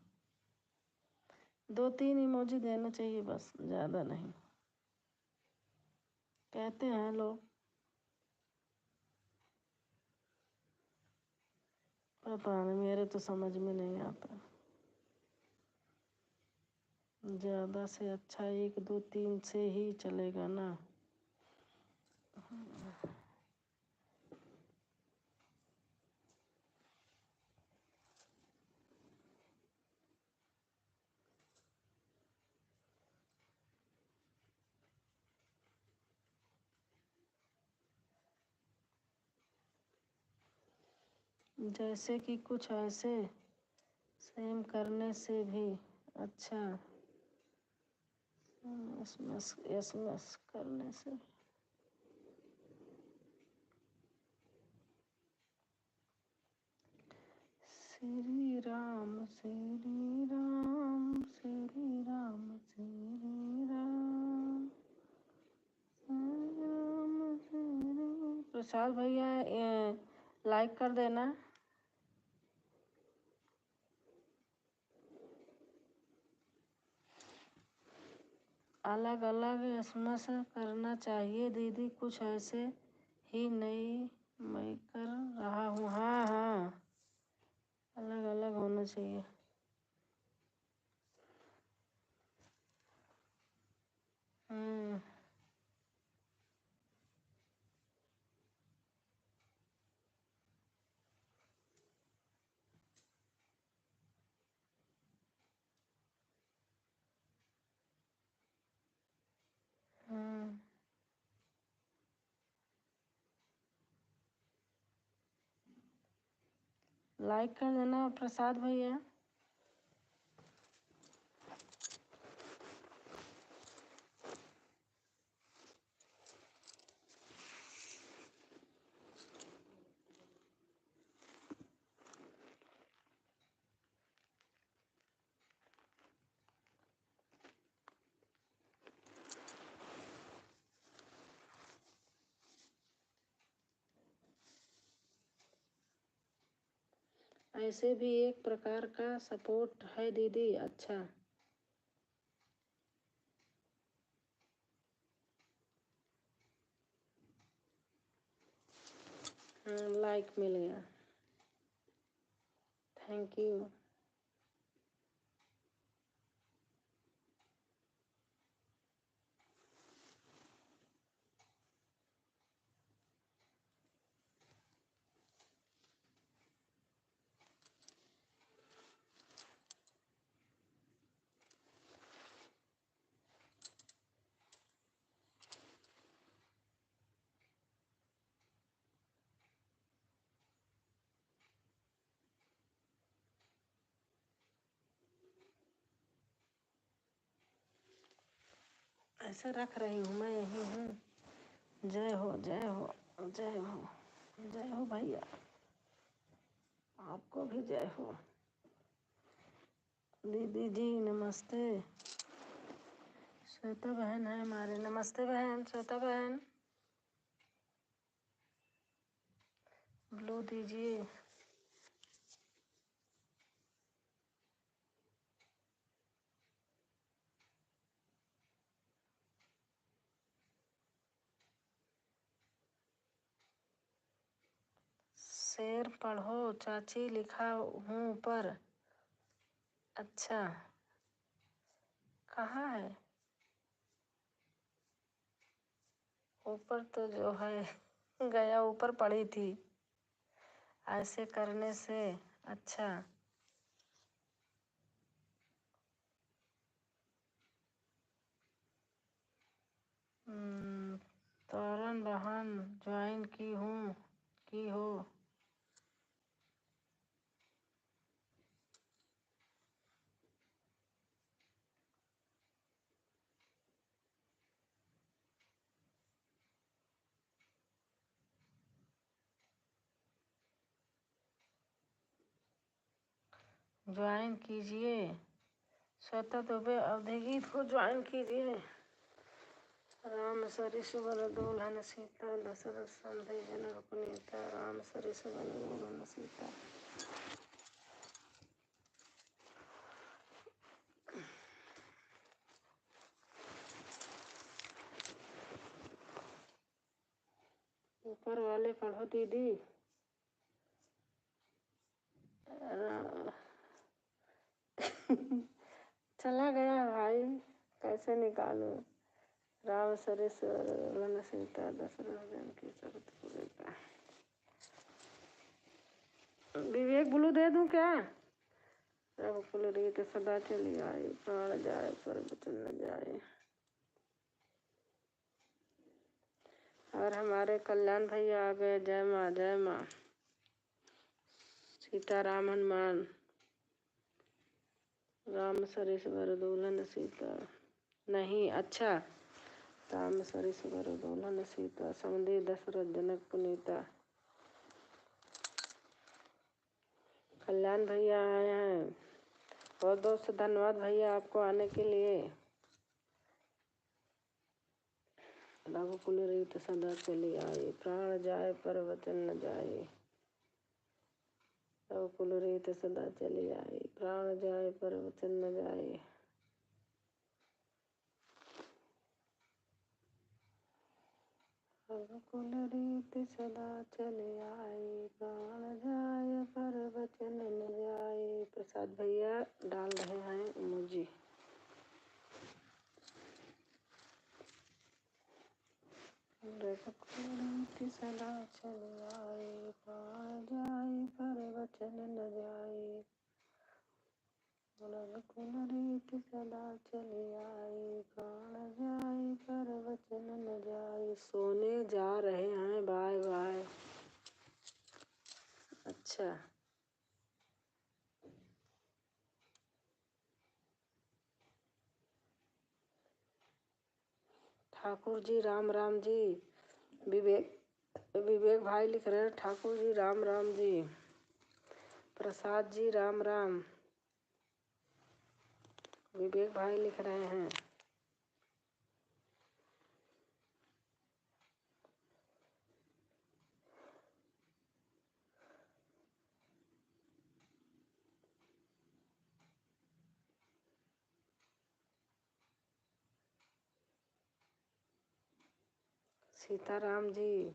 2 3 इमोजी देना चाहिए बस, ज़्यादा नहीं, कहते हैं लोग। पता नहीं, मेरे तो समझ में नहीं आता। ज़्यादा से अच्छा 1 2 3 से ही चलेगा ना। जैसे कि कुछ ऐसे सेम करने से भी अच्छा, एसएमएस करने से। श्री राम श्री राम श्री राम श्री राम श्री राम श्री राम। प्रसाद भैया लाइक कर देना। अलग अलग एसएमएस करना चाहिए दीदी, कुछ ऐसे ही नहीं मैं कर रहा हूँ। हाँ हाँ, अलग अलग होना चाहिए। हम्म हम्म लाइक कर देना प्रसाद भैया। ऐसे भी एक प्रकार का सपोर्ट है दीदी। अच्छा, लाइक मिल गया, थैंक यू। ऐसे रख रही हूँ, मैं यही हूँ। जय हो जय हो जय हो जय हो भैया, आपको भी जय हो। दीदी जी नमस्ते। श्वेता बहन है हमारे, नमस्ते बहन श्वेता बहन। ब्लू दीजिए। शेर पढ़ो चाची, लिखा हूँ ऊपर। अच्छा, कहाँ है? ऊपर तो जो है गया, ऊपर पड़ी थी। ऐसे करने से अच्छा। तोरन बहन ज्वाइन की हूँ, की हो। ज्वाइन कीजिए। श्वेता दुबे अवधि को ज्वाइन कीजिए। राम सरिस वर दुल्हन सीता, दशरथ संधि जनक पुनीता। राम सरिस वर दुल्हन सीता। ऊपर वाले पढ़ो दीदी। चला गया भाई, कैसे निकालूं? राम सरिस वर दुल्हन सीता, दशरथ जानकी सहित पुनीता। विवेक ब्लू दे दूं क्या? सब कुल रीत सदा चली आई, प्राण जाए पर वचन न जाए। और हमारे कल्याण भैया आ गए। जय माँ जय माँ। सीताराम हनुमान। राम सरिस वर दुल्हन सीता। नहीं, अच्छा। राम सरिस वर दुल्हन सीता, समधि दशरथ जनक पुनीता। कल्याण भैया आए हैं। बहुत बहुत से धन्यवाद भैया आपको आने के लिए। रघुकुल रीत सदा चली आई, प्राण जाए पर वचन न जाए। रघुकुल रीत सदा चली आई, प्राण जाए पर वचन न जाए। रघुकुल रीत सदा चली आई, प्राण जाए पर वचन न जाए। प्रसाद भैया डाल रहे हैं इमोजी। रघुकुल रीत सदा चली आई, प्राण जाए पर वचन न जाए। रघुकुल रीत सदा चली आई, प्राण जाए पर वचन न जाए। सोने जा रहे हैं, बाय बाय। अच्छा, ठाकुर जी राम राम जी। विवेक भाई लिख रहे हैं ठाकुर जी राम राम जी। प्रसाद जी राम राम। विवेक भाई लिख रहे हैं। सीताराम जी।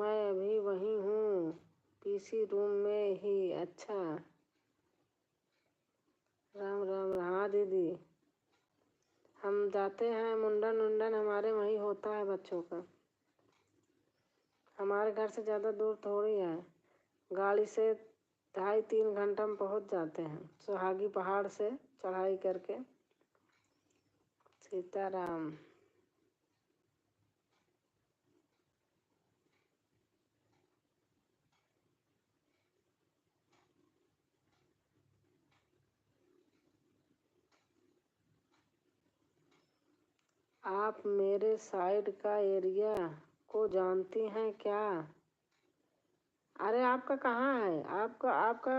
मैं अभी वहीं हूँ, पीसी रूम में ही। अच्छा, राम राम। हाँ दीदी, हम जाते हैं, मुंडन उंडन हमारे वहीं होता है बच्चों का। हमारे घर से ज़्यादा दूर थोड़ी है, गाड़ी से 2.5-3 घंटा में पहुँच जाते हैं, सुहागी पहाड़ से चढ़ाई करके। सीताराम। आप मेरे साइड का एरिया को जानती हैं क्या? अरे आपका कहाँ है? आपका आपका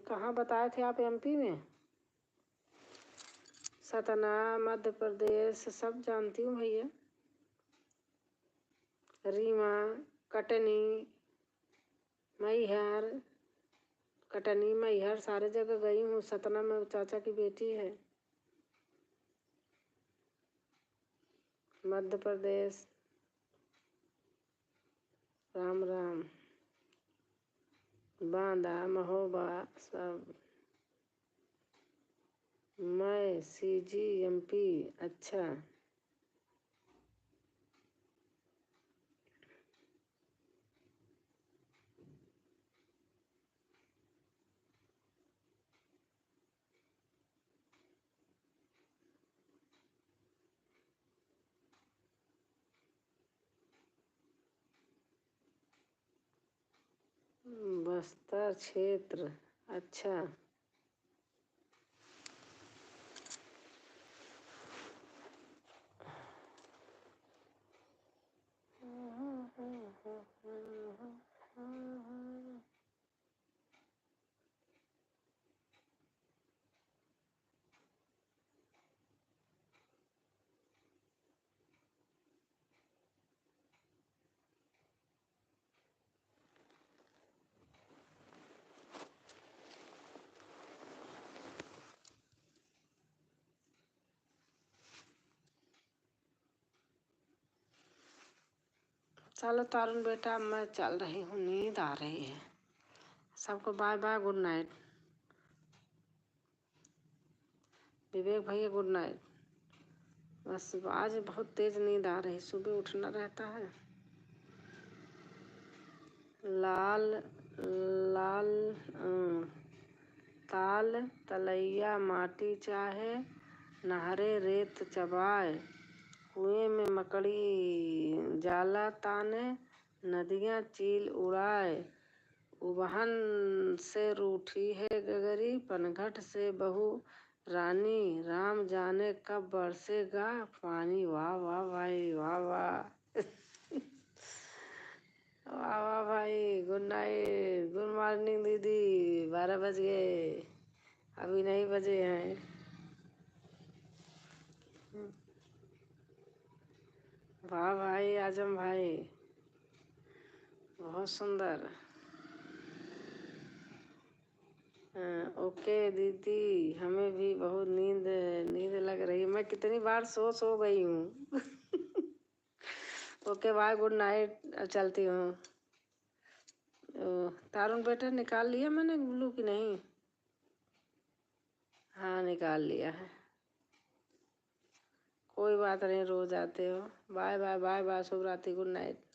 कहाँ बताए थे आप? एमपी में? सतना, मध्य प्रदेश सब जानती हूँ भैया। रीवा, कटनी, मैहर, कटनी मैहर सारे जगह गई हूँ। सतना में चाचा की बेटी है। मध्य प्रदेश। राम राम। बांदा, महोबा सब। मैं CGMP। अच्छा, बस्तर क्षेत्र। अच्छा, चलो तारुण बेटा, मैं चल रही हूँ, नींद आ रही है। सबको बाय बाय, गुड नाइट। विवेक भैया गुड नाइट। बस आज बहुत तेज नींद आ रही, सुबह उठना रहता है। लाल लाल ताल तलैया माटी चाहे, नहरे रेत चबाए, कुएं में मकड़ी जाला ताने, नदियाँ चील उड़ाए, उबहन से रूठी है गगरी, पनघट से बहू रानी, राम जाने कब बरसेगा पानी। वाह वाह भाई, वाह वाह। वाह वाह भाई, गुड नाइट, गुड मॉर्निंग दीदी। 12 बज गए, अभी नहीं बजे हैं। वाह भाई आजम भाई, बहुत सुंदर। ओके दीदी, हमें भी बहुत नींद नींद लग रही है। मैं कितनी बार सो गई हूँ। ओके बाय, गुड नाइट, चलती हूँ। तारुण बेटा निकाल लिया मैंने ग्लू की नहीं? हाँ निकाल लिया है, कोई बात नहीं, रोज आते हो। बाय बाय बाय बाय, शुभ रात्रि, गुड नाइट।